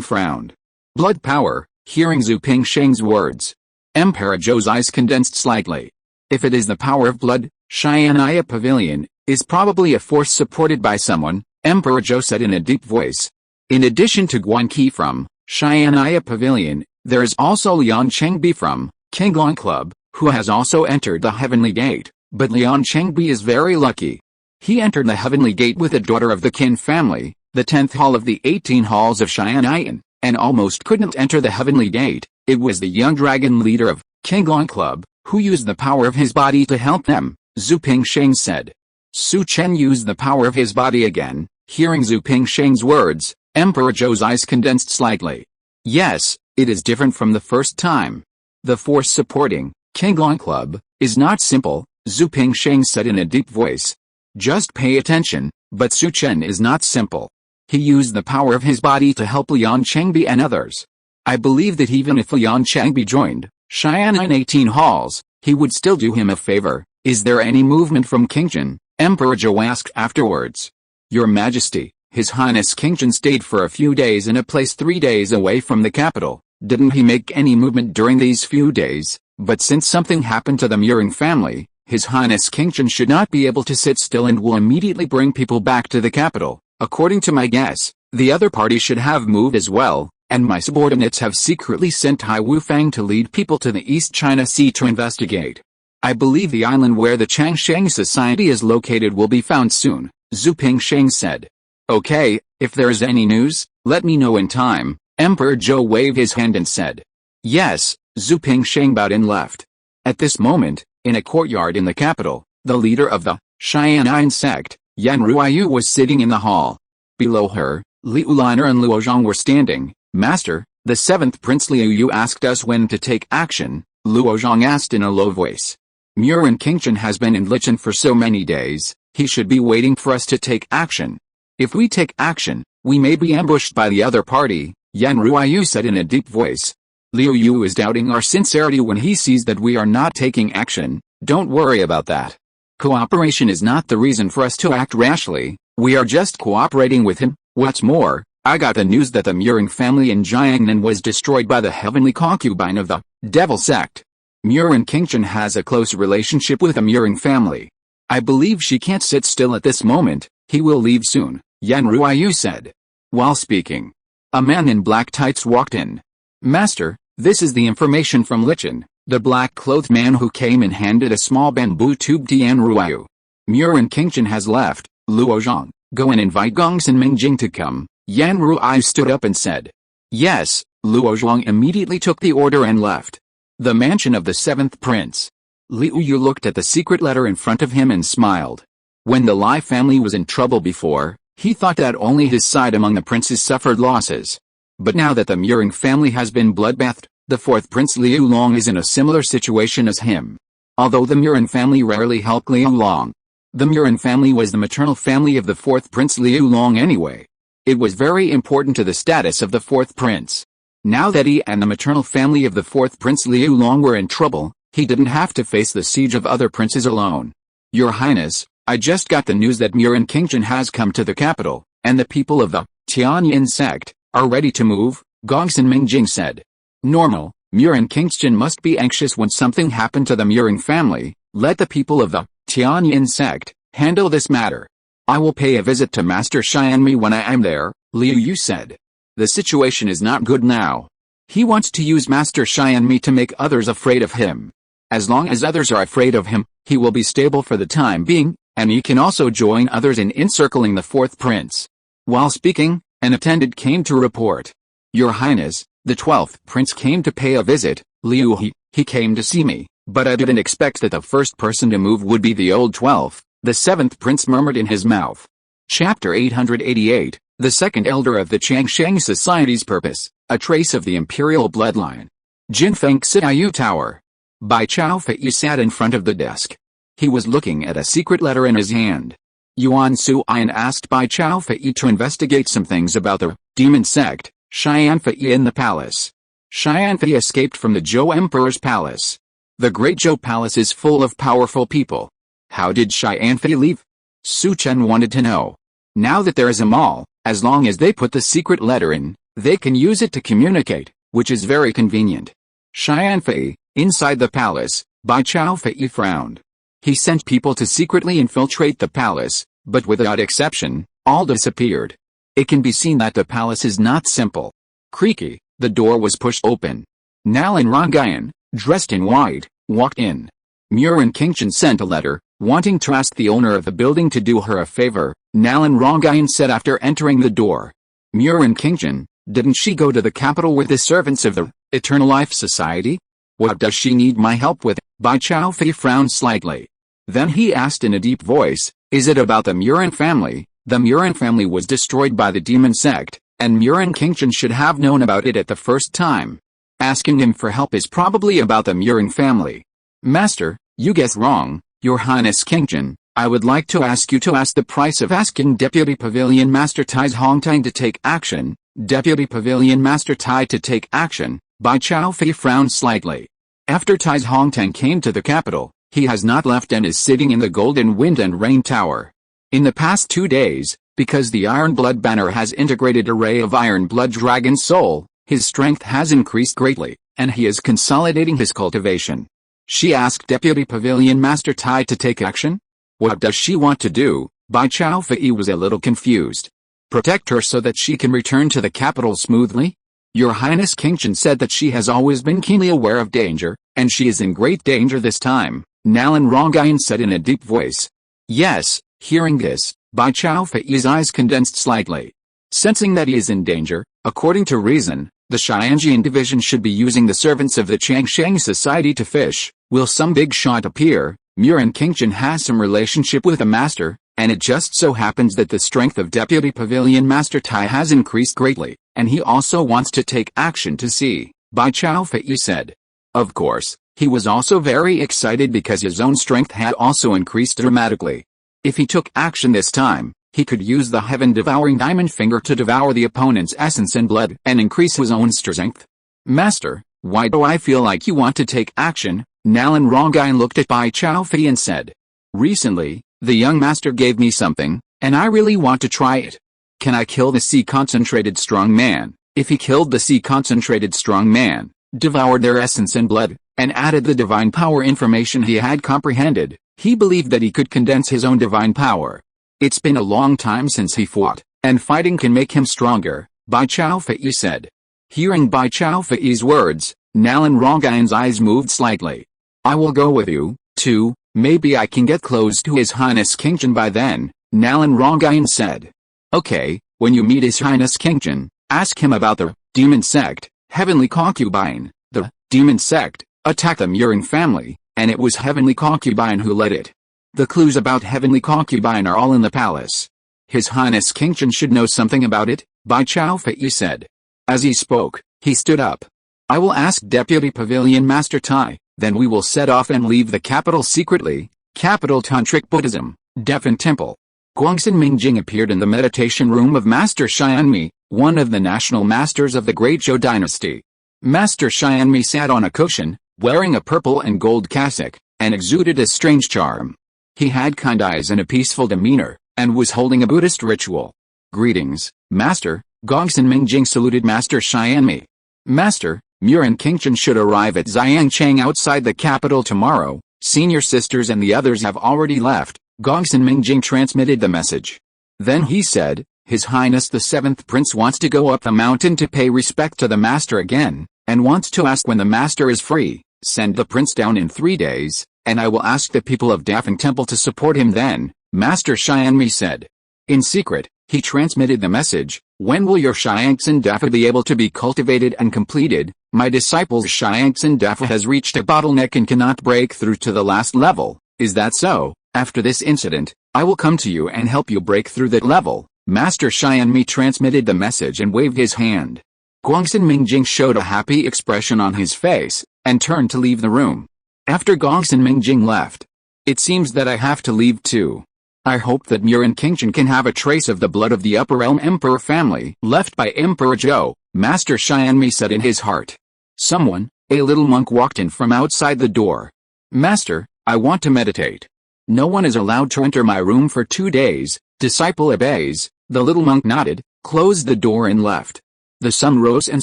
frowned. Blood power. Hearing Zhu Pingsheng's words, Emperor Zhou's eyes condensed slightly. If it is the power of blood, Xianaya Pavilion is probably a force supported by someone, Emperor Zhou said in a deep voice. In addition to Guan Qi from Xianaya Pavilion, there is also Lian Chengbi from Qinglong Club, who has also entered the Heavenly Gate, but Lian Chengbi is very lucky. He entered the Heavenly Gate with a daughter of the Qin family, the 10th hall of the 18 halls of Xian'an, and almost couldn't enter the heavenly gate. It was the young dragon leader of Qinglong Club, who used the power of his body to help them, Zhu Pingsheng said. Su Chen used the power of his body again. Hearing Zhu Pingsheng's words, Emperor Zhou's eyes condensed slightly. Yes, it is different from the first time. The force supporting Qinglong Club is not simple, Zhu Pingsheng said in a deep voice. Just pay attention, but Su Chen is not simple. He used the power of his body to help Lian Chengbi and others. I believe that even if Lian Chengbi joined Xian'an 18 halls, he would still do him a favor. Is there any movement from Qingjin? Emperor Zhou asked afterwards. Your Majesty, His Highness Qingjin stayed for a few days in a place 3 days away from the capital. Didn't he make any movement during these few days? But since something happened to the Muring family, His Highness Qingjin should not be able to sit still and will immediately bring people back to the capital. According to my guess, the other party should have moved as well, and my subordinates have secretly sent Tai Wu Feng to lead people to the East China Sea to investigate. I believe the island where the Changsheng Society is located will be found soon, Zhu Pingsheng said. Okay, if there is any news, let me know in time, Emperor Zhou waved his hand and said. Yes, Zhu Pingsheng bowed and left. At this moment, in a courtyard in the capital, the leader of the Xian'an sect, Yan Ruiyu was sitting in the hall. Below her, Liu Liner and Luo Zhang were standing. Master, the 7th Prince Liu Yu asked us when to take action, Luo Zhang asked in a low voice. Murin Qingjin has been in Lichen for so many days, he should be waiting for us to take action. If we take action, we may be ambushed by the other party, Yan Ruiyu said in a deep voice. Liu Yu is doubting our sincerity when he sees that we are not taking action. Don't worry about that. Cooperation is not the reason for us to act rashly, we are just cooperating with him. What's more, I got the news that the Muring family in Jiangnan was destroyed by the heavenly concubine of the devil sect. Murin Qingjin has a close relationship with the Muring family. I believe she can't sit still at this moment, he will leave soon, Yan Ruiyu said. While speaking, a man in black tights walked in. Master, this is the information from Lichen. The black-clothed man who came and handed a small bamboo tube to Yan Ruiyu. Murin Qingjin has left, Luo Zhang, go and invite Gongsun Mingjing to come. Yan Ruiyu stood up and said. Yes, Luo Zhang immediately took the order and left. The mansion of the 7th prince. Liu Yu looked at the secret letter in front of him and smiled. When the Lai family was in trouble before, he thought that only his side among the princes suffered losses. But now that the Muring family has been bloodbathed, the 4th Prince Liu Long is in a similar situation as him. Although the Murin family rarely helped Liu Long, the Murin family was the maternal family of the 4th Prince Liu Long anyway. It was very important to the status of the 4th Prince. Now that he and the maternal family of the 4th Prince Liu Long were in trouble, he didn't have to face the siege of other princes alone. Your Highness, I just got the news that Murin Qingjin has come to the capital, and the people of the Tianyin sect are ready to move, Gongsun Mingjing said. Normal, Murin Qingjin must be anxious when something happened to the Muring family. Let the people of the Tianyin sect handle this matter. I will pay a visit to Master Xianmi when I am there, Liu Yu said. The situation is not good now. He wants to use Master Xianmi to make others afraid of him. As long as others are afraid of him, he will be stable for the time being, and he can also join others in encircling the 4th prince. While speaking, an attendant came to report. Your Highness, the 12th prince came to pay a visit, Liu he came to see me, but I didn't expect that the first person to move would be the old 12th, the 7th prince murmured in his mouth. Chapter 888, the second elder of the Changsheng Society's purpose, a trace of the imperial bloodline. Jinfeng Xiaoyu Tower. Bai Tianyu sat in front of the desk. He was looking at a secret letter in his hand. Yuan Suiyan asked Bai Tianyu to investigate some things about the demon sect, Xianfei in the palace. Xianfei escaped from the Zhou Emperor's palace. The Great Zhou Palace is full of powerful people. How did Xianfei leave? Su Chen wanted to know. Now that there is a mall, as long as they put the secret letter in, they can use it to communicate, which is very convenient. Xianfei, inside the palace, Bai Tianyu frowned. He sent people to secretly infiltrate the palace, but without exception, all disappeared. It can be seen that the palace is not simple. Creaky, the door was pushed open. Nalan Rangayan, dressed in white, walked in. Murin Qingjin sent a letter, Wanting to ask the owner of the building to do her a favor, Nalan Rongayan said after entering the door. Murin Kingjin, didn't she go to the capital with the servants of the Eternal Life Society? What does she need my help with? Bai Tianyu frowned slightly. Then he asked in a deep voice, is it about the Murin family? The Murin family was destroyed by the demon sect, and Murin Kingjin should have known about it at the first time. Asking him for help is probably about the Murin family. Master, you guessed wrong, Your Highness Kingjin. I would like to ask you to ask the price of asking Deputy Pavilion Master Tai Hongtang to take action. Deputy Pavilion Master Tai to take action. Bai Tianyu frowned slightly. After Tai Hongtang came to the capital, he has not left and is sitting in the Golden Wind and Rain Tower. In the past 2 days, because the Iron Blood banner has integrated array of Iron Blood Dragon Soul, his strength has increased greatly, and he is consolidating his cultivation. She asked Deputy Pavilion Master Tai to take action? What does she want to do? Bai Tianyu was a little confused. Protect her so that she can return to the capital smoothly? Your Highness Kingjin said that she has always been keenly aware of danger, and she is in great danger this time, Nalan Rongayan said in a deep voice. Yes, hearing this, Bai Tianyu's eyes condensed slightly. Sensing that he is in danger, according to reason, the Xianjian division should be using the servants of the Changsheng Society to fish. Will some big shot appear? Murin Kingjin has some relationship with the master, and it just so happens that the strength of Deputy Pavilion Master Tai has increased greatly, and he also wants to take action to see, Bai Tianyu said. Of course, he was also very excited because his own strength had also increased dramatically. If he took action this time, he could use the heaven-devouring diamond finger to devour the opponent's essence and blood and increase his own strength. Master, why do I feel like you want to take action? Nalan Rongayan looked at Bai Tianyu and said. Recently, the young master gave me something, and I really want to try it. Can I kill the sea-concentrated strong man? If he killed the sea-concentrated strong man, devoured their essence and blood, and added the divine power information he had comprehended, he believed that he could condense his own divine power. It's been a long time since he fought, and fighting can make him stronger, Bai Tianyu said. Hearing Bai Tianyu's words, Nalan Rongayan's eyes moved slightly. I will go with you, too, maybe I can get close to His Highness Kingjin by then, Nalan Rongayan said. Okay, when you meet His Highness Kingjin, ask him about the demon sect, Heavenly Concubine. The demon sect attacked the Murin family, and it was Heavenly Concubine who led it. The clues about Heavenly Concubine are all in the palace. His Highness Kingjin should know something about it, Bai Tianyu said. As he spoke, he stood up. I will ask Deputy Pavilion Master Tai, then we will set off and leave the capital secretly. Capital Tantric Buddhism, Defen Temple. Guangxin Mingjing appeared in the meditation room of Master Xianmi, one of the national masters of the Great Zhou dynasty. Master Xianmi sat on a cushion, wearing a purple and gold cassock, and exuded a strange charm. He had kind eyes and a peaceful demeanor, and was holding a Buddhist ritual. Greetings, Master. Guangxin Mingjing saluted Master Xianmi. Master, Murin Kingjin should arrive at Xiangcheng outside the capital tomorrow. Senior sisters and the others have already left. Guangxin Mingjing transmitted the message. Then he said, His Highness the 7th Prince wants to go up the mountain to pay respect to the Master again, and wants to ask when the Master is free. Send the Prince down in 3 days, and I will ask the people of Defen Temple to support him then, Master Xianmi said. In secret, he transmitted the message, when will your Xiangxin Dafa be able to be cultivated and completed? My disciple's Xiangxin Dafa has reached a bottleneck and cannot break through to the last level. Is that so? After this incident, I will come to you and help you break through that level. Master Xianmi transmitted the message and waved his hand. Guangxin Mingjing showed a happy expression on his face, and turned to leave the room. After Guangxin Mingjing left, it seems that I have to leave too. I hope that Murin Kingjin can have a trace of the blood of the Upper Realm Emperor family left by Emperor Zhou, Master Xianmi said in his heart. Someone, a little monk walked in from outside the door. Master, I want to meditate. No one is allowed to enter my room for 2 days. Disciple obeys. The little monk nodded, closed the door and left. The sun rose and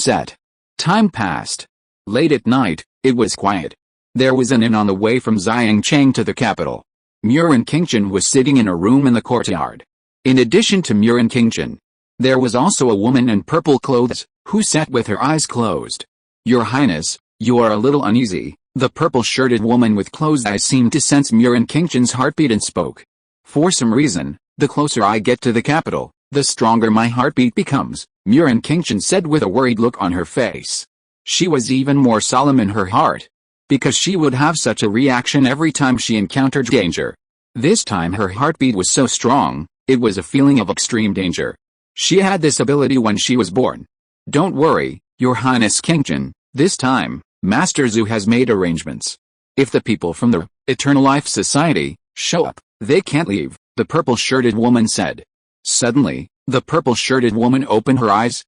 set. Time passed. Late at night, it was quiet. There was an inn on the way from Xiangcheng to the capital. Murin Kingjin was sitting in a room in the courtyard. In addition to Murin Kingjin, there was also a woman in purple clothes, who sat with her eyes closed. Your Highness, you are a little uneasy. The purple-shirted woman with closed eyes seemed to sense Murin Qingshan's heartbeat and spoke. For some reason, the closer I get to the capital, the stronger my heartbeat becomes, Murin Qingshan said with a worried look on her face. She was even more solemn in her heart, because she would have such a reaction every time she encountered danger. This time her heartbeat was so strong, it was a feeling of extreme danger. She had this ability when she was born. Don't worry, Your Highness Qingshan, this time, Master Zhu has made arrangements. If the people from the Eternal Life Society show up, they can't leave, the purple-shirted woman said. Suddenly, the purple-shirted woman opened her eyes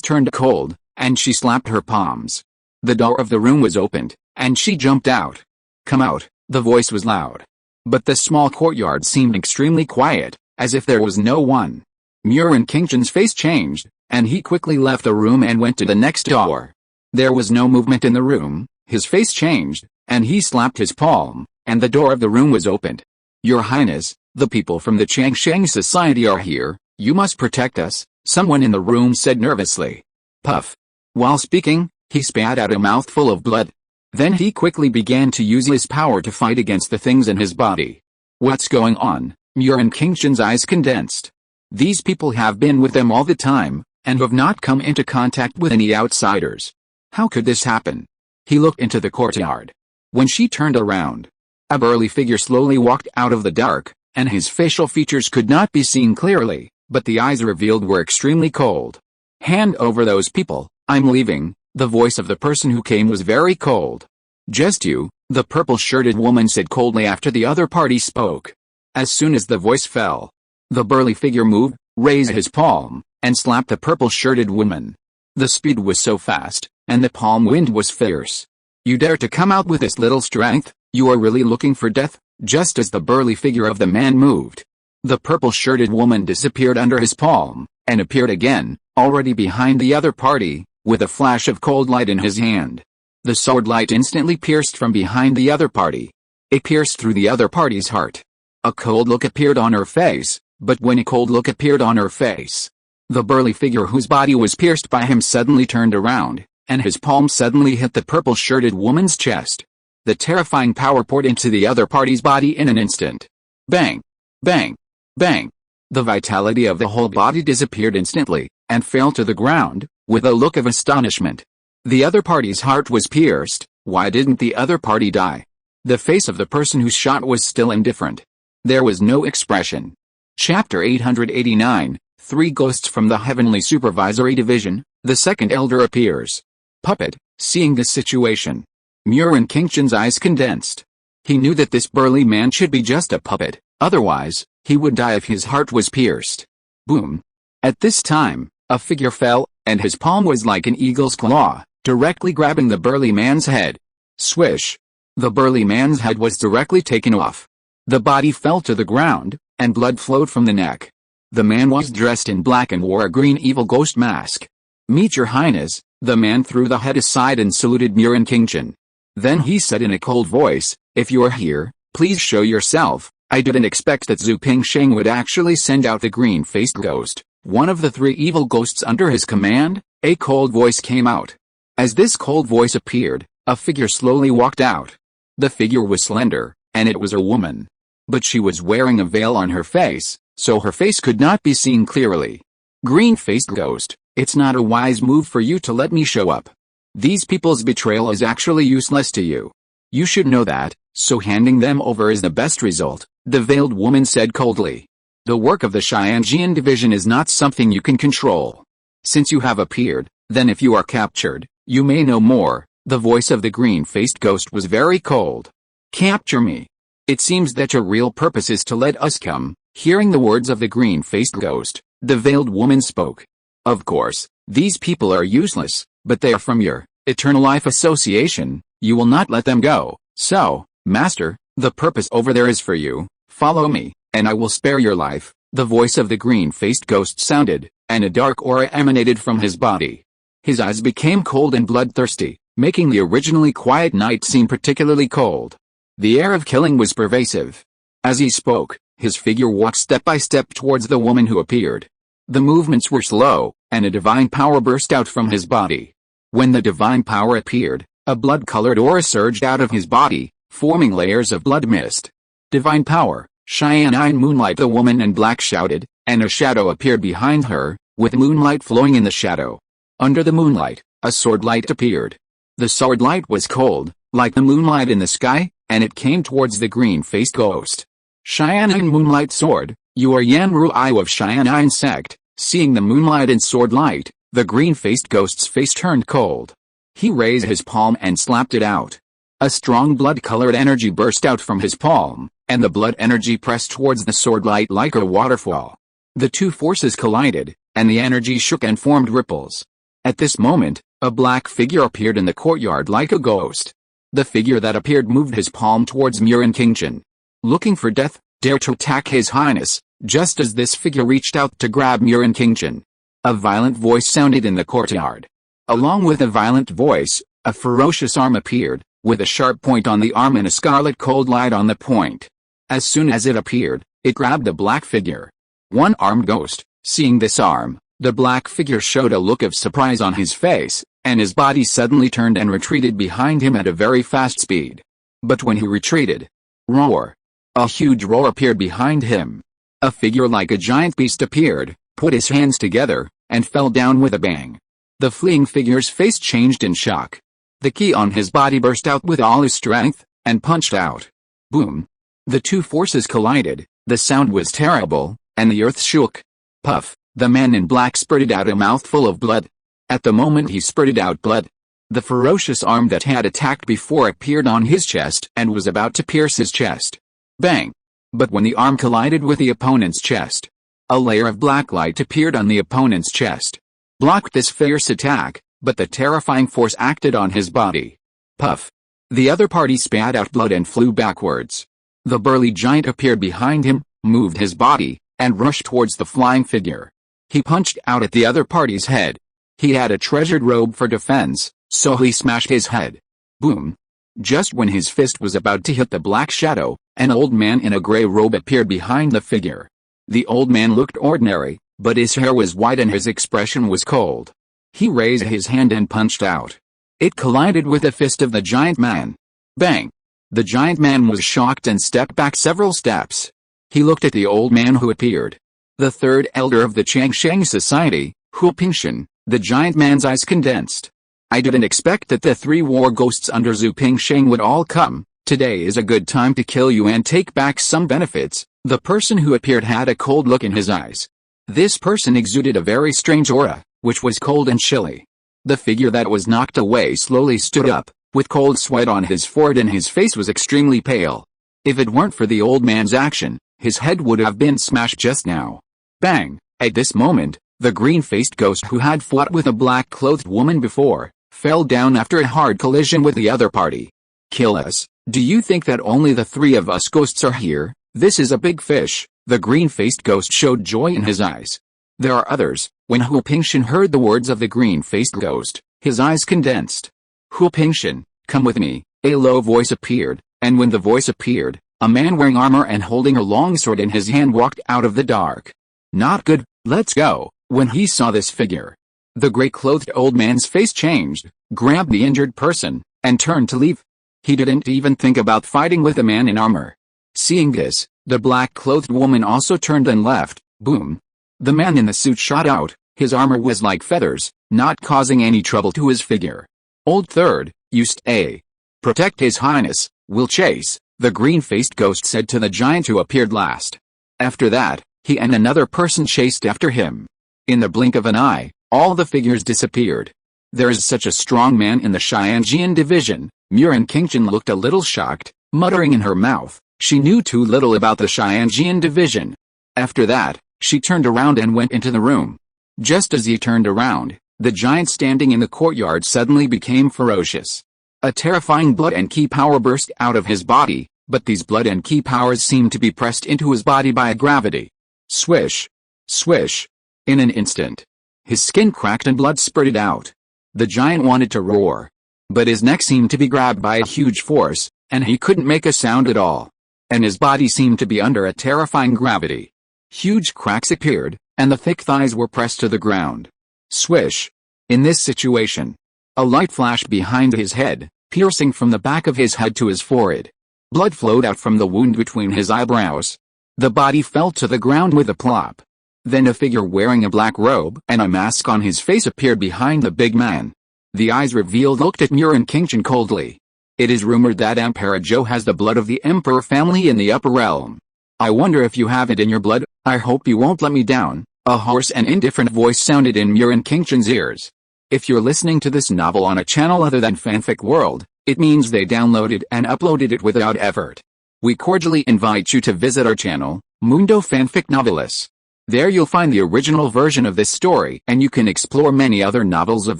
turned cold, and she slapped her palms. The door of the room was opened, and she jumped out. Come out, the voice was loud. But the small courtyard seemed extremely quiet, as if there was no one. Murin Qingshan's face changed, and he quickly left the room and went to the next door. There was no movement in the room, his face changed, and he slapped his palm, and the door of the room was opened. Your Highness, the people from the Changsheng Society are here, you must protect us, someone in the room said nervously. Puff. While speaking, he spat out a mouthful of blood. Then he quickly began to use his power to fight against the things in his body. What's going on? Murin Qingshan's eyes condensed. These people have been with them all the time, and have not come into contact with any outsiders. How could this happen? He looked into the courtyard. When she turned around, a burly figure slowly walked out of the dark, and his facial features could not be seen clearly, but the eyes revealed were extremely cold. Hand over those people, I'm leaving. The voice of the person who came was very cold. Just you, the purple-shirted woman said coldly after the other party spoke. As soon as the voice fell, the burly figure moved, raised his palm, and slapped the purple-shirted woman. The speed was so fast, and the palm wind was fierce. You dare to come out with this little strength? You are really looking for death? Just as the burly figure of the man moved, the purple-shirted woman disappeared under his palm, and appeared again, already behind the other party, with a flash of cold light in his hand. The sword light instantly pierced from behind the other party. It pierced through the other party's heart. A cold look appeared on her face, but when a cold look appeared on her face, the burly figure whose body was pierced by him suddenly turned around, and his palm suddenly hit the purple-shirted woman's chest. The terrifying power poured into the other party's body in an instant. Bang! Bang! Bang! The vitality of the whole body disappeared instantly, and fell to the ground, with a look of astonishment. The other party's heart was pierced. Why didn't the other party die? The face of the person who shot was still indifferent. There was no expression. Chapter 889, 3 Ghosts from the Heavenly Supervisory Division, the second elder appears. Puppet, seeing this situation, Murin Qingshan's eyes condensed. He knew that this burly man should be just a puppet, otherwise, he would die if his heart was pierced. Boom. At this time, a figure fell, and his palm was like an eagle's claw, directly grabbing the burly man's head. Swish! The burly man's head was directly taken off. The body fell to the ground, and blood flowed from the neck. The man was dressed in black and wore a green evil ghost mask. Meet your highness, the man threw the head aside and saluted Murin Qingshan. Then he said in a cold voice, if you are here, please show yourself. I didn't expect that Zhu Pingsheng would actually send out the green-faced ghost, one of the 3 evil ghosts under his command. A cold voice came out. As this cold voice appeared, a figure slowly walked out. The figure was slender, and it was a woman. But she was wearing a veil on her face, so her face could not be seen clearly. Green-faced ghost, it's not a wise move for you to let me show up. These people's betrayal is actually useless to you. You should know that, so handing them over is the best result, the veiled woman said coldly. The work of the Xianjian division is not something you can control. Since you have appeared, then if you are captured, you may know more. The voice of the green-faced ghost was very cold. Capture me. It seems that your real purpose is to let us come. Hearing the words of the green-faced ghost, the veiled woman spoke. Of course, these people are useless, but they are from your Eternal Life Association. You will not let them go. So, Master, the purpose over there is for you. Follow me, and I will spare your life. The voice of the green-faced ghost sounded, and a dark aura emanated from his body. His eyes became cold and bloodthirsty, making the originally quiet night seem particularly cold. The air of killing was pervasive. As he spoke, his figure walked step by step towards the woman who appeared. The movements were slow, and a divine power burst out from his body. When the divine power appeared, A blood-colored aura surged out of his body, forming layers of blood mist. Divine power, Cheyenne moonlight, the woman in black shouted, and a shadow appeared behind her, with moonlight flowing in the shadow. Under the moonlight, a sword light appeared. The sword light was cold, like the moonlight in the sky, and it came towards the green-faced ghost. Cheyenne moonlight sword, you are Yan Ruai of Cheyenne sect. Seeing the moonlight and sword light, the green-faced ghost's face turned cold. He raised his palm and slapped it out. A strong blood-colored energy burst out from his palm, and the blood energy pressed towards the sword light like a waterfall. The two forces collided, and the energy shook and formed ripples. At this moment, a black figure appeared in the courtyard like a ghost. The figure that appeared moved his palm towards Murin Chen. Looking for death, dare to attack His Highness. Just as this figure reached out to grab Murin Chen, a violent voice sounded in the courtyard. Along with a violent voice, a ferocious arm appeared, with a sharp point on the arm and a scarlet cold light on the point. As soon as it appeared, it grabbed the black figure. One-armed ghost. Seeing this arm, the black figure showed a look of surprise on his face, and his body suddenly turned and retreated behind him at a very fast speed. But when he retreated, roar! A huge roar appeared behind him. A figure like a giant beast appeared, put his hands together, and fell down with a bang. The fleeing figure's face changed in shock. The ki on his body burst out with all his strength, and punched out. Boom! The two forces collided, the sound was terrible, and the earth shook. Puff! The man in black spurted out a mouthful of blood. At the moment he spurted out blood, the ferocious arm that had attacked before appeared on his chest and was about to pierce his chest. Bang! But when the arm collided with the opponent's chest, a layer of black light appeared on the opponent's chest. Blocked this fierce attack, but the terrifying force acted on his body. Puff! The other party spat out blood and flew backwards. The burly giant appeared behind him, moved his body, and rushed towards the flying figure. He punched out at the other party's head. He had a treasured robe for defense, so he smashed his head. Boom! Just when his fist was about to hit the black shadow, an old man in a gray robe appeared behind the figure. The old man looked ordinary, but his hair was white and his expression was cold. He raised his hand and punched out. It collided with the fist of the giant man. Bang! The giant man was shocked and stepped back several steps. He looked at the old man who appeared. The third elder of the Changsheng Society, Hu Pingshan. The giant man's eyes condensed. I didn't expect that the three war ghosts under Zhu Pingsheng would all come. Today is a good time to kill you and take back some benefits. The person who appeared had a cold look in his eyes. This person exuded a very strange aura, which was cold and chilly. The figure that was knocked away slowly stood up, with cold sweat on his forehead and his face was extremely pale. If it weren't for the old man's action, his head would have been smashed just now. Bang! At this moment, the green-faced ghost who had fought with a black-clothed woman before, fell down after a hard collision with the other party. Kill us? Do you think that only the three of us ghosts are here? This is a big fish. The green-faced ghost showed joy in his eyes. There are others. When Hu Pingshan heard the words of the green-faced ghost, his eyes condensed. Hu Pingshan, come with me. A low voice appeared, and when the voice appeared, a man wearing armor and holding a long sword in his hand walked out of the dark. Not good, let's go. When he saw this figure, the gray-clothed old man's face changed, grabbed the injured person, and turned to leave. He didn't even think about fighting with the man in armor. Seeing this, the black-clothed woman also turned and left. Boom! The man in the suit shot out. His armor was like feathers, not causing any trouble to his figure. Old third, you stay. Protect His Highness, we'll chase, the green-faced ghost said to the giant who appeared last. After that, he and another person chased after him. In the blink of an eye, all the figures disappeared. There is such a strong man in the Xianjian division. Murin Chen looked a little shocked, muttering in her mouth, she knew too little about the Xianjian division. After that, she turned around and went into the room. Just as he turned around, the giant standing in the courtyard suddenly became ferocious. A terrifying blood and ki power burst out of his body, but these blood and ki powers seemed to be pressed into his body by a gravity. Swish! Swish! In an instant, his skin cracked and blood spurted out. The giant wanted to roar, but his neck seemed to be grabbed by a huge force, and he couldn't make a sound at all. And his body seemed to be under a terrifying gravity. Huge cracks appeared, and the thick thighs were pressed to the ground. Swish! In this situation, a light flashed behind his head, piercing from the back of his head to his forehead. Blood flowed out from the wound between his eyebrows. The body fell to the ground with a plop. Then a figure wearing a black robe and a mask on his face appeared behind the big man. The eyes revealed looked at Murin Qingshan coldly. It is rumored that Emperor Zhou has the blood of the emperor family in the upper realm. I wonder if you have it in your blood. I hope you won't let me down. A hoarse and indifferent voice sounded in Murin Qingshan's ears. If you're listening to this novel on a channel other than Fanfic World, it means they downloaded and uploaded it without effort. We cordially invite you to visit our channel, Mundo Fanfic Novelis. There you'll find the original version of this story and you can explore many other novels of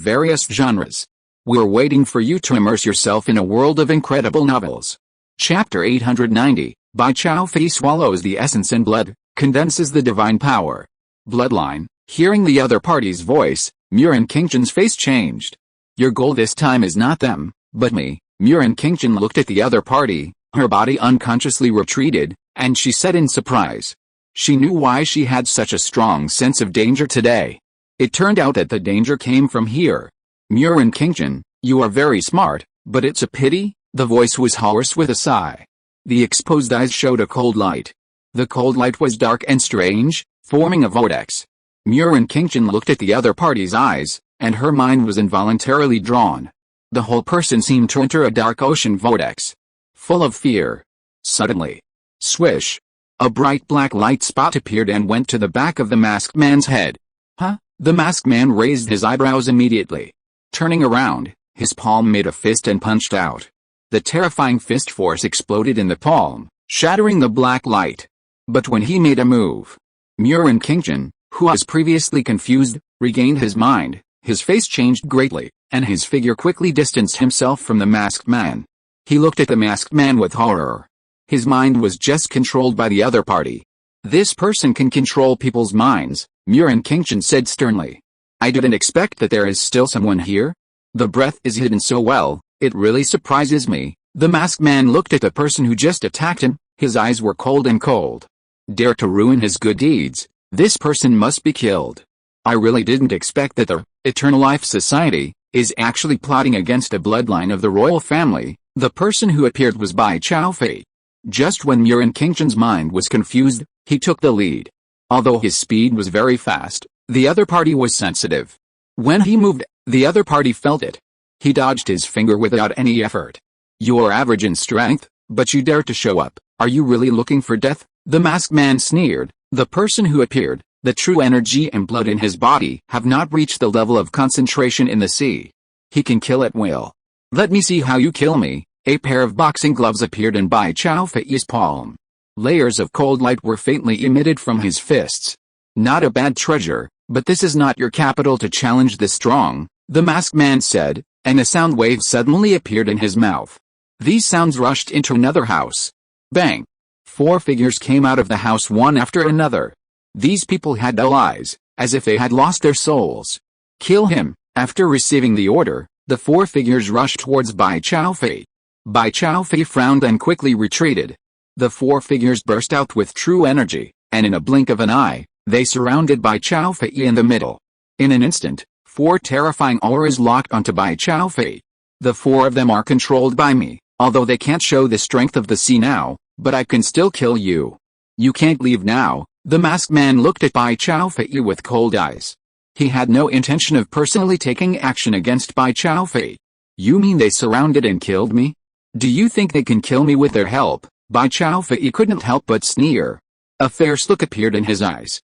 various genres. We're waiting for you to immerse yourself in a world of incredible novels. Chapter 890, Bai Tianyu swallows the essence in blood, condenses the divine power. Bloodline. Hearing the other party's voice, Murin Qingshan's face changed. Your goal this time is not them, but me. Murin Qingshan looked at the other party, her body unconsciously retreated, and she said in surprise. She knew why she had such a strong sense of danger today. It turned out that the danger came from here. Murin Qingshan, you are very smart, but it's a pity. The voice was hoarse with a sigh. The exposed eyes showed a cold light. The cold light was dark and strange, forming a vortex. Murin Qingshan looked at the other party's eyes, and her mind was involuntarily drawn. The whole person seemed to enter a dark ocean vortex, full of fear. Suddenly, swish! A bright black light spot appeared and went to the back of the masked man's head. Huh? The masked man raised his eyebrows immediately. Turning around, his palm made a fist and punched out. The terrifying fist force exploded in the palm, shattering the black light. But when he made a move, Murin Qingshan, who was previously confused, regained his mind. His face changed greatly, and his figure quickly distanced himself from the masked man. He looked at the masked man with horror. His mind was just controlled by the other party. This person can control people's minds, Murin Qingshan said sternly. I didn't expect that there is still someone here. The breath is hidden so well, it really surprises me. The masked man looked at the person who just attacked him. His eyes were cold and cold. Dare to ruin his good deeds. This person must be killed. I really didn't expect that the Eternal Life Society is actually plotting against a bloodline of the royal family. The person who appeared was Bai Tianyu. Just when Murin Qingshan's mind was confused, he took the lead. Although his speed was very fast, the other party was sensitive. When he moved, the other party felt it. He dodged his finger without any effort. You are average in strength, but you dare to show up. Are you really looking for death? The masked man sneered. The person who appeared, the true energy and blood in his body have not reached the level of concentration in the sea. He can kill at will. Let me see how you kill me. A pair of boxing gloves appeared in Bai Tianyu's palm. Layers of cold light were faintly emitted from his fists. Not a bad treasure, but this is not your capital to challenge the strong, the masked man said, and a sound wave suddenly appeared in his mouth. These sounds rushed into another house. Bang! 4 figures came out of the house one after another. These people had dull eyes, as if they had lost their souls. Kill him! After receiving the order, the 4 figures rushed towards Bai Tianyu. Bai Tianyu frowned and quickly retreated. The 4 figures burst out with true energy, and in a blink of an eye, they surrounded Bai Tianyu in the middle. In an instant, 4 terrifying auras locked onto Bai Tianyu. The 4 of them are controlled by me, although they can't show the strength of the sea now, but I can still kill you. You can't leave now. The masked man looked at Bai Tianyu with cold eyes. He had no intention of personally taking action against Bai Tianyu. You mean they surrounded and killed me? Do you think they can kill me with their help? Bai Tianyu couldn't help but sneer. A fierce look appeared in his eyes.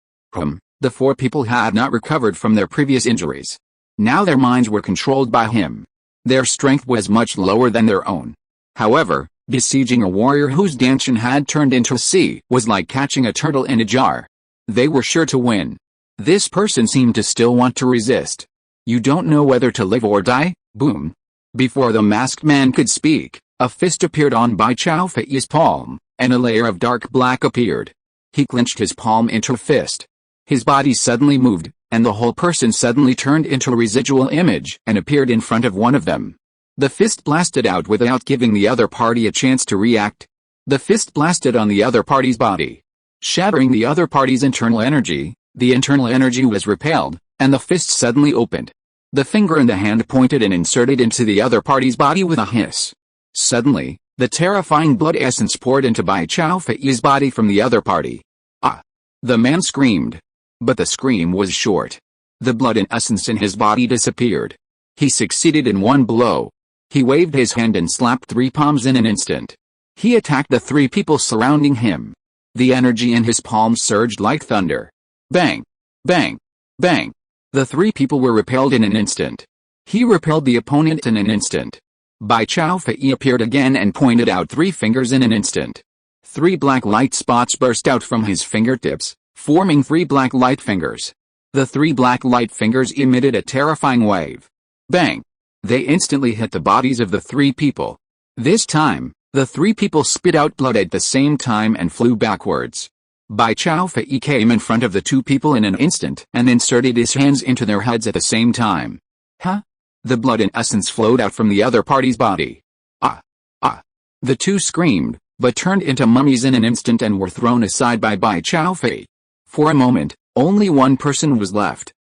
The 4 people had not recovered from their previous injuries. Now their minds were controlled by him. Their strength was much lower than their own. However, besieging a warrior whose dancing had turned into a sea was like catching a turtle in a jar. They were sure to win. This person seemed to still want to resist. You don't know whether to live or die? Boom. Before the masked man could speak, a fist appeared on Bai Tianyu's palm, and a layer of dark black appeared. He clenched his palm into a fist. His body suddenly moved, and the whole person suddenly turned into a residual image and appeared in front of one of them. The fist blasted out without giving the other party a chance to react. The fist blasted on the other party's body, shattering the other party's internal energy. The internal energy was repelled, and the fist suddenly opened. The finger in the hand pointed and inserted into the other party's body with a hiss. Suddenly, the terrifying blood essence poured into Bai Fei's body from the other party. Ah! The man screamed. But the scream was short. The blood and essence in his body disappeared. He succeeded in one blow. He waved his hand and slapped 3 palms in an instant. He attacked the 3 people surrounding him. The energy in his palms surged like thunder. Bang! Bang! Bang! The 3 people were repelled in an instant. He repelled the opponent in an instant. Bai Fei appeared again and pointed out 3 fingers in an instant. 3 black light spots burst out from his fingertips, forming 3 black light fingers. The 3 black light fingers emitted a terrifying wave. Bang! They instantly hit the bodies of the 3 people. This time, the 3 people spit out blood at the same time and flew backwards. Bai Fei came in front of the 2 people in an instant and inserted his hands into their heads at the same time. Huh? The blood and essence flowed out from the other party's body. Ah! Ah! The 2 screamed, but turned into mummies in an instant and were thrown aside by Bai Fei. For a moment, only one person was left.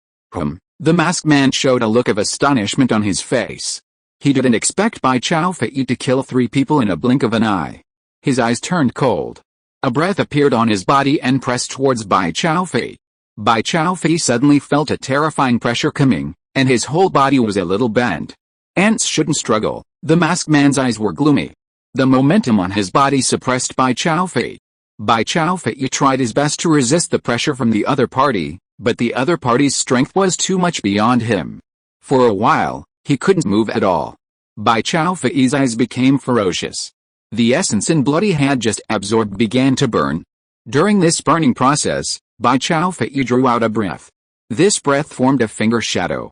The masked man showed a look of astonishment on his face. He didn't expect Bai Fei to kill 3 people in a blink of an eye. His eyes turned cold. A breath appeared on his body and pressed towards Bai Fei. Bai Fei suddenly felt a terrifying pressure coming, and his whole body was a little bent. Ants shouldn't struggle. The masked man's eyes were gloomy. The momentum on his body suppressed Bai Fei. Bai Fei tried his best to resist the pressure from the other party, but the other party's strength was too much beyond him. For a while, he couldn't move at all. Bai Fei's eyes became ferocious. The essence and blood he had just absorbed began to burn. During this burning process, Bai Fei drew out a breath. This breath formed a finger shadow.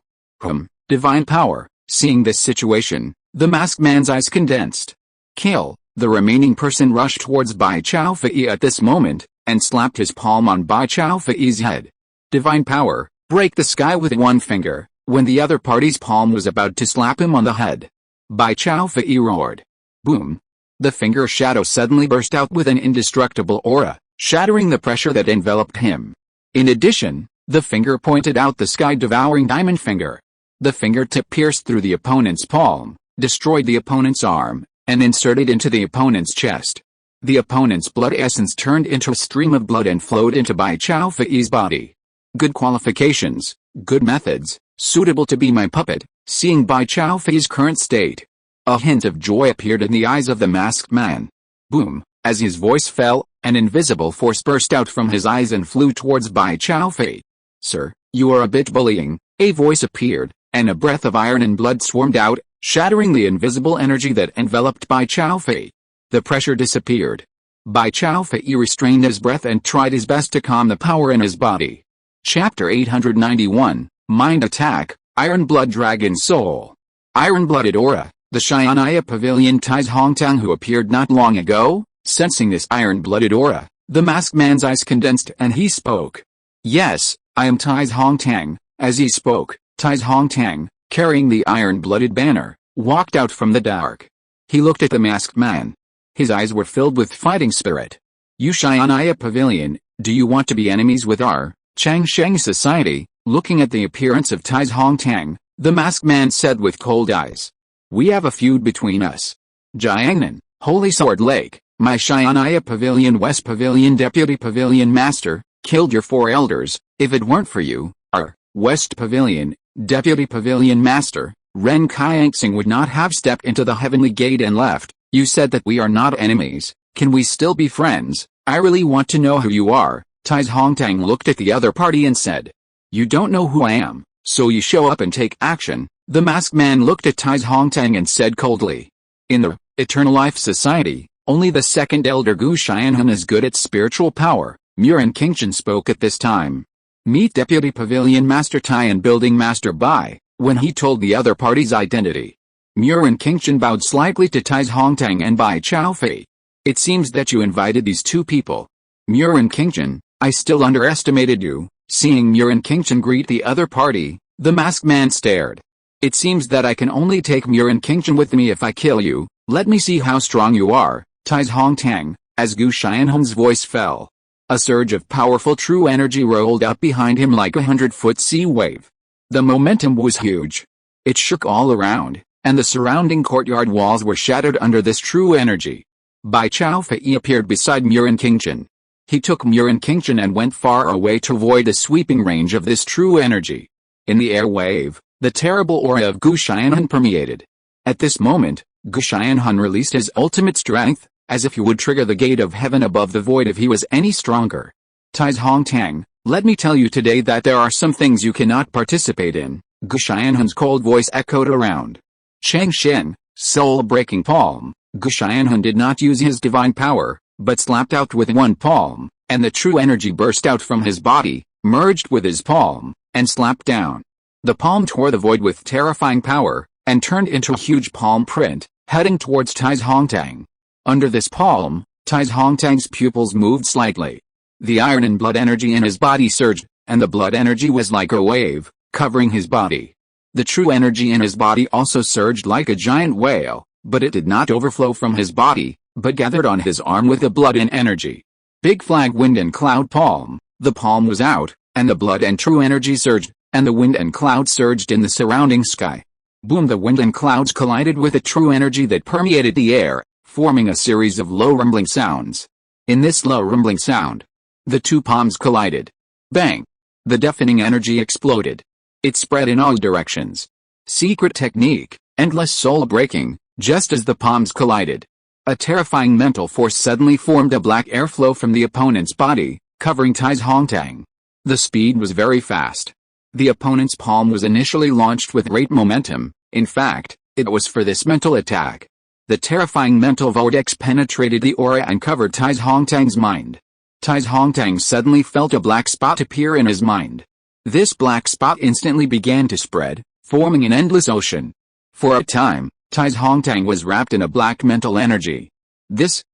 Divine power. Seeing this situation, the masked man's eyes condensed. Kill. The remaining person rushed towards Bai Fei at this moment, and slapped his palm on Bai Fei's head. Divine power. Break the sky with 1 finger. When the other party's palm was about to slap him on the head, Bai Fei roared. Boom. The finger shadow suddenly burst out with an indestructible aura, shattering the pressure that enveloped him. In addition, the finger pointed out the sky-devouring diamond finger. The fingertip pierced through the opponent's palm, destroyed the opponent's arm, and inserted into the opponent's chest. The opponent's blood essence turned into a stream of blood and flowed into Bai Fei's body. Good qualifications, good methods, suitable to be my puppet. Seeing Bai Fei's current state, a hint of joy appeared in the eyes of the masked man. Boom! As his voice fell, an invisible force burst out from his eyes and flew towards Bai Fei. Sir, you are a bit bullying. A voice appeared, and a breath of iron and blood swarmed out, shattering the invisible energy that enveloped Bai Fei. The pressure disappeared. Bai Fei restrained his breath and tried his best to calm the power in his body. Chapter 891, Mind Attack, Iron Blood Dragon Soul. Iron-blooded aura. The Xianaya Pavilion Tai's Hongtang who appeared not long ago, sensing this iron-blooded aura, the masked man's eyes condensed and he spoke. Yes, I am Tai's Hongtang. As he spoke, Tai's Hongtang, carrying the iron-blooded banner, walked out from the dark. He looked at the masked man. His eyes were filled with fighting spirit. You Xianaya Pavilion, do you want to be enemies with our Changsheng society? Looking at the appearance of Tai's Hongtang, the masked man said with cold eyes. We have a feud between us. Jiangnan, Holy Sword Lake, my Xianaya Pavilion West Pavilion Deputy Pavilion Master, killed your 4 elders. If it weren't for you, our West Pavilion, Deputy Pavilion Master, Ren Kaianxing would not have stepped into the heavenly gate and left. You said that we are not enemies. Can we still be friends? I really want to know who you are. Tai's Hongtang looked at the other party and said. You don't know who I am, so you show up and take action. The masked man looked at Tai's Hongtang and said coldly. In the Eternal Life Society, only the second elder Gu Xianhun is good at spiritual power. Murin Qingshan spoke at this time. Meet Deputy Pavilion Master Tai and Building Master Bai, when he told the other party's identity. Murin Qingshan bowed slightly to Tai's Hongtang and Bai Fei. It seems that you invited these 2 people. Murin Qingshan, I still underestimated you. Seeing Murin Qingshan greet the other party, the masked man stared. It seems that I can only take Murin Qingshan with me if I kill you. Let me see how strong you are, Tai's Hongtang. As Gu Xianhun's voice fell, a surge of powerful true energy rolled up behind him like a 100-foot sea wave. The momentum was huge. It shook all around, and the surrounding courtyard walls were shattered under this true energy. Bai Tianyu appeared beside Murin Qingchen. He took Murin Qingchen and went far away to avoid the sweeping range of this true energy. In the air wave, the terrible aura of Gu Xianhun permeated. At this moment, Gu Xianhun released his ultimate strength, as if he would trigger the gate of heaven above the void if he was any stronger. Tais Hong Tang, let me tell you today that there are some things you cannot participate in. Gu Xianhun's cold voice echoed around. Cheng Shen, soul-breaking palm. Gu Xianhun did not use his divine power, but slapped out with one palm, and the true energy burst out from his body, merged with his palm, and slapped down. The palm tore the void with terrifying power, and turned into a huge palm print, heading towards Tais Hong Tang. Under this palm, Tais Hong Tang's pupils moved slightly. The iron and blood energy in his body surged, and the blood energy was like a wave, covering his body. The true energy in his body also surged like a giant whale, but it did not overflow from his body, but gathered on his arm with the blood and energy. Big flag wind and cloud palm. The palm was out, and the blood and true energy surged, and the wind and cloud surged in the surrounding sky. Boom! The wind and clouds collided with the true energy that permeated the air, forming a series of low rumbling sounds. In this low rumbling sound, the two palms collided. Bang! The deafening energy exploded. It spread in all directions. Secret technique, endless soul breaking, just as the palms collided. A terrifying mental force suddenly formed a black airflow from the opponent's body, covering Tais Hong Tang. The speed was very fast. The opponent's palm was initially launched with great momentum. In fact, it was for this mental attack. The terrifying mental vortex penetrated the aura and covered Tais Hong Tang's mind. Tais Hong Tang suddenly felt a black spot appear in his mind. This black spot instantly began to spread, forming an endless ocean. For a time, Tais Hong Tang was wrapped in a black mental energy.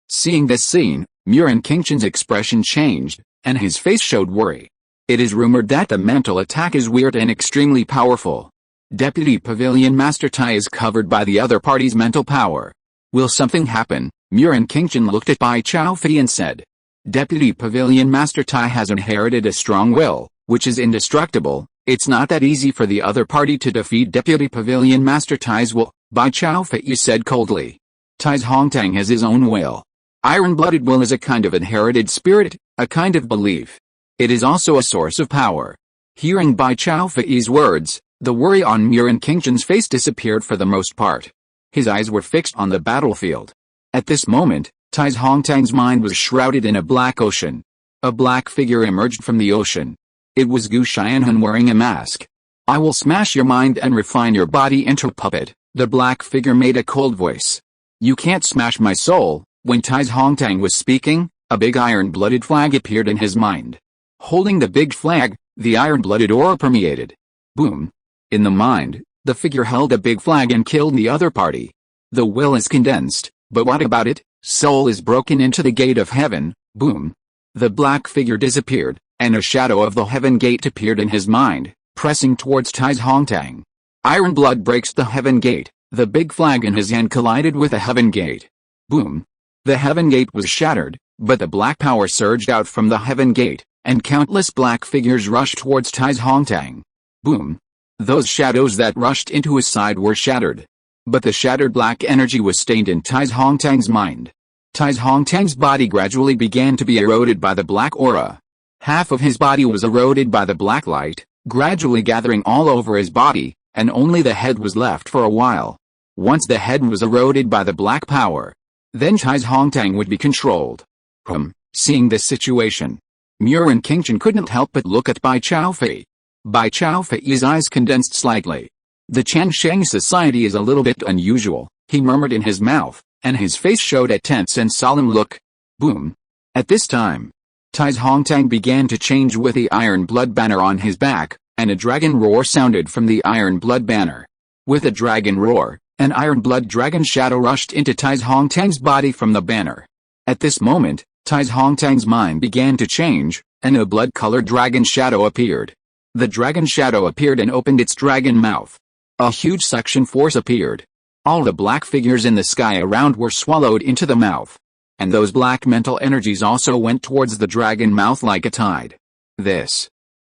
Seeing this scene, Murin Qingchen's expression changed, and his face showed worry. It is rumored that the mental attack is weird and extremely powerful. Deputy Pavilion Master Tai is covered by the other party's mental power. Will something happen? Murin Qingchen looked at Bai Tianyu and said. Deputy Pavilion Master Tai has inherited a strong will, which is indestructible. It's not that easy for the other party to defeat Deputy Pavilion Master Tai's will, Bai Tianyu said coldly. Tais Hong Tang has his own will. Iron-blooded will is a kind of inherited spirit, a kind of belief. It is also a source of power. Hearing Bai Tianyu's words, the worry on Murin Qingchen's face disappeared for the most part. His eyes were fixed on the battlefield. At this moment, Tais Hong Tang's mind was shrouded in a black ocean. A black figure emerged from the ocean. It was Gu Xianhun wearing a mask. I will smash your mind and refine your body into a puppet, the black figure made a cold voice. You can't smash my soul. When Tais Hong Tang was speaking, a big iron-blooded flag appeared in his mind. Holding the big flag, the iron-blooded aura permeated. Boom! In the mind, the figure held a big flag and killed the other party. The will is condensed, but what about it? Soul is broken into the gate of heaven. Boom! The black figure disappeared, and a shadow of the heaven gate appeared in his mind, pressing towards Tais Hong Tang. Iron blood breaks the heaven gate. The big flag in his hand collided with the heaven gate. Boom! The heaven gate was shattered, but the black power surged out from the heaven gate, and countless black figures rushed towards Tais Hong Tang. Boom! Those shadows that rushed into his side were shattered. But the shattered black energy was stained in Tais Hong Tang's mind. Tais Hong Tang's body gradually began to be eroded by the black aura. Half of his body was eroded by the black light, gradually gathering all over his body, and only the head was left for a while. Once the head was eroded by the black power, then Tais Hong Tang would be controlled. Seeing this situation, Murin Qingchen couldn't help but look at Bai Tianyu. Bai Tianyu's eyes condensed slightly. The Changsheng society is a little bit unusual, he murmured in his mouth, and his face showed a tense and solemn look. Boom! At this time, Tais Hong Tang began to change with the iron blood banner on his back, and a dragon roar sounded from the iron blood banner. With a dragon roar, an iron blood dragon shadow rushed into Tais Hong Tang's body from the banner. At this moment, Tais Hong Tang's mind began to change, and a blood-colored dragon shadow appeared. The dragon shadow appeared and opened its dragon mouth. A huge suction force appeared. All the black figures in the sky around were swallowed into the mouth. And those black mental energies also went towards the dragon mouth like a tide.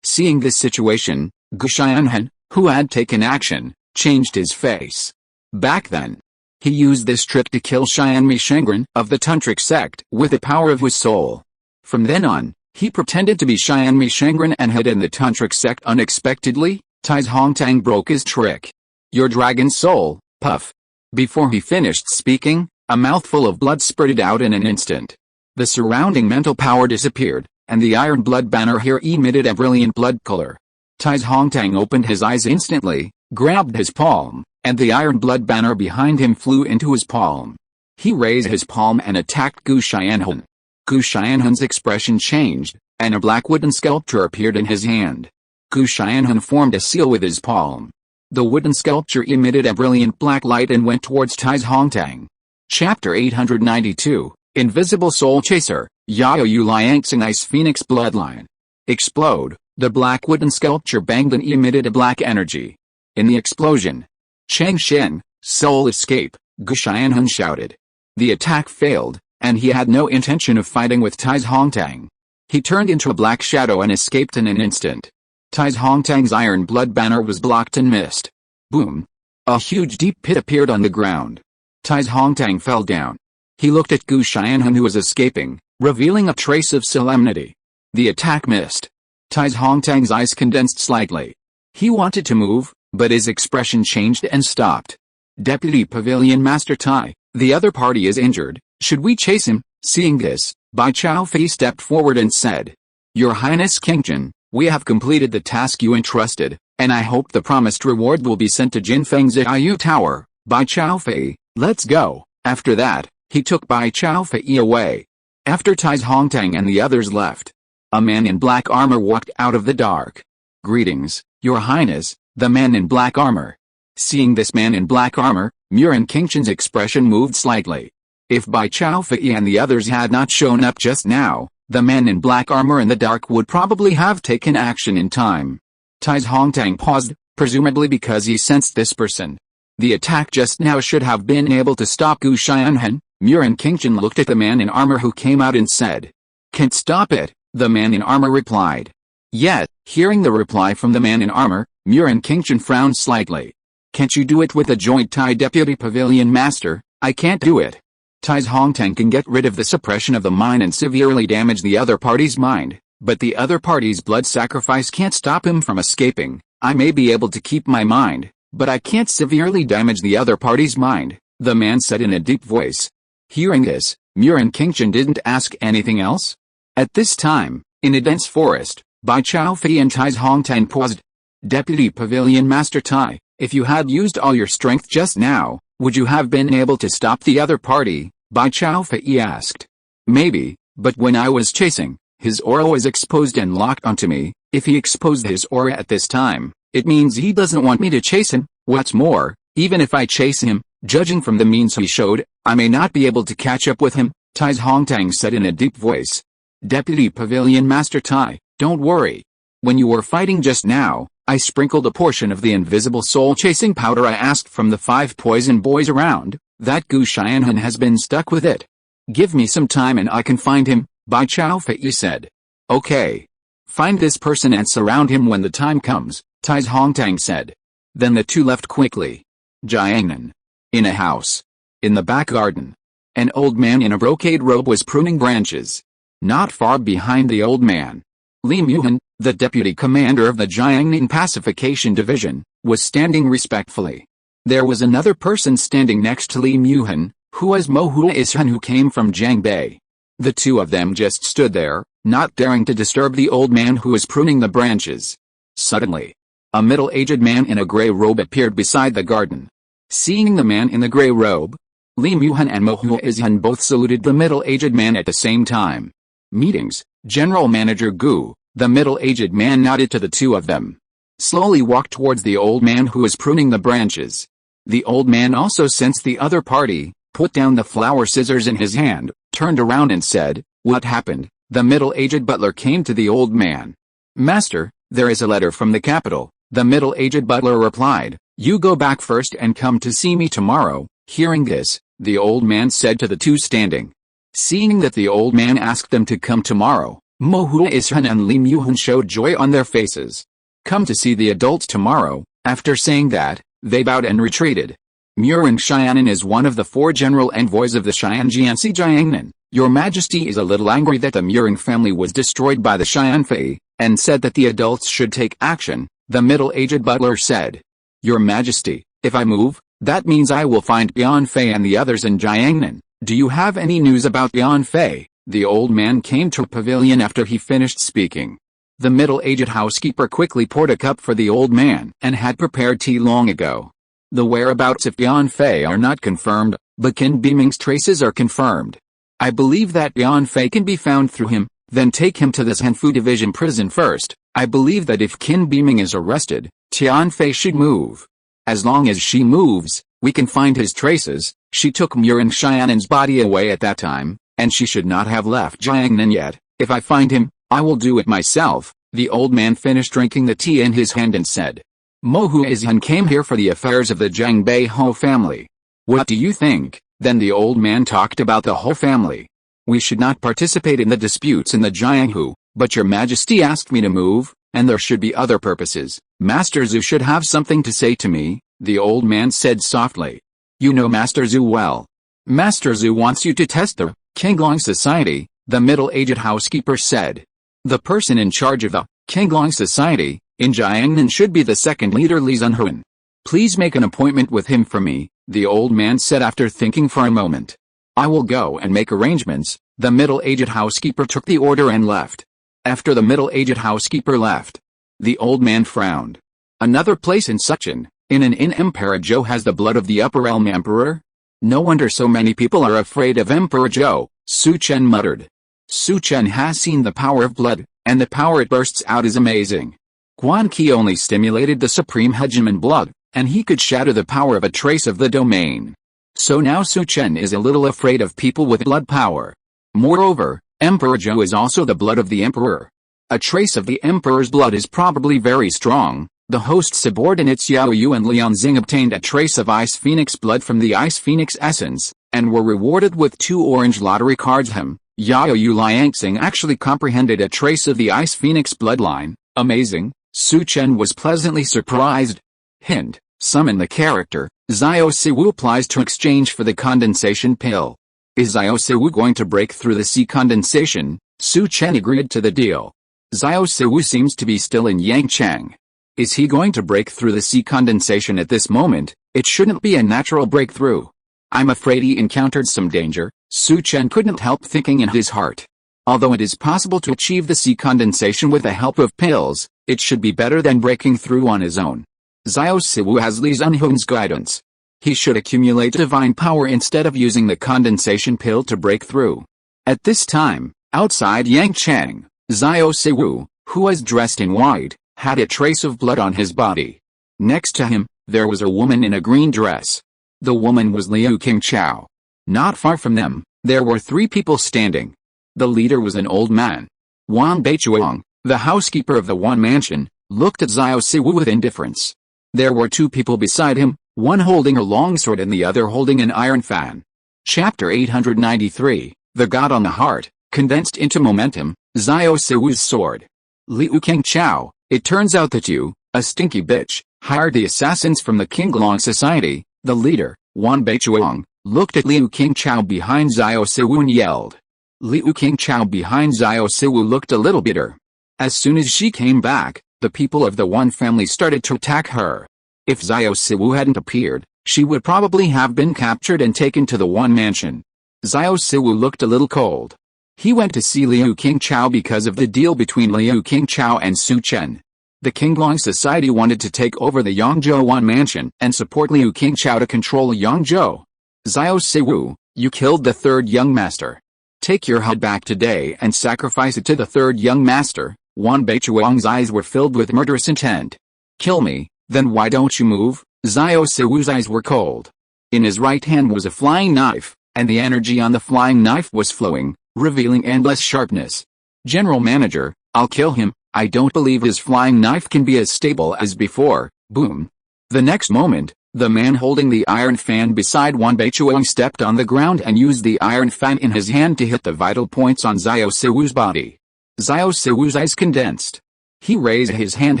Seeing this situation, Gu Xianhun, who had taken action, changed his face. Back then, he used this trick to kill Xianmi Shengren of the Tantric sect with the power of his soul. From then on, he pretended to be Xianmi Shengren and hid in the Tantric sect unexpectedly. Tai Hongtang broke his trick. Your dragon soul, puff. Before he finished speaking, a mouthful of blood spurted out in an instant. The surrounding mental power disappeared, and the iron blood banner here emitted a brilliant blood color. Tai Hongtang opened his eyes instantly, grabbed his palm, and the iron blood banner behind him flew into his palm. He raised his palm and attacked Gu Xianhun. Gu Xianhun's expression changed, and a black wooden sculpture appeared in his hand. Gu Xianhun formed a seal with his palm. The wooden sculpture emitted a brilliant black light and went towards Tai Hongtang. Chapter 892, Invisible Soul Chaser, Yao Yu Liangxing Ice Phoenix Bloodline. Explode. The black wooden sculpture banged and emitted a black energy. In the explosion, Cheng Shen, soul escape, Gu Xianhun shouted. The attack failed, and he had no intention of fighting with Tai Hongtang. He turned into a black shadow and escaped in an instant. Tai Hongtang's iron blood banner was blocked and missed. Boom! A huge deep pit appeared on the ground. Tai Hongtang fell down. He looked at Gu Xianhun who was escaping, revealing a trace of solemnity. The attack missed. Tai Hongtang's eyes condensed slightly. He wanted to move, but his expression changed and stopped. Deputy Pavilion Master Tai, the other party is injured, should we chase him? Seeing this, Bai Tianyu stepped forward and said, Your Highness Qingchen, we have completed the task you entrusted, and I hope the promised reward will be sent to Jin Feng's Iyu Tower. Bai Tianyu, let's go. After that, he took Bai Tianyu away. After Tai Hongtang and the others left, a man in black armor walked out of the dark. Greetings, Your Highness, the man in black armor. Seeing this man in black armor, Murin Qingchen's expression moved slightly. If Bai Tianyu and the others had not shown up just now, the man in black armor in the dark would probably have taken action in time. Tai Hongtang paused, presumably because he sensed this person. The attack just now should have been able to stop Gu Xianhun. Murin Qingchen looked at the man in armor who came out and said, Can't stop it, the man in armor replied. Yet, hearing the reply from the man in armor, Murin Qingchen frowned slightly. Can't you do it with a joint Tai Deputy Pavilion Master? I can't do it. Tai Hongtang can get rid of the suppression of the mind and severely damage the other party's mind, but the other party's blood sacrifice can't stop him from escaping. I may be able to keep my mind, but I can't severely damage the other party's mind, the man said in a deep voice. Hearing this, Murin Qingchen didn't ask anything else. At this time, in a dense forest, Bai Tianyu and Tai Hongtang paused. Deputy Pavilion Master Tai, if you had used all your strength just now, would you have been able to stop the other party? Bai Tianyu asked. Maybe, but when I was chasing, his aura was exposed and locked onto me. If he exposed his aura at this time, it means he doesn't want me to chase him. What's more, even if I chase him, judging from the means he showed, I may not be able to catch up with him, Tai Hongtang said in a deep voice. Deputy Pavilion Master Tai, don't worry. When you were fighting just now, I sprinkled a portion of the invisible soul-chasing powder I asked from the 5 poison boys around. That Gu Xianhun has been stuck with it. Give me some time and I can find him, Bai Tianyu said. Okay. Find this person and surround him when the time comes, Tai Hongtang said. Then the two left quickly. Jiangnan. In a house. In the back garden. An old man in a brocade robe was pruning branches. Not far behind the old man, Li Muhan, the deputy commander of the Jiangnan Pacification Division, was standing respectfully. There was another person standing next to Li Muhan, who was Mo Huishan who came from Jiangbei. The two of them just stood there, not daring to disturb the old man who was pruning the branches. Suddenly, a middle-aged man in a gray robe appeared beside the garden. Seeing the man in the gray robe, Li Muhan and Mo Huishan both saluted the middle-aged man at the same time. Meetings, General Manager Gu, the middle-aged man nodded to the two of them. Slowly walked towards the old man who was pruning the branches. The old man also sensed the other party, put down the flower scissors in his hand, turned around and said, What happened? The middle-aged butler came to the old man. Master, there is a letter from the capital, the middle-aged butler replied. You go back first and come to see me tomorrow. Hearing this, the old man said to the two standing. Seeing that the old man asked them to come tomorrow, Mo Huishan and Li Muhan showed joy on their faces. Come to see the adults tomorrow, After saying that, they bowed and retreated. Murong Xianan is one of the 4 general envoys of the Xianjianxi Jiangnan. Your Majesty is a little angry that the Murong family was destroyed by the Xianfei, and said that the adults should take action, the middle-aged butler said. Your Majesty, if I move, that means I will find Yanfei and the others in Jiangnan. Do you have any news about Yanfei? The old man came to a pavilion after he finished speaking. The middle-aged housekeeper quickly poured a cup for the old man and had prepared tea long ago. The whereabouts of Yanfei are not confirmed, but Qin Biming's traces are confirmed. I believe that Yanfei can be found through him, then take him to the Hanfu Division prison first. I believe that if Qin Biming is arrested, Tianfei should move. As long as she moves, we can find his traces. She took Murong Xianan's body away at that time, and she should not have left Jiangnan yet. If I find him, I will do it myself. The old man finished drinking the tea in his hand and said. Mo Huizhan came here for the affairs of the Zhang Bei Ho family. What do you think? Then the old man talked about the Ho family. We should not participate in the disputes in the Jianghu, but your Majesty asked me to move, and there should be other purposes. Master Zhu should have something to say to me, the old man said softly. You know Master Zhu well. Master Zhu wants you to test the Qinglong Society, the middle-aged housekeeper said. The person in charge of the Qinglong Society in Jiangnan should be the second leader Li Zhenhuan. Please make an appointment with him for me, the old man said after thinking for a moment. I will go and make arrangements. The middle-aged housekeeper took the order and left. After the middle-aged housekeeper left, the old man frowned. Another place in Suchin, in an inn. Emperor Zhou has the blood of the Upper Elm Emperor? No wonder so many people are afraid of Emperor Zhou, Su Chen muttered. Su Chen has seen the power of blood, and the power it bursts out is amazing. Quan Qi only stimulated the supreme hegemon blood, and he could shatter the power of a trace of the domain. So now Su Chen is a little afraid of people with blood power. Moreover, Emperor Zhou is also the blood of the emperor. A trace of the emperor's blood is probably very strong. The host subordinates Yao Yu and Liang Xing obtained a trace of Ice Phoenix blood from the Ice Phoenix essence, and were rewarded with 2 orange lottery cards. Yao Yu Liang Xing actually comprehended a trace of the Ice Phoenix bloodline. Amazing. Su Chen was pleasantly surprised. Hint, summon the character, Xiao Siwu applies to exchange for the condensation pill. Is Xiao Siwu going to break through the sea condensation? Su Chen agreed to the deal. Xiao Siwu seems to be still in Yangchang. Is he going to break through the sea condensation at this moment? It shouldn't be a natural breakthrough. I'm afraid he encountered some danger, Su Chen couldn't help thinking in his heart. Although it is possible to achieve the sea condensation with the help of pills, it should be better than breaking through on his own. Xiao Siwu has Li Zhenhuan's guidance. He should accumulate divine power instead of using the condensation pill to break through. At this time, outside Yangchang, Xiao Siwu, who was dressed in white, had a trace of blood on his body. Next to him, there was a woman in a green dress. The woman was Liu Qingchao. Not far from them, there were 3 people standing. The leader was an old man. Wan Beichuang, the housekeeper of the Wan mansion, looked at Xiao Siwu with indifference. There were 2 people beside him, one holding a longsword and the other holding an iron fan. Chapter 893, The God on the Heart, condensed into momentum, Xiao Siwu's sword. Liu Qingchao, it turns out that you, a stinky bitch, hired the assassins from the Qinglong Society. The leader, Wan Beichuang, looked at Liu Qingchao behind Xiao Siwu and yelled. Liu Qingchao behind Xiao Siwu looked a little bitter. As soon as she came back, the people of the Wan family started to attack her. If Xiao Siwu hadn't appeared, she would probably have been captured and taken to the Wan mansion. Xiao Siwu looked a little cold. He went to see Liu Qingchao because of the deal between Liu Qingchao and Su Chen. The Qinglong Society wanted to take over the Yangzhou Wan mansion and support Liu Qingchao to control Yangzhou. Xiao Siwu, you killed the 3rd young master. Take your head back today and sacrifice it to the 3rd young master. Wan Beichuang's eyes were filled with murderous intent. Kill me, then why don't you move? Xiao Siwu's eyes were cold. In his right hand was a flying knife, and the energy on the flying knife was flowing, revealing endless sharpness. General Manager, I'll kill him. I don't believe his flying knife can be as stable as before. Boom. The next moment, the man holding the iron fan beside Wan Beichuang stepped on the ground and used the iron fan in his hand to hit the vital points on Xiao Siwu's body. Xiao Siwu's eyes condensed. He raised his hand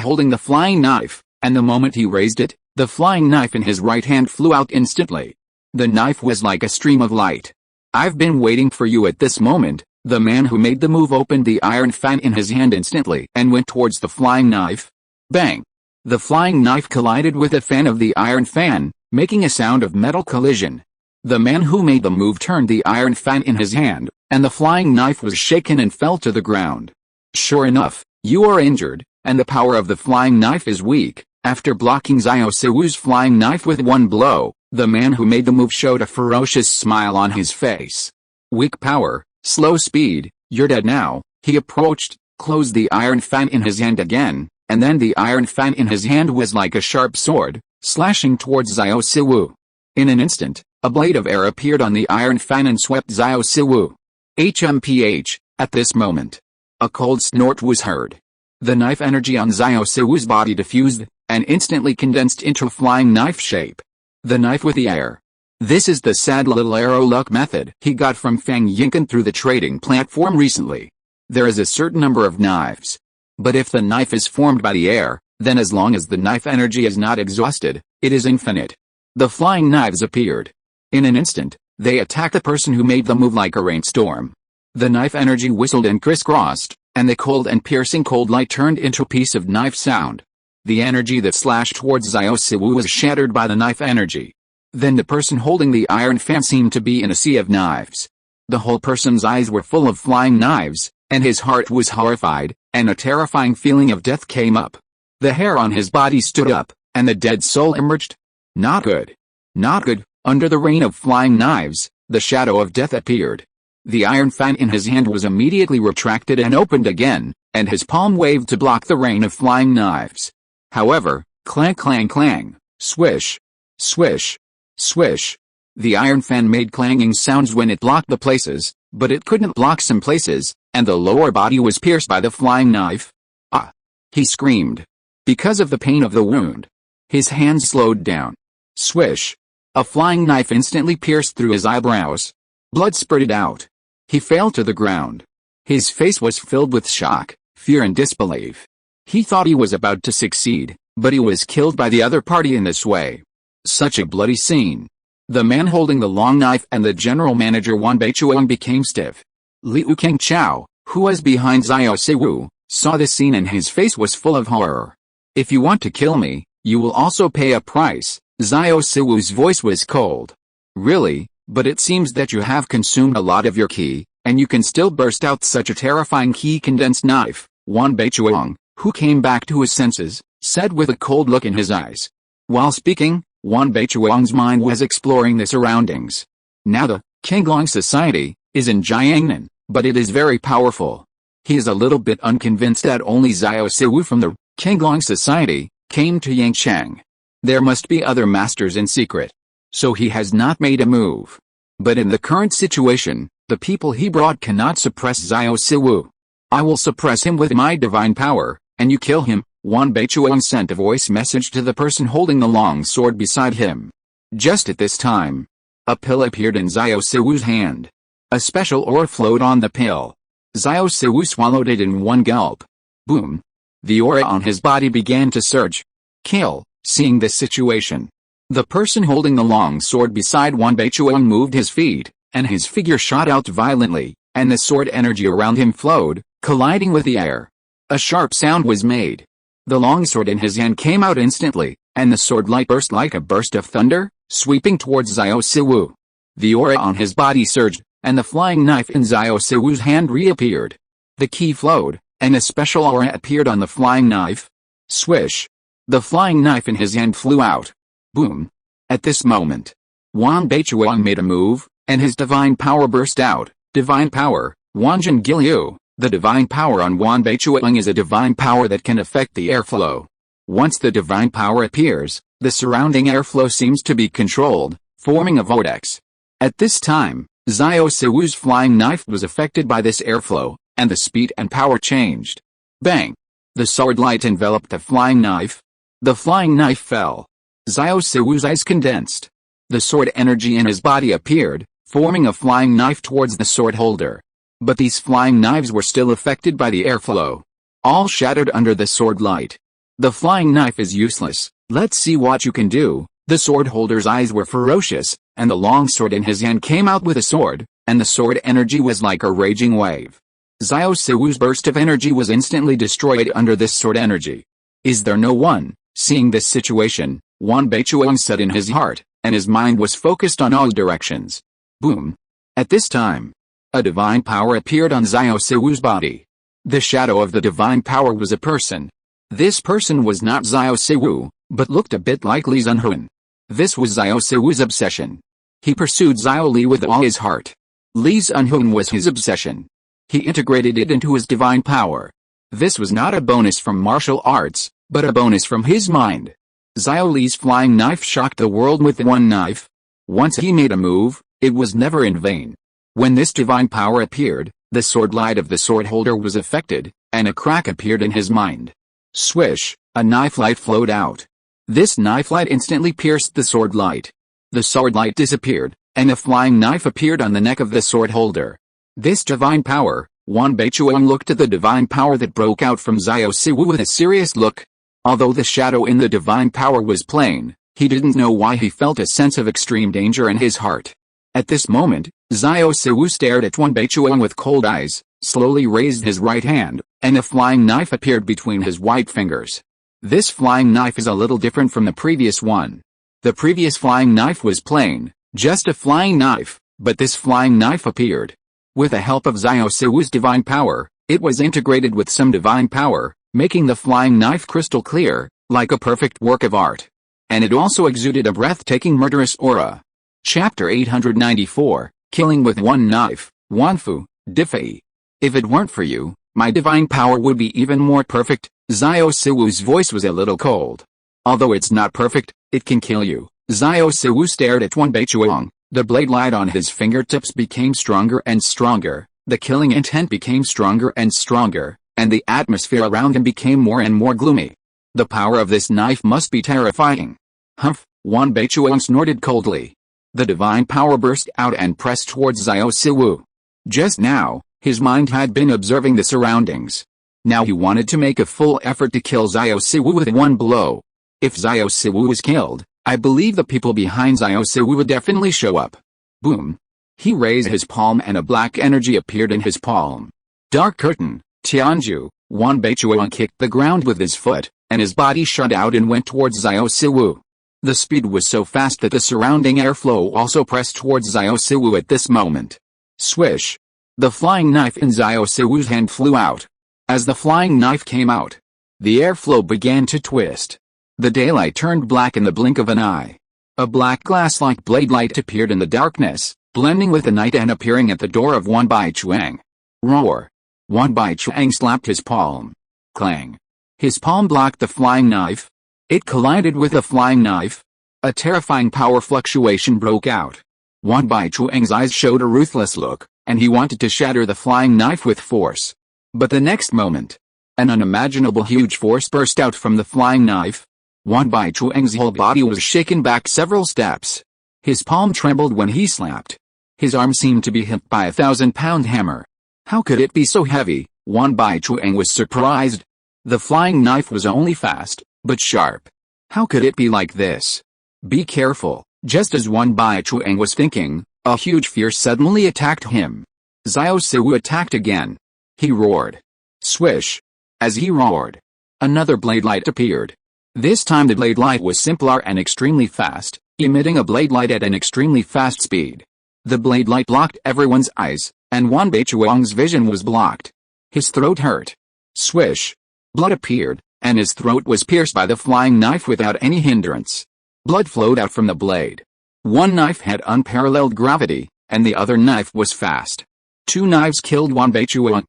holding the flying knife, and the moment he raised it, the flying knife in his right hand flew out instantly. The knife was like a stream of light. "I've been waiting for you at this moment." The man who made the move opened the iron fan in his hand instantly and went towards the flying knife. Bang! The flying knife collided with the fan of the iron fan, making a sound of metal collision. The man who made the move turned the iron fan in his hand, and the flying knife was shaken and fell to the ground. "Sure enough, you are injured, and the power of the flying knife is weak." After blocking Xiao Siwu's flying knife with one blow, the man who made the move showed a ferocious smile on his face. "Weak power, slow speed, you're dead now." He approached, closed the iron fan in his hand again, and then the iron fan in his hand was like a sharp sword, slashing towards Xiao Siwu. In an instant, a blade of air appeared on the iron fan and swept Xiao Siwu. HMPH, at this moment, a cold snort was heard. The knife energy on Xiao Siwu's body diffused, and instantly condensed into a flying knife shape. The knife with the air. This is the sad little arrow luck method he got from Feng Yinken through the trading platform recently. There is a certain number of knives. But if the knife is formed by the air, then as long as the knife energy is not exhausted, it is infinite. The flying knives appeared. In an instant, they attacked the person who made the move like a rainstorm. The knife energy whistled and crisscrossed, and the cold and piercing cold light turned into a piece of knife sound. The energy that slashed towards Xiao Siwu was shattered by the knife energy. Then the person holding the iron fan seemed to be in a sea of knives. The whole person's eyes were full of flying knives, and his heart was horrified, and a terrifying feeling of death came up. The hair on his body stood up, and the dead soul emerged. Not good. Not good. Under the rain of flying knives, the shadow of death appeared. The iron fan in his hand was immediately retracted and opened again, and his palm waved to block the rain of flying knives. However, clang clang clang, swish, swish, swish. The iron fan made clanging sounds when it blocked the places, but it couldn't block some places, and the lower body was pierced by the flying knife. "Ah!" he screamed. Because of the pain of the wound. His hands slowed down. Swish. A flying knife instantly pierced through his eyebrows. Blood spurted out. He fell to the ground. His face was filled with shock, fear and disbelief. He thought he was about to succeed, but he was killed by the other party in this way. Such a bloody scene. The man holding the long knife and the general manager Wan Beichuang became stiff. Liu Kangchao, who was behind Xiao Siwu, saw this scene and his face was full of horror. "If you want to kill me, you will also pay a price." Xiao Siwu's voice was cold. "Really? But it seems that you have consumed a lot of your qi, and you can still burst out such a terrifying qi-condensed knife," Wan Beichuang, who came back to his senses, said with a cold look in his eyes. While speaking, Wan Beichuang's mind was exploring the surroundings. Now the Qinglong Society is in Jiangnan, but it is very powerful. He is a little bit unconvinced that only Xiao Siwu from the Qinglong Society came to Yangchang. There must be other masters in secret. So he has not made a move. But in the current situation, the people he brought cannot suppress Xiao Siwu. "I will suppress him with my divine power, and you kill him," Wan Beichuang sent a voice message to the person holding the long sword beside him. Just at this time, a pill appeared in Xiao Siwu's hand. A special ore flowed on the pill. Xiao Siwu swallowed it in one gulp. Boom! The aura on his body began to surge. Kill. Seeing this situation, the person holding the long sword beside Wan Beichuang moved his feet, and his figure shot out violently, and the sword energy around him flowed, colliding with the air. A sharp sound was made. The long sword in his hand came out instantly, and the sword light burst like a burst of thunder, sweeping towards Xiao Siwu. The aura on his body surged, and the flying knife in Xiao Siwu's hand reappeared. The qi flowed, and a special aura appeared on the flying knife. Swish! The flying knife in his hand flew out. Boom! At this moment, Wan Beichuang made a move, and his divine power burst out. Divine power, Wanjin Gilyu. The divine power on Wan Beichuang is a divine power that can affect the airflow. Once the divine power appears, the surrounding airflow seems to be controlled, forming a vortex. At this time, Xiao Siwu's flying knife was affected by this airflow, and the speed and power changed. Bang! The sword light enveloped the flying knife. The flying knife fell. Xiao Siwu's eyes condensed. The sword energy in his body appeared, forming a flying knife towards the sword holder. But these flying knives were still affected by the airflow. All shattered under the sword light. The flying knife is useless, let's see what you can do. The sword holder's eyes were ferocious, and the long sword in his hand came out with a sword, and the sword energy was like a raging wave. Xiao Siwu's burst of energy was instantly destroyed under this sword energy. Is there no one? Seeing this situation, Wan Beichuang said in his heart, and his mind was focused on all directions. Boom! At this time, a divine power appeared on Xiao Siwu's body. The shadow of the divine power was a person. This person was not Xiao Siwu, but looked a bit like Li Zhenhun. This was Xiao Siwu's obsession. He pursued Xiao Li with all his heart. Li Zhenhun was his obsession. He integrated it into his divine power. This was not a bonus from martial arts, but a bonus from his mind. Xiao Li's flying knife shocked the world with one knife. Once he made a move, it was never in vain. When this divine power appeared, the sword light of the sword holder was affected, and a crack appeared in his mind. Swish, a knife light flowed out. This knife light instantly pierced the sword light. The sword light disappeared, and a flying knife appeared on the neck of the sword holder. This divine power, Wan Beichuang looked at the divine power that broke out from Xiao Siwu with a serious look. Although the shadow in the divine power was plain, he didn't know why he felt a sense of extreme danger in his heart. At this moment, Xiao Siwu stared at Wan Beichuang with cold eyes, slowly raised his right hand, and a flying knife appeared between his white fingers. This flying knife is a little different from the previous one. The previous flying knife was plain, just a flying knife, but this flying knife appeared. With the help of Xiao Siwu's divine power, it was integrated with some divine power, making the flying knife crystal clear, like a perfect work of art. And it also exuded a breathtaking murderous aura. Chapter 894, Killing with One Knife, Wanfu, Defei. If it weren't for you, my divine power would be even more perfect. Xiao Siwu's voice was a little cold. Although it's not perfect, it can kill you. Xiao Siwu stared at Wan Beichuang. The blade light on his fingertips became stronger and stronger, the killing intent became stronger and stronger, and the atmosphere around him became more and more gloomy. The power of this knife must be terrifying. Humph, Wan Beichuang snorted coldly. The divine power burst out and pressed towards Xiao Siwu. Just now, his mind had been observing the surroundings. Now he wanted to make a full effort to kill Xiao Siwu with one blow. If Xiao Siwu was killed, I believe the people behind Xiao Siwu would definitely show up. Boom. He raised his palm and a black energy appeared in his palm. Dark curtain, Tianyu, Wan Beichuang kicked the ground with his foot, and his body shot out and went towards Xiao Siwu. The speed was so fast that the surrounding airflow also pressed towards Xiao Siwu at this moment. Swish. The flying knife in Xiao Siwu's hand flew out. As the flying knife came out, the airflow began to twist. The daylight turned black in the blink of an eye. A black glass-like blade light appeared in the darkness, blending with the night and appearing at the door of Wan Beichuang. Roar! Wan Beichuang slapped his palm. Clang! His palm blocked the flying knife. It collided with the flying knife. A terrifying power fluctuation broke out. Wan Beichuang's eyes showed a ruthless look, and he wanted to shatter the flying knife with force. But the next moment, an unimaginable huge force burst out from the flying knife. Wan Beichuang's whole body was shaken back several steps. His palm trembled when he slapped. His arm seemed to be hit by a 1,000-pound hammer. How could it be so heavy? Wan Beichuang was surprised. The flying knife was only fast, but sharp. How could it be like this? Be careful. Just as Wan Beichuang was thinking, a huge fear suddenly attacked him. Xiao Siwu attacked again. He roared. Swish. As he roared, another blade light appeared. This time the blade light was simpler and extremely fast, emitting a blade light at an extremely fast speed. The blade light blocked everyone's eyes, and Wan Beichuang's vision was blocked. His throat hurt. Swish. Blood appeared, and his throat was pierced by the flying knife without any hindrance. Blood flowed out from the blade. One knife had unparalleled gravity, and the other knife was fast. Two knives killed Wan Beichuang.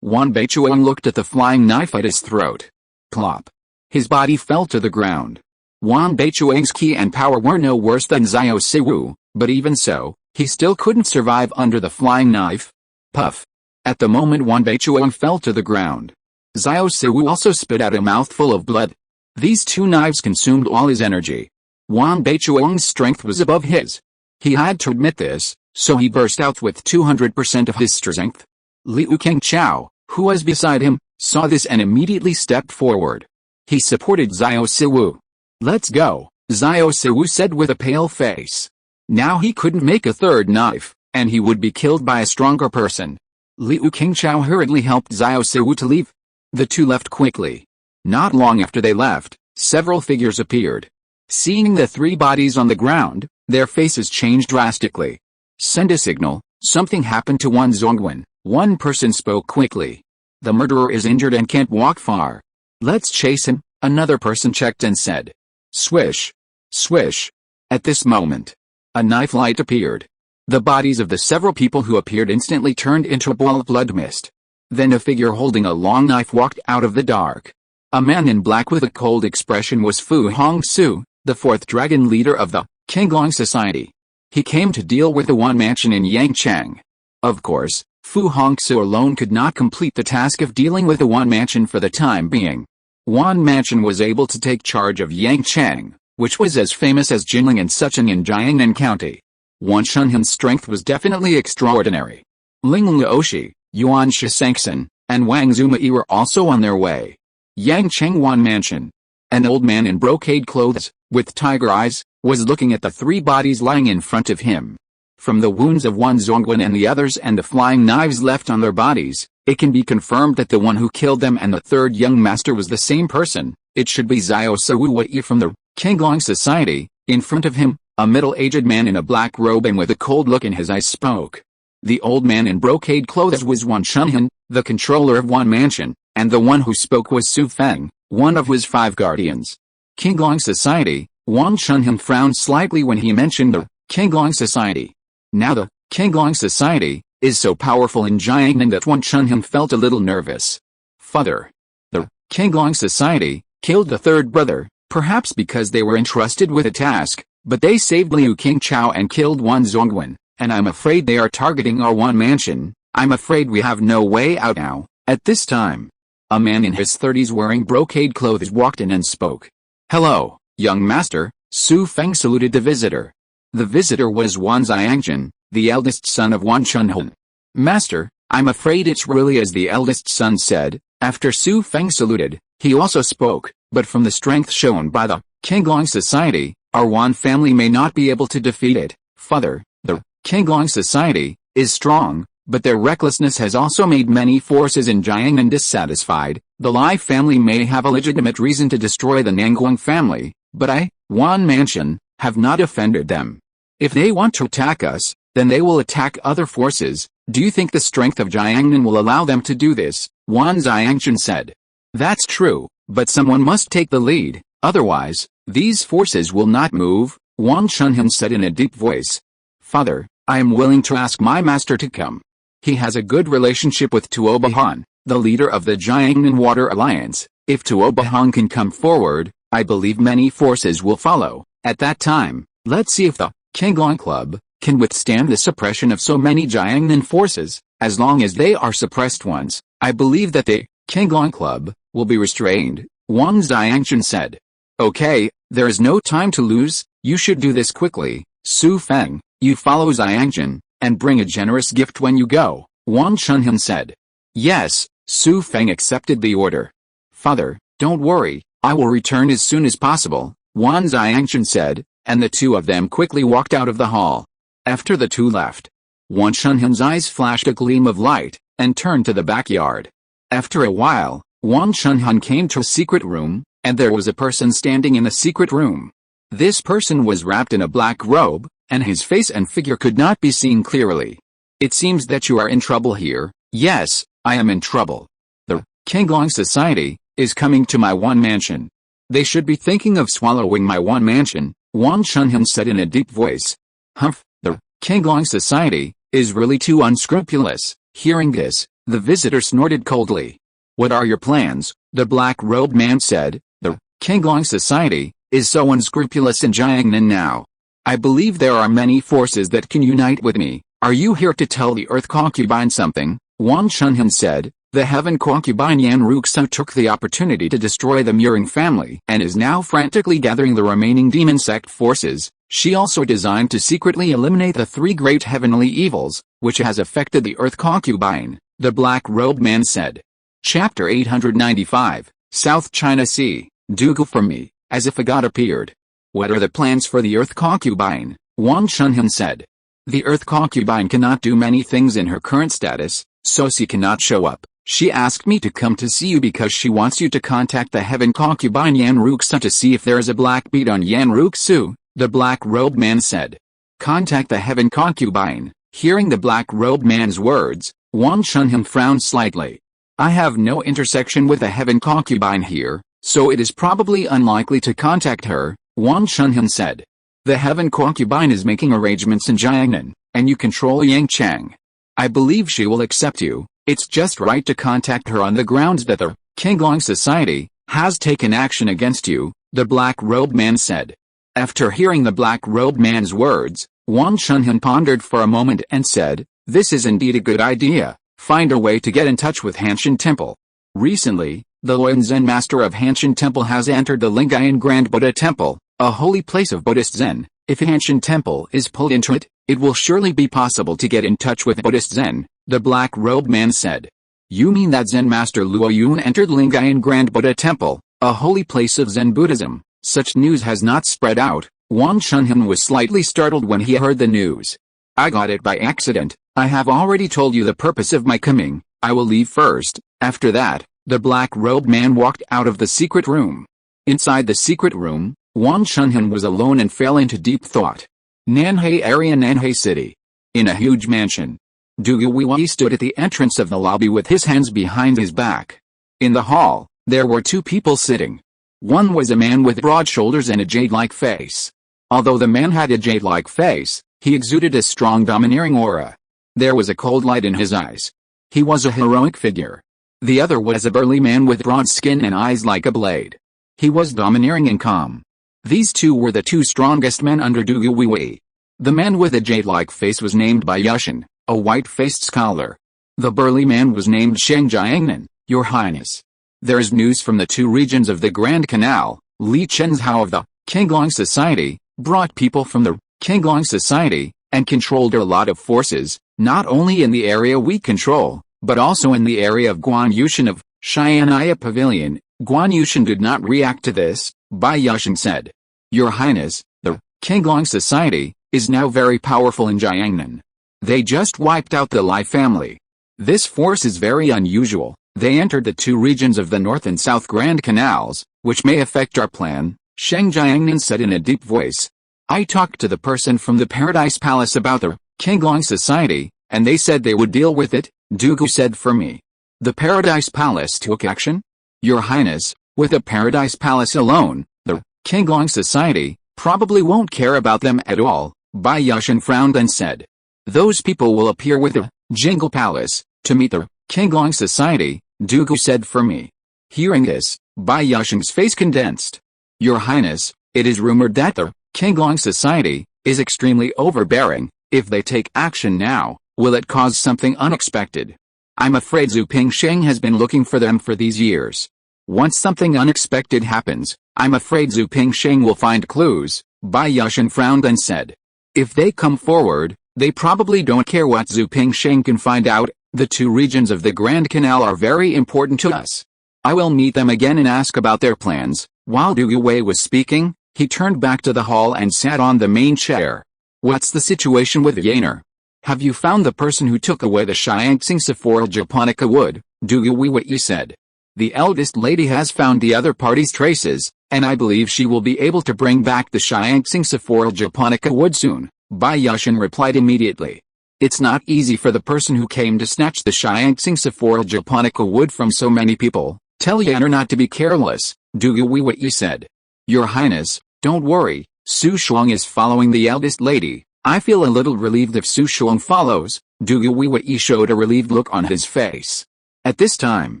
Wan Beichuang looked at the flying knife at his throat. Plop. His body fell to the ground. Wan Beichuang's ki and power were no worse than Xiao Siwu, but even so, he still couldn't survive under the flying knife. Puff. At the moment Wan Beichuang fell to the ground, Xiao Siwu also spit out a mouthful of blood. These two knives consumed all his energy. Wan Beichuang's strength was above his. He had to admit this, so he burst out with 200% of his strength. Liu Kangchao, who was beside him, saw this and immediately stepped forward. He supported Xiao Siwu. Let's go, Xiao Siwu said with a pale face. Now he couldn't make a third knife, and he would be killed by a stronger person. Liu Qingchao hurriedly helped Xiao Siwu to leave. The two left quickly. Not long after they left, several figures appeared. Seeing the three bodies on the ground, their faces changed drastically. Send a signal, something happened to Wan Zongwen, one person spoke quickly. The murderer is injured and can't walk far. Let's chase him, another person checked and said. Swish. Swish. At this moment, a knife light appeared. The bodies of the several people who appeared instantly turned into a ball of blood mist. Then a figure holding a long knife walked out of the dark. A man in black with a cold expression was Fu Hongsu, the fourth dragon leader of the Qinglong Society. He came to deal with the Wan Mansion in Yangchang. Of course, Fu Hongsu alone could not complete the task of dealing with the Wan Mansion for the time being. Wan Mansion was able to take charge of Yangchang, which was as famous as Jinling and Sucheng in Jiangnan County. Wan Shunhan's strength was definitely extraordinary. Ling Luoshi, Yuan Shishangsen, and Wang Zumai were also on their way. Yangchang Wan Mansion. An old man in brocade clothes, with tiger eyes, was looking at the three bodies lying in front of him. From the wounds of Wan Zongwen and the others and the flying knives left on their bodies, it can be confirmed that the one who killed them and the third young master was the same person. It should be Xiao Siwu from the Qinglong Society. In front of him, a middle-aged man in a black robe and with a cold look in his eyes spoke. The old man in brocade clothes was Wan Shunhan, the controller of Wan Mansion, and the one who spoke was Su Feng, one of his 5 guardians. Qinglong Society. Wan Shunhan frowned slightly when he mentioned the Qinglong Society. Now the Qinglong Society is so powerful in Jiangnan that Wan Shunhan felt a little nervous. Father. The Qinglong Society killed the third brother, perhaps because they were entrusted with a task, but they saved Liu Qingchao and killed Wan Zongwen, and I'm afraid they are targeting our Wan Mansion. I'm afraid we have no way out now, at this time. A man in his 30s wearing brocade clothes walked in and spoke. Hello, young master, Su Feng saluted the visitor. The visitor was Wan Xiangjun, the eldest son of Wan Shunhan. Master, I'm afraid it's really as the eldest son said. After Su Feng saluted, he also spoke, but from the strength shown by the Qinglong Society, our Wan family may not be able to defeat it. Father, the Qinglong Society is strong, but their recklessness has also made many forces in Jiangnan dissatisfied. The Lai family may have a legitimate reason to destroy the Nanguang family, but I, Wan Mansion, have not offended them. If they want to attack us, then they will attack other forces. Do you think the strength of Jiangnan will allow them to do this? Wan Xiangjun said. That's true, but someone must take the lead, otherwise, these forces will not move, Wan Shunhan said in a deep voice. Father, I am willing to ask my master to come. He has a good relationship with Tuo Bahan, the leader of the Jiangnan Water Alliance. If Tuo Bahan can come forward, I believe many forces will follow. At that time, let's see if the Qinglong Club can withstand the suppression of so many Jiangnan forces. As long as they are suppressed ones, I believe that the Qinglong Club will be restrained, Wan Xiangjun said. Okay, there is no time to lose, you should do this quickly. Su Feng, you follow Xiangjun, and bring a generous gift when you go, Wan Shunhan said. Yes, Su Feng accepted the order. Father, don't worry, I will return as soon as possible, Wan Xiangjun said, and the two of them quickly walked out of the hall. After the two left, Wan Shunhan's eyes flashed a gleam of light, and turned to the backyard. After a while, Wan Shunhan came to a secret room, and there was a person standing in the secret room. This person was wrapped in a black robe, and his face and figure could not be seen clearly. It seems that you are in trouble here. Yes, I am in trouble. The Qinglong Society is coming to my Wan Mansion. They should be thinking of swallowing my Wan Mansion, Wan Shunhan said in a deep voice. Humph, the Qinglong Society is really too unscrupulous. Hearing this, the visitor snorted coldly. What are your plans? The black-robed man said. The Qinglong Society is so unscrupulous in Jiangnan now. I believe there are many forces that can unite with me. Are you here to tell the Earth Concubine something? Wan Shunhan said. The Heaven Concubine Yan Ruxu took the opportunity to destroy the Muring family and is now frantically gathering the remaining demon sect forces. She also designed to secretly eliminate the 3 great heavenly evils, which has affected the Earth Concubine, the black-robed man said. Chapter 895, South China Sea. "Do for me," as if a god appeared. "What are the plans for the Earth Concubine?" Wang Chunhan said. "The Earth Concubine cannot do many things in her current status, so she cannot show up. She asked me to come to see you because she wants you to contact the Heaven Concubine Yan Ruxu to see if there is a black bead on Yan Ruxu," the black-robed man said. "Contact the Heaven Concubine." Hearing the black-robed man's words, Wang Chunhan frowned slightly. "I have no intersection with the Heaven Concubine here, so it is probably unlikely to contact her," Wang Chunhan said. "The Heaven Concubine is making arrangements in Jiangnan, and you control Yang Chang. I believe she will accept you. It's just right to contact her on the grounds that the Qinglong Society has taken action against you," the black-robed man said. After hearing the black-robed man's words, Wang Chunhan pondered for a moment and said, "This is indeed a good idea. Find a way to get in touch with Hanshan Temple." Recently, the Loyan Zen master of Hanshan Temple has entered the Lingayan Grand Buddha Temple, a holy place of Buddhist Zen. If Hanshan Temple is pulled into it, it will surely be possible to get in touch with Buddhist Zen, the black-robed man said. "You mean that Zen master Luo Yun entered Lingayan Grand Buddha Temple, a holy place of Zen Buddhism? Such news has not spread out." Wang Chunhan was slightly startled when he heard the news. "I got it by accident. I have already told you the purpose of my coming. I will leave first." After that, the black-robed man walked out of the secret room. Inside the secret room, Wang Chunhan was alone and fell into deep thought. Nanhai area, Nanhai City. In a huge mansion, Du Yuwei stood at the entrance of the lobby with his hands behind his back. In the hall, there were two people sitting. One was a man with broad shoulders and a jade-like face. Although the man had a jade-like face, he exuded a strong domineering aura. There was a cold light in his eyes. He was a heroic figure. The other was a burly man with broad skin and eyes like a blade. He was domineering and calm. These two were the two strongest men under Du Yuwei. The man with a jade-like face was named Bai Tianyu, a white-faced scholar. The burly man was named Sheng Jiangnan, Your Highness. There is news from the two regions of the Grand Canal. Li Chenhao of the Qinglong Society brought people from the Qinglong Society and controlled a lot of forces, not only in the area we control, but also in the area of Guan Yushan of Xianaya Pavilion. Guan Yushan did not react to this. Bai Tianyu said, "Your Highness, the Qinglong Society is now very powerful in Jiangnan. They just wiped out the Lai family. This force is very unusual. They entered the two regions of the North and South Grand Canals, which may affect our plan," Sheng Jiangnan said in a deep voice. "I talked to the person from the Paradise Palace about the Qinglong Society, and they said they would deal with it," Dugu said for me. "The Paradise Palace took action? Your Highness, with the Paradise Palace alone, the Qinglong Society probably won't care about them at all," Bai Tianyu frowned and said. "Those people will appear with the Jingle Palace to meet the Qinglong Society," Dugu said for me. Hearing this, Bai Tianyu's face condensed. "Your Highness, it is rumored that the Qinglong Society is extremely overbearing. If they take action now, will it cause something unexpected? I'm afraid Zhu Pingsheng has been looking for them for these years. Once something unexpected happens, I'm afraid Zhu Pingsheng will find clues," Bai Tianyu frowned and said. "If they come forward, they probably don't care what Zhu Pingsheng can find out. The two regions of the Grand Canal are very important to us. I will meet them again and ask about their plans." While Du Yuwei was speaking, he turned back to the hall and sat on the main chair. "What's the situation with Yaner? Have you found the person who took away the Xiangxing Sephoral Japonica wood?" Du Yuwei said. "The eldest lady has found the other party's traces, and I believe she will be able to bring back the Xiangxing Sephoral Japonica wood soon," Bai Tianyu replied immediately. "It's not easy for the person who came to snatch the Xiangxing Sephoral Japonica wood from so many people. Tell Yaner not to be careless," Du Yuwei said. "Your Highness, don't worry, Su Shuang is following the eldest lady. I feel a little relieved if Su Shuang follows." Du Yuwei showed a relieved look on his face. At this time,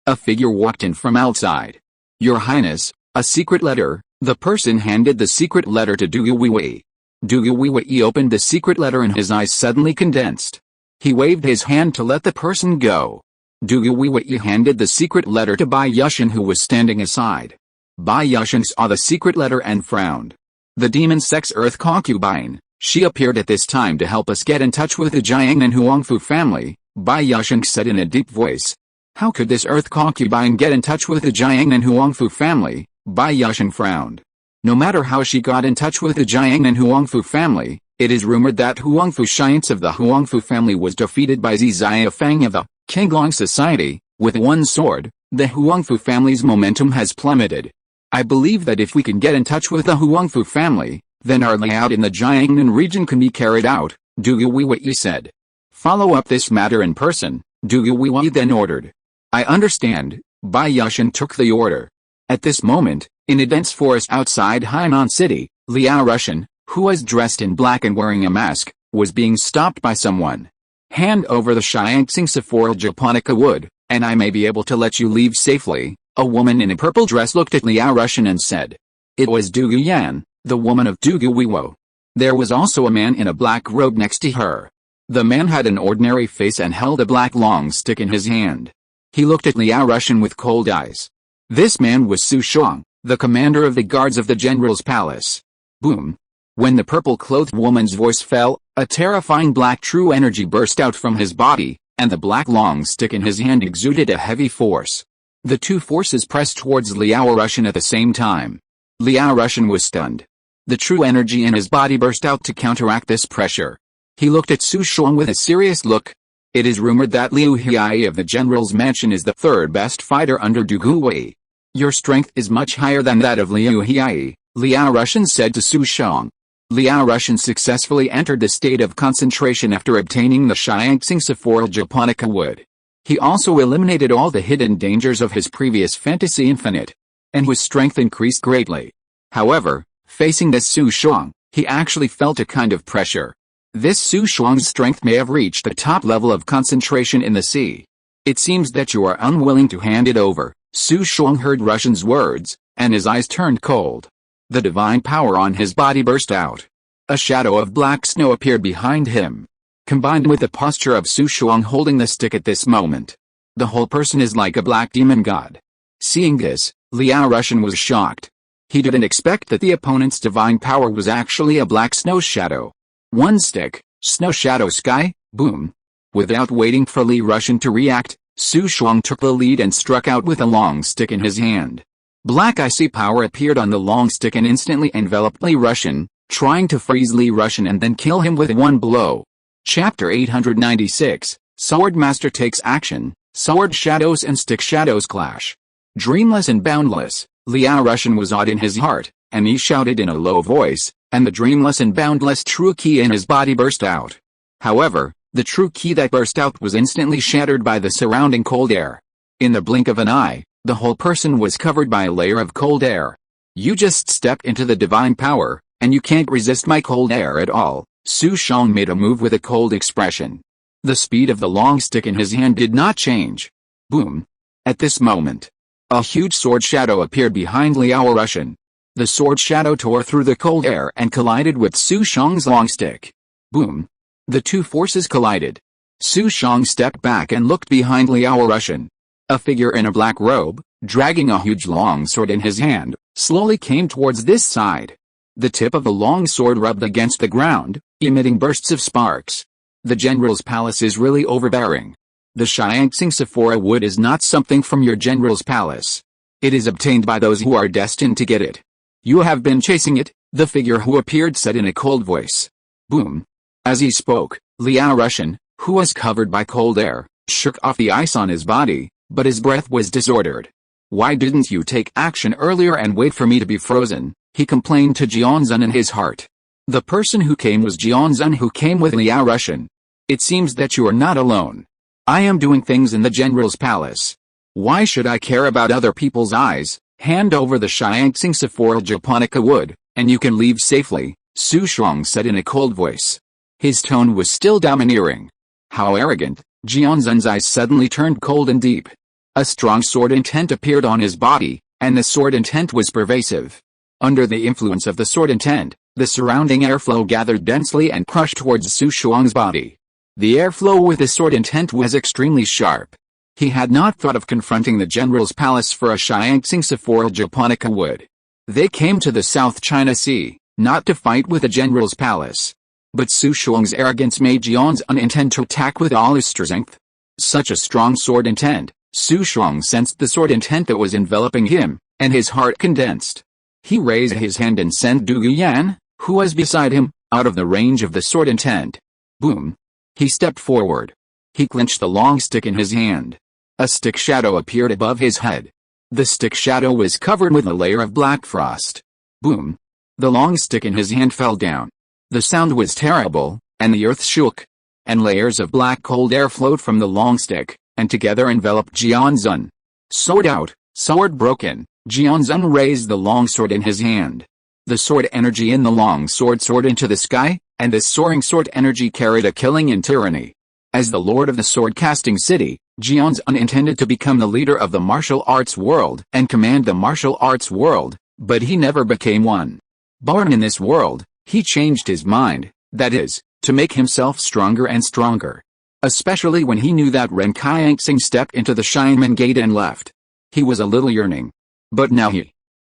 a figure walked in from outside. "Your Highness, a secret letter." The person handed the secret letter to Du Yuwei. Du Yuwei opened the secret letter and his eyes suddenly condensed. He waved his hand to let the person go. Du Yuwei handed the secret letter to Bai Tianyu, who was standing aside. Bai Tianyu saw the secret letter and frowned. "The demon sect's Earth Concubine. She appeared at this time to help us get in touch with the Jiangnan Huangfu family," Bai Tianyu said in a deep voice. "How could this Earth Concubine get in touch with the Jiangnan Huangfu family?" Bai Tianyu frowned. No matter how she got in touch with the Jiang and Huangfu family, it is rumored that Huangfu Science of the Huangfu family was defeated by Zizia Feng of the Qinglong Society. With one sword, the Huangfu family's momentum has plummeted. I believe that if we can get in touch with the Huangfu family, then our layout in the Jiangnan region can be carried out, Du Yuwei said. Follow up this matter in person, Du Yuwei then ordered. I understand. Bai Tianyu took the order. At this moment, in a dense forest outside Hainan City, Liao Russian, who was dressed in black and wearing a mask, was being stopped by someone. Hand over the Shianxing Sephora Japonica wood, and I may be able to let you leave safely. A woman in a purple dress looked at Liao Russian and said. It was Du Yan, the woman of Du Guiwo. There was also a man in a black robe next to her. The man had an ordinary face and held a black long stick in his hand. He looked at Liao Russian with cold eyes. This man was Su Shuang, the commander of the guards of the general's palace. Boom. When the purple-clothed woman's voice fell, a terrifying black true energy burst out from his body, and the black long stick in his hand exuded a heavy force. The two forces pressed towards Liao Russian at the same time. Liao Russian was stunned. The true energy in his body burst out to counteract this pressure. He looked at Su Shuang with a serious look. It is rumored that Liu Hiai of the general's mansion is the third best fighter under Du Guiwei. Your strength is much higher than that of Liu Hiai, Liao Russian said to Su Shuang. Liao Russian successfully entered the state of concentration after obtaining the Shianxing Sephora Japonica wood. He also eliminated all the hidden dangers of his previous fantasy infinite, and his strength increased greatly. However, facing this Su Shuang, he actually felt a kind of pressure. This Su Shuang's strength may have reached the top level of concentration in the sea. It seems that you are unwilling to hand it over. Su Shuang heard Russian's words, and his eyes turned cold. The divine power on his body burst out. A shadow of black snow appeared behind him. Combined with the posture of Su Shuang holding the stick at this moment, the whole person is like a black demon god. Seeing this, Liao Russian was shocked. He didn't expect that the opponent's divine power was actually a black snow shadow. One stick, snow shadow sky, boom. Without waiting for Li Russian to react, Su Shuang took the lead and struck out with a long stick in his hand. Black icy power appeared on the long stick and instantly enveloped Li Russian, trying to freeze Li Russian and then kill him with one blow. Chapter 896, Sword Master takes action, sword shadows and stick shadows clash. Dreamless and boundless, Liao Russian was awed in his heart, and he shouted in a low voice, and the dreamless and boundless true ki in his body burst out. However, the true ki that burst out was instantly shattered by the surrounding cold air. In the blink of an eye, the whole person was covered by a layer of cold air. You just stepped into the divine power, and you can't resist my cold air at all. Su Shuang made a move with a cold expression. The speed of the long stick in his hand did not change. Boom. At this moment, a huge sword shadow appeared behind Liao Russian. The sword shadow tore through the cold air and collided with Su Shuang's long stick. Boom. The two forces collided. Su Shuang stepped back and looked behind Liao Russian. A figure in a black robe, dragging a huge long sword in his hand, slowly came towards this side. The tip of the long sword rubbed against the ground, emitting bursts of sparks. The general's palace is really overbearing. The Shianxing Sephora wood is not something from your general's palace. It is obtained by those who are destined to get it. You have been chasing it, the figure who appeared said in a cold voice. Boom. As he spoke, Liao Russian, who was covered by cold air, shook off the ice on his body, but his breath was disordered. Why didn't you take action earlier and wait for me to be frozen? He complained to Jianzhen in his heart. The person who came was Jianzhen, who came with Liao Russian. It seems that you are not alone. I am doing things in the general's palace. Why should I care about other people's eyes? Hand over the Shianxing Sephora Japonica wood, and you can leave safely, Su Shuang said in a cold voice. His tone was still domineering. How arrogant. Jianzhen's eyes suddenly turned cold and deep. A strong sword intent appeared on his body, and the sword intent was pervasive. Under the influence of the sword intent, the surrounding airflow gathered densely and crushed towards Su Shuang's body. The airflow with the sword intent was extremely sharp. He had not thought of confronting the general's palace for a Shianxing Sephora Japonica wood. They came to the South China Sea, not to fight with the general's palace. But Su Shuang's arrogance made Jianzhen intend to attack with all his strength. Such a strong sword intent, Su Shuang sensed the sword intent that was enveloping him, and his heart condensed. He raised his hand and sent Du Yan, who was beside him, out of the range of the sword intent. Boom! He stepped forward. He clenched the long stick in his hand. A stick shadow appeared above his head. The stick shadow was covered with a layer of black frost. Boom! The long stick in his hand fell down. The sound was terrible, and the earth shook. And layers of black cold air flowed from the long stick, and together enveloped Jianzun. Sword out, sword broken, Jianzun raised the long sword in his hand. The sword energy in the long sword soared into the sky, and this soaring sword energy carried a killing in tyranny. As the lord of the sword-casting city, Jianzun intended to become the leader of the martial arts world and command the martial arts world, but he never became one. Born in this world, he changed his mind, that is, to make himself stronger and stronger. Especially when he knew that Ren Qianxing stepped into the Shineman Gate and left. He was a little yearning. But now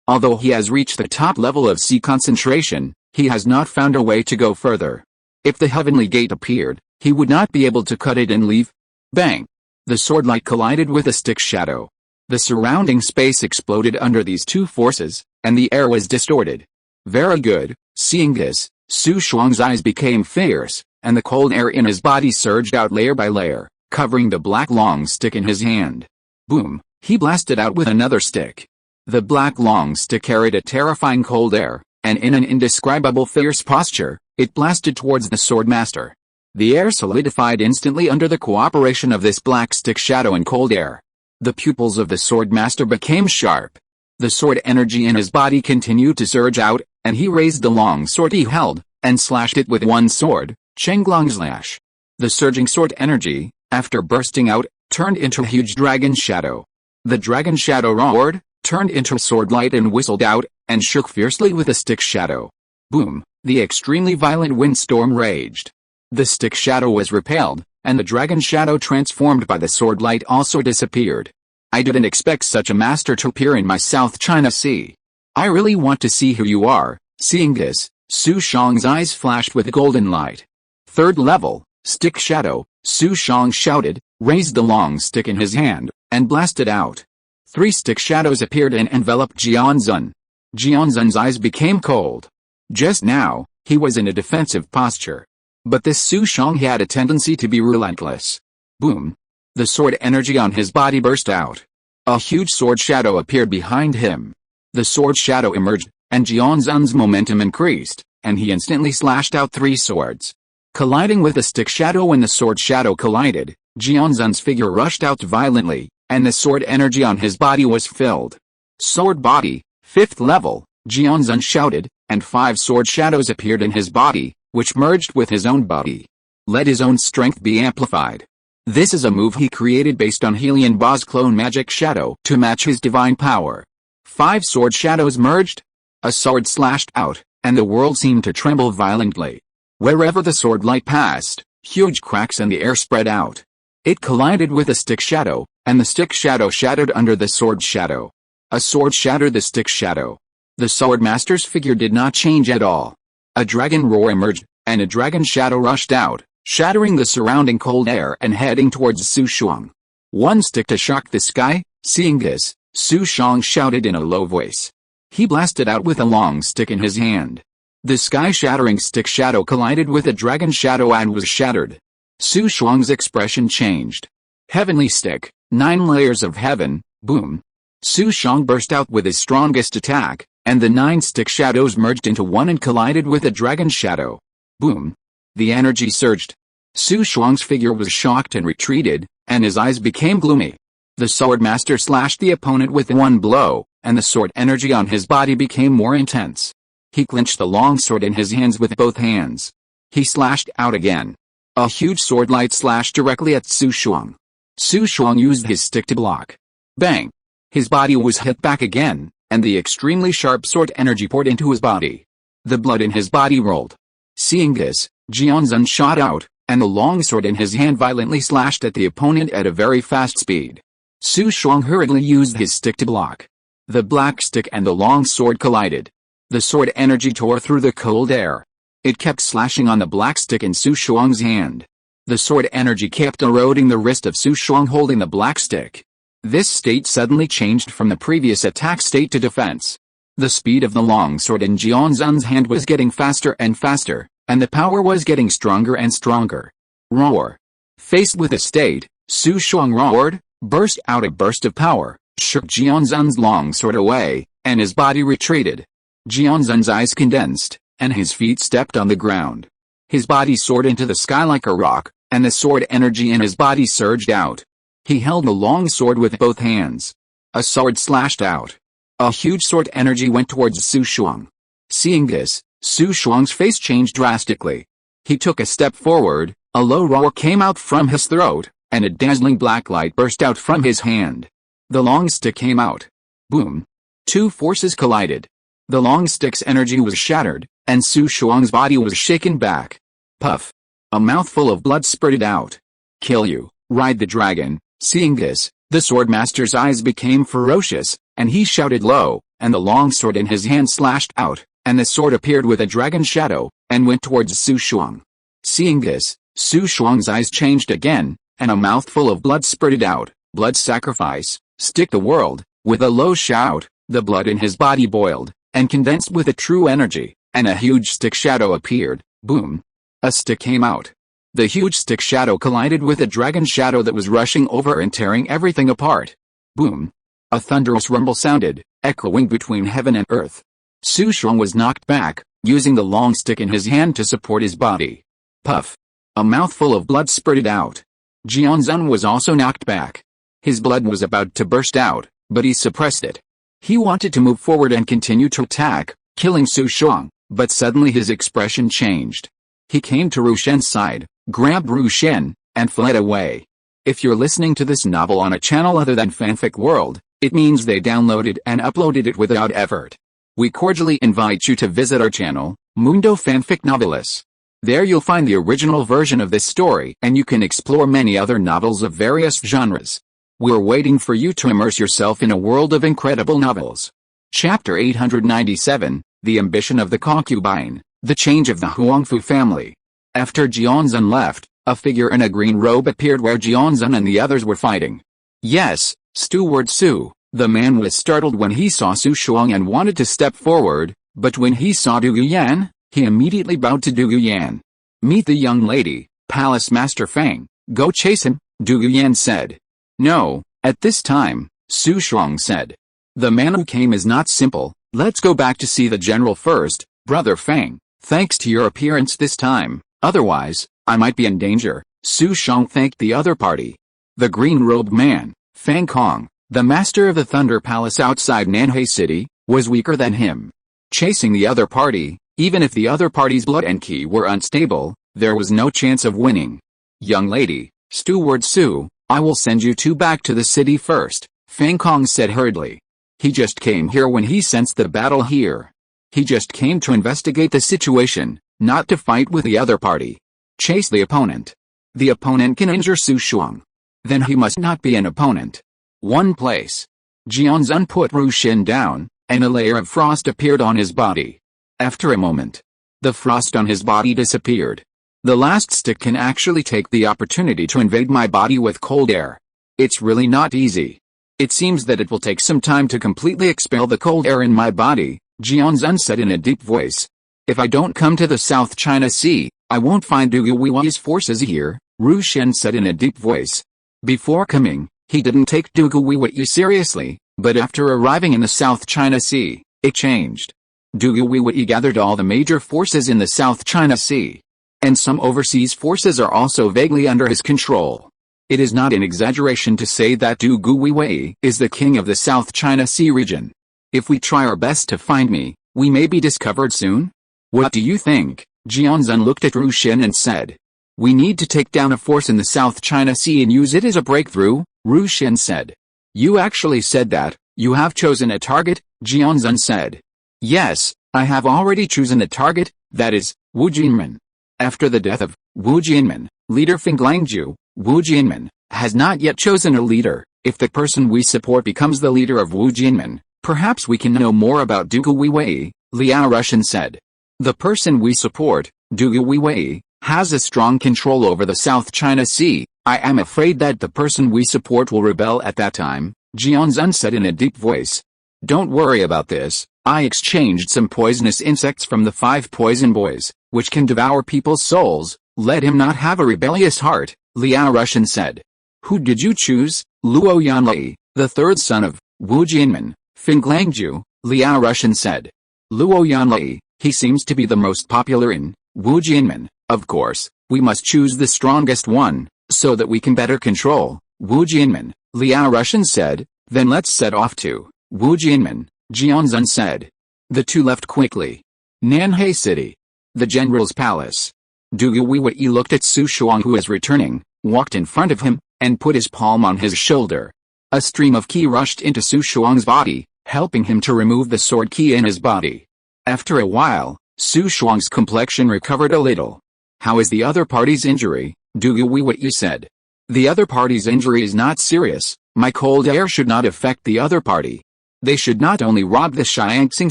although he has reached the top level of sea concentration, he has not found a way to go further. If the heavenly gate appeared, he would not be able to cut it and leave. Bang! The sword light collided with a stick shadow. The surrounding space exploded under these two forces, and the air was distorted. Very good. Seeing this, Su Shuang's eyes became fierce, and the cold air in his body surged out layer by layer, covering the black long stick in his hand. Boom! He blasted out with another stick. The black long stick carried a terrifying cold air, and in an indescribable fierce posture, it blasted towards the sword master. The air solidified instantly under the cooperation of this black stick shadow and cold air. The pupils of the sword master became sharp. The sword energy in his body continued to surge out, and he raised the long sword he held, and slashed it with one sword, Chenglong slash. The surging sword energy, after bursting out, turned into a huge dragon shadow. The dragon shadow roared, turned into a sword light and whistled out, and shook fiercely with a stick shadow. Boom! The extremely violent windstorm raged. The stick shadow was repelled, and the dragon shadow transformed by the sword light also disappeared. I didn't expect such a master to appear in my South China Sea. I really want to see who you are. Seeing this, Su Shang's eyes flashed with golden light. Third level, stick shadow, Su Shang shouted, raised the long stick in his hand, and blasted out. 3 stick shadows appeared and enveloped Jianzun. Jianzun's eyes became cold. Just now, he was in a defensive posture. But this Su Shang had a tendency to be relentless. Boom! The sword energy on his body burst out. A huge sword shadow appeared behind him. The sword shadow emerged, and Jianzun's momentum increased, and he instantly slashed out 3 swords. Colliding with the stick shadow when the sword shadow collided, Jianzun's figure rushed out violently, and the sword energy on his body was filled. Sword body, 5th level, Jianzun shouted, and 5 sword shadows appeared in his body, which merged with his own body. Let his own strength be amplified. This is a move he created based on Helion Ba's clone magic shadow to match his divine power. 5 sword shadows merged. A sword slashed out, and the world seemed to tremble violently. Wherever the sword light passed, huge cracks in the air spread out. It collided with a stick shadow, and the stick shadow shattered under the sword shadow. A sword shattered the stick shadow. The sword master's figure did not change at all. A dragon roar emerged, and a dragon shadow rushed out, shattering the surrounding cold air and heading towards Su Shang. One stick to shock the sky. Seeing this, Su Shang shouted in a low voice. He blasted out with a long stick in his hand. The sky-shattering stick shadow collided with a dragon shadow and was shattered. Su Shang's expression changed. Heavenly stick, 9 layers of heaven, boom. Su Shang burst out with his strongest attack, and the 9 stick shadows merged into one and collided with a dragon shadow. Boom. The energy surged. Su Shang's figure was shocked and retreated, and his eyes became gloomy. The sword master slashed the opponent with one blow, and the sword energy on his body became more intense. He clenched the long sword in his hands with both hands. He slashed out again. A huge sword light slashed directly at Su Shang. Su Shang used his stick to block. Bang! His body was hit back again, and the extremely sharp sword energy poured into his body. The blood in his body rolled. Seeing this, Jianzun shot out, and the long sword in his hand violently slashed at the opponent at a very fast speed. Su Shang hurriedly used his stick to block. The black stick and the long sword collided. The sword energy tore through the cold air. It kept slashing on the black stick in Su Shang's hand. The sword energy kept eroding the wrist of Su Shang holding the black stick. This state suddenly changed from the previous attack state to defense. The speed of the longsword in Jianzhen's hand was getting faster and faster, and the power was getting stronger and stronger. Roar! Faced with this state, Su Shuang roared, burst out a burst of power, shook Jianzhen's longsword away, and his body retreated. Jianzhen's eyes condensed, and his feet stepped on the ground. His body soared into the sky like a rock, and the sword energy in his body surged out. He held the long sword with both hands. A sword slashed out. A huge sword energy went towards Su Shuang. Seeing this, Su Shuang's face changed drastically. He took a step forward, a low roar came out from his throat, and a dazzling black light burst out from his hand. The long stick came out. Boom! Two forces collided. The long stick's energy was shattered, and Su Shuang's body was shaken back. Puff! A mouthful of blood spurted out. Kill you, ride the dragon. Seeing this, the swordmaster's eyes became ferocious, and he shouted low, and the long sword in his hand slashed out, and the sword appeared with a dragon shadow, and went towards Su Shuang. Seeing this, Su Shuang's eyes changed again, and a mouthful of blood spurted out. Blood sacrifice, stick the world. With a low shout, the blood in his body boiled, and condensed with a true energy, and a huge stick shadow appeared. Boom! A stick came out. The huge stick shadow collided with a dragon shadow that was rushing over and tearing everything apart. Boom! A thunderous rumble sounded, echoing between heaven and earth. Su Shuang was knocked back, using the long stick in his hand to support his body. Puff! A mouthful of blood spurted out. Jianzhen was also knocked back. His blood was about to burst out, but he suppressed it. He wanted to move forward and continue to attack, killing Su Shuang, but suddenly his expression changed. He came to Ru Shen's side, grabbed Ru Shen, and fled away. If you're listening to this novel on a channel other than Fanfic World, it means they downloaded and uploaded it without effort. We cordially invite you to visit our channel, Mundo Fanfic Novelis. There you'll find the original version of this story and you can explore many other novels of various genres. We're waiting for you to immerse yourself in a world of incredible novels. Chapter 897, The Ambition of the Concubine, The Change of the Huangfu Family. After Jianzhen left, a figure in a green robe appeared where Jianzhen and the others were fighting. Yes, Steward Su. The man was startled when he saw Su Shuang and wanted to step forward, but when he saw Du Guyan, he immediately bowed to Du Guyan. Meet the young lady, Palace Master Feng. Go chase him, Du Guyan said. No, at this time, Su Shuang said. The man who came is not simple. Let's go back to see the general first, Brother Feng. Thanks to your appearance this time, otherwise, I might be in danger. Su Shuang thanked the other party. The green-robed man, Feng Kong, the master of the Thunder Palace outside Nanhai City, was weaker than him. Chasing the other party, even if the other party's blood and ki were unstable, there was no chance of winning. Young lady, Steward Su, I will send you two back to the city first, Feng Kong said hurriedly. He just came here when he sensed the battle here. He just came to investigate the situation, not to fight with the other party. Chase the opponent. The opponent can injure Su Shuang. Then he must not be an opponent. One place. Jianzhen put Ru Shen down, and a layer of frost appeared on his body. After a moment, the frost on his body disappeared. The last stick can actually take the opportunity to invade my body with cold air. It's really not easy. It seems that it will take some time to completely expel the cold air in my body, Jianzhen said in a deep voice. If I don't come to the South China Sea, I won't find Du Gui's forces here, Ru Shen said in a deep voice. Before coming, he didn't take Du Gui seriously, but after arriving in the South China Sea, it changed. Du Gui gathered all the major forces in the South China Sea. And some overseas forces are also vaguely under his control. It is not an exaggeration to say that Du Gui is the king of the South China Sea region. If we try our best to find me, we may be discovered soon? What do you think? Jianzhen looked at Ru Shen and said. We need to take down a force in the South China Sea and use it as a breakthrough, Ru Shen said. You actually said that. You have chosen a target, Jianzhen said. Yes, I have already chosen a target, that is, Wu Jinmen. After the death of Wu Jinmen, leader Feng Langju, Wu Jinmen has not yet chosen a leader. If the person we support becomes the leader of Wu Jinmen, perhaps we can know more about Du Gui, Liao Rushan said. The person we support, Du Gui, has a strong control over the South China Sea, I am afraid that the person we support will rebel at that time, Jianzhen said in a deep voice. Don't worry about this, I exchanged some poisonous insects from the 5 poison boys, which can devour people's souls. Let him not have a rebellious heart, Liao Rushan said. Who did you choose? Luo Yanlei, the 3rd son of Wu Jianmen, Feng Langju, Liao Rushan said. Luo Yanlei, he seems to be the most popular in Wu Jianmen. Of course, we must choose the strongest one, so that we can better control Wu Jianmen, Liao Rushan said. Then let's set off to Wu Jianmen, Jianzhen said. The two left quickly. Nanhei City. The general's palace. Du Yuiwei looked at Su Shuang, who was returning, walked in front of him, and put his palm on his shoulder. A stream of qi rushed into Su Shuang's body, helping him to remove the sword qi in his body. After a while, Su Shuang's complexion recovered a little. How is the other party's injury? Du Yuiwei said. The other party's injury is not serious. My cold air should not affect the other party. They should not only rob the Xiangxing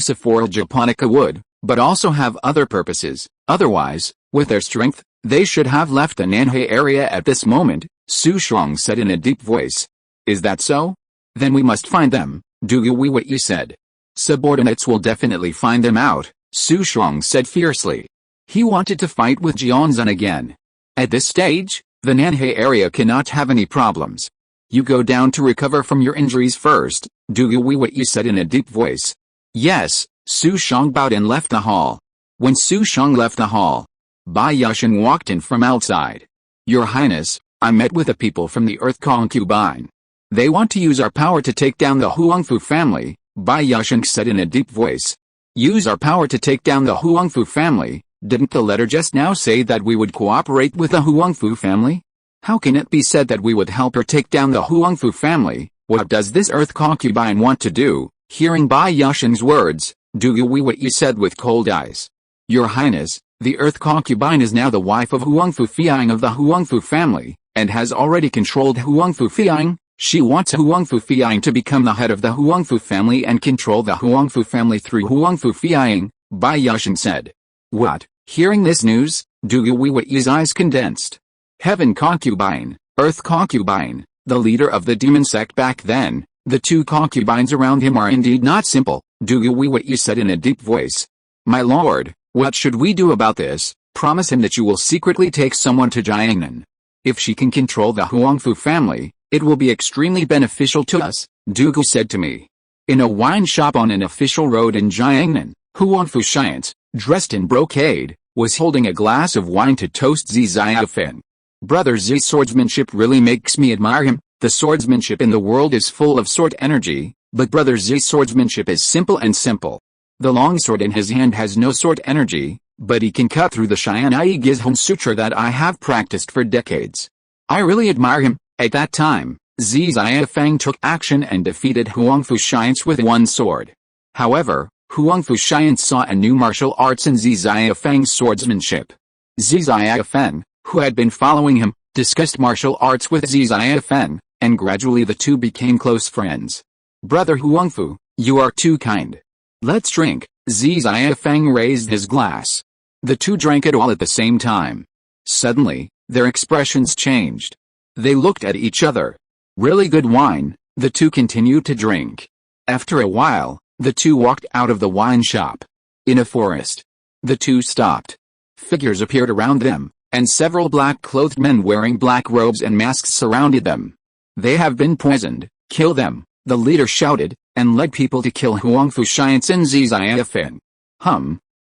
Sephora Japonica wood, but also have other purposes. Otherwise, with their strength, they should have left the Nanhei area at this moment, Su Shuang said in a deep voice. Is that so? Then we must find them, Du Yuiwei said. Subordinates will definitely find them out, Su Shuang said fiercely. He wanted to fight with Jianzhen again. At this stage, the Nanhei area cannot have any problems. You go down to recover from your injuries first, Du Yuiwei said in a deep voice. Yes, Su Shuang bowed and left the hall. When Su Shuang left the hall, Bai Yushan walked in from outside. Your Highness, I met with the people from the Earth Concubine. They want to use our power to take down the Huangfu family, Bai Yushan said in a deep voice. Use our power to take down the Huangfu family? Didn't the letter just now say that we would cooperate with the Huangfu family? How can it be said that we would help her take down the Huangfu family? What does this Earth Concubine want to do? Hearing Bai Yushan's words, Du Yuiwei said with cold eyes. Your Highness, the Earth Concubine is now the wife of Huangfu Fiang of the Huangfu family, and has already controlled Huangfu Fiang. She wants Huangfu Fiang to become the head of the Huangfu family and control the Huangfu family through Huangfu Fiang, Bai Yushan said. What? Hearing this news, Du Yuiwei's eyes condensed. Heaven Concubine, Earth Concubine, the leader of the demon sect back then. The two concubines around him are indeed not simple, Du Yuiwei said in a deep voice. My lord, what should we do about this? Promise him that you will secretly take someone to Jiangnan. If she can control the Huangfu family, it will be extremely beneficial to us, Du Gu said to me. In a wine shop on an official road in Jiangnan, Huangfu Shiance, dressed in brocade, was holding a glass of wine to toast Zi Ziafen. Brother Zi's swordsmanship really makes me admire him. The swordsmanship in the world is full of sword energy, but Brother Zi's swordsmanship is simple and simple. The longsword in his hand has no sword energy, but he can cut through the Xianai Gizhong Sutra that I have practiced for decades. I really admire him. At that time, Zi Ziafeng took action and defeated Huangfu Shiance with one sword. However, Huangfu Shiance saw a new martial arts in Zi Ziafeng's swordsmanship. Zi Ziafeng, who had been following him, discussed martial arts with Zi Ziafeng, and gradually the two became close friends. Brother Huangfu, you are too kind. Let's drink. Zi Ziafeng raised his glass. The two drank it all at the same time. Suddenly, their expressions changed. They looked at each other. Really good wine, the two continued to drink. After a while, the two walked out of the wine shop. In a forest. The two stopped. Figures appeared around them, and several black-clothed men wearing black robes and masks surrounded them. They have been poisoned, kill them, the leader shouted, and led people to kill Huangfu Shiance and Zi Ziafeng.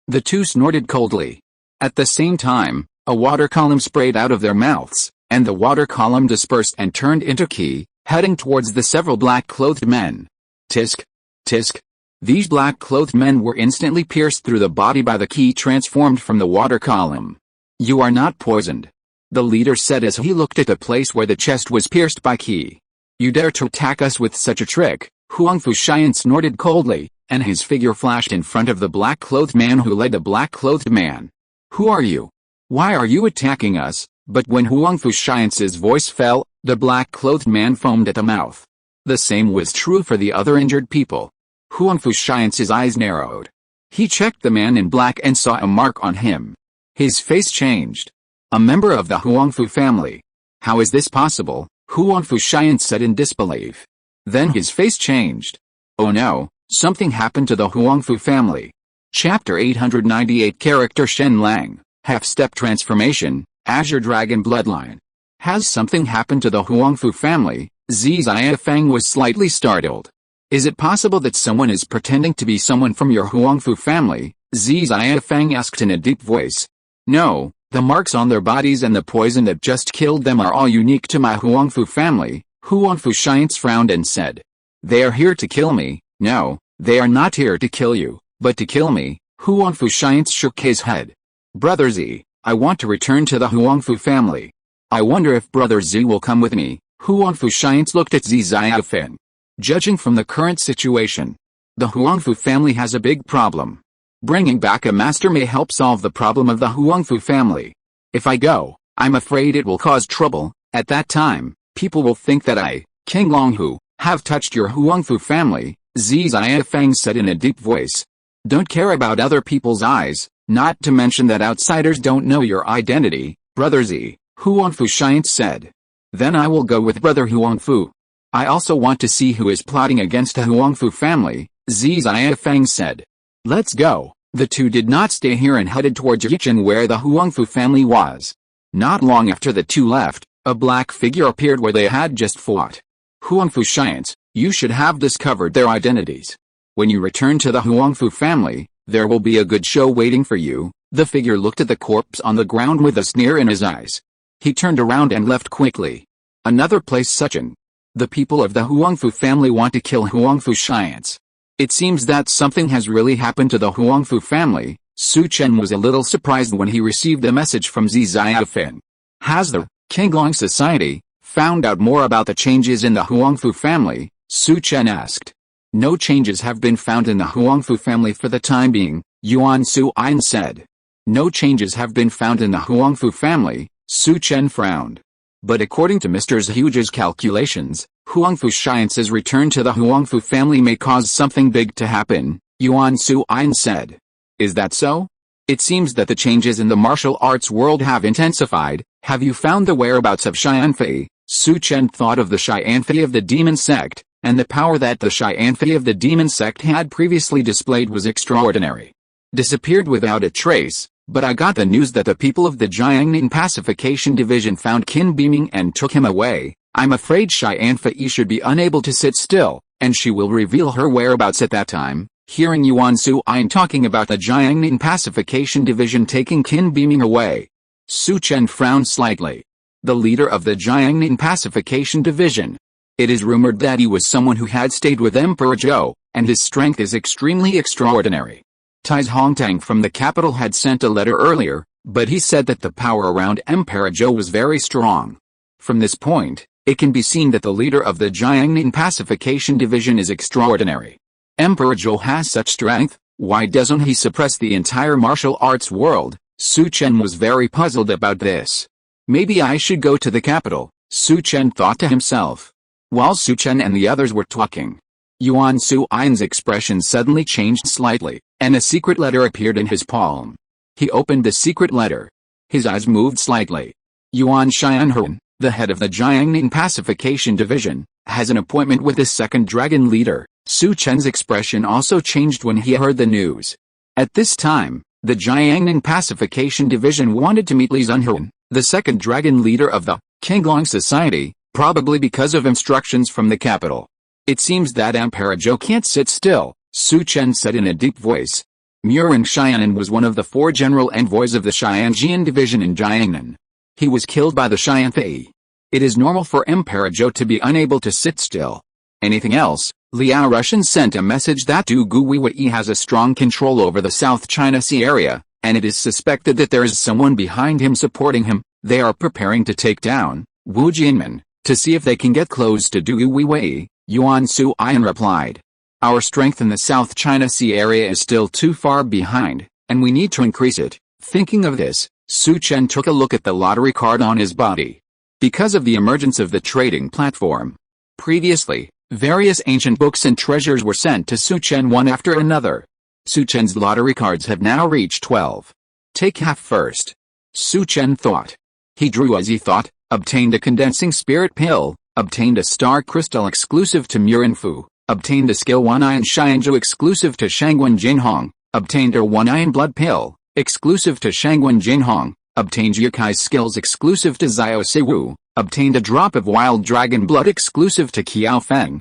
The two snorted coldly. At the same time, a water column sprayed out of their mouths, and the water column dispersed and turned into qi, heading towards the several black-clothed men. Tisk, tisk. These black-clothed men were instantly pierced through the body by the qi transformed from the water column. You are not poisoned, the leader said as he looked at the place where the chest was pierced by qi. You dare to attack us with such a trick? Huangfu Shiance snorted coldly, and his figure flashed in front of the black-clothed man who led the black-clothed man. Who are you? Why are you attacking us? But when Huangfu Shiance's voice fell, the black-clothed man foamed at the mouth. The same was true for the other injured people. Huangfu Shiance's eyes narrowed. He checked the man in black and saw a mark on him. His face changed. A member of the Huangfu family. How is this possible? Huang Fuxian said in disbelief. Then his face changed. Oh no, something happened to the Huangfu family. Chapter 898 Character Shen Lang, Half-Step Transformation, Azure Dragon Bloodline. Has something happened to the Huangfu family? Zizia Feng was slightly startled. Is it possible that someone is pretending to be someone from your Huangfu family? Zizia Feng asked in a deep voice. No, the marks on their bodies and the poison that just killed them are all unique to my Huangfu family. Huangfu Shiants frowned and said. They are here to kill me. No, they are not here to kill you, but to kill me. Huangfu Shiants shook his head. Brother Z, I want to return to the Huangfu family. I wonder if Brother Z will come with me. Huangfu Shiants looked at Zizia Feng. Judging from the current situation, the Huangfu family has a big problem. Bringing back a master may help solve the problem of the Huangfu family. If I go, I'm afraid it will cause trouble. At that time, people will think that I, King Longhu, have touched your Huangfu family, Zizia Feng said in a deep voice. Don't care about other people's eyes, not to mention that outsiders don't know your identity, Brother Z, Huangfu Shiant said. Then I will go with Brother Huangfu. I also want to see who is plotting against the Huangfu family, Zizia Feng said. Let's go. The two did not stay here and headed towards Yichen where the Huangfu family was. Not long after the two left, a black figure appeared where they had just fought. Huangfu Shiants, you should have discovered their identities. When you return to the Huangfu family, there will be a good show waiting for you. The figure looked at the corpse on the ground with a sneer in his eyes. He turned around and left quickly. Another place Suchen. The people of the Huangfu family want to kill Huangfu Shiants. It seems that something has really happened to the Huangfu family. Su Chen was a little surprised when he received a message from Zizia Feng. Has the Qinglong Society found out more about the changes in the Huangfu family? Su Chen asked. No changes have been found in the Huangfu family for the time being, Yuan Su Ein said. No changes have been found in the Huangfu family, Su Chen frowned. But according to Mr. Zhuge's calculations, Huangfu Shiants' return to the Huangfu family may cause something big to happen, Yuan Su Ein said. Is that so? It seems that the changes in the martial arts world have intensified. Have you found the whereabouts of Xianfei? Su Chen thought of the Xianfei of the demon sect, and the power that the Xianfei of the demon sect had previously displayed was extraordinary. Disappeared without a trace, but I got the news that the people of the Jiangnan Pacification Division found Qin Beaming and took him away. I'm afraid Xianfei should be unable to sit still, and she will reveal her whereabouts at that time. Hearing Yuan Su Ein talking about the Jiangnan Pacification Division taking Qin Beaming away, Su Chen frowned slightly. The leader of the Jiangnan Pacification Division. It is rumored that he was someone who had stayed with Emperor Zhou, and his strength is extremely extraordinary. Tai's Hongtang from the capital had sent a letter earlier, but he said that the power around Emperor Zhou was very strong. From this point, it can be seen that the leader of the Jiangnan Pacification Division is extraordinary. Emperor Zhou has such strength, why doesn't he suppress the entire martial arts world? Su Chen was very puzzled about this. Maybe I should go to the capital, Su Chen thought to himself. While Su Chen and the others were talking, Yuan Su Ein's expression suddenly changed slightly, and a secret letter appeared in his palm. He opened the secret letter. His eyes moved slightly. Yuan Xianhen, the head of the Jiangnan Pacification Division, has an appointment with the second dragon leader. Su Chen's expression also changed when he heard the news. At this time, the Jiangnan Pacification Division wanted to meet Li Zunhen, the second dragon leader of the Qinglong Society, probably because of instructions from the capital. It seems that Emperor Zhou can't sit still, Su Chen said in a deep voice. Muren Xianan was one of the 4 general envoys of the Xianjian division in Jiangnan. He was killed by the Xianfei. It is normal for Emperor Zhou to be unable to sit still. Anything else? Liao Rushan sent a message that Du Guiwei has a strong control over the South China Sea area, and it is suspected that there is someone behind him supporting him. They are preparing to take down Wu Jianmen, to see if they can get close to Du Guiwei, Yuan Su Ein replied. Our strength in the South China Sea area is still too far behind, and we need to increase it. Thinking of this, Su Chen took a look at the lottery card on his body. Because of the emergence of the trading platform, previously, various ancient books and treasures were sent to Su Chen one after another. Su Chen's lottery cards have now reached 12. Take half first. Su Chen thought. He drew as he thought, obtained a condensing spirit pill, obtained a star crystal exclusive to Murinfu, obtained a skill 1 iron Xianzhu exclusive to Shangwen Jinhong, obtained a 1 iron blood pill, exclusive to Shangwen Jinhong, obtained Yukai's skills exclusive to Xiao Siwu, obtained a drop of wild dragon blood exclusive to Qiao Feng.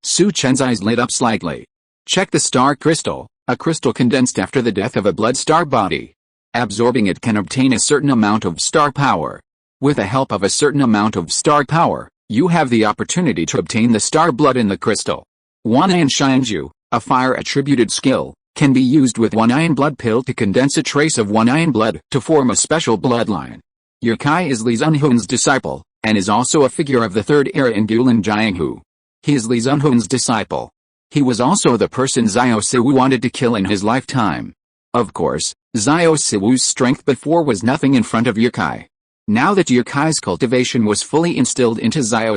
Su Chen's eyes lit up slightly. Check the star crystal, a crystal condensed after the death of a blood star body. Absorbing it can obtain a certain amount of star power. With the help of a certain amount of star power, you have the opportunity to obtain the star blood in the crystal. 1 iron Xianzhu, a fire-attributed skill, can be used with 1 iron blood pill to condense a trace of 1 iron blood to form a special bloodline. Yukai is Li Zunhun's disciple, and is also a figure of the third era in Guilin Jianghu. He is Li Zunhun's disciple. He was also the person Xiao Siwu wanted to kill in his lifetime. Of course, Xiao Siwu's strength before was nothing in front of Yukai. Now that Yukai's cultivation was fully instilled into Xiao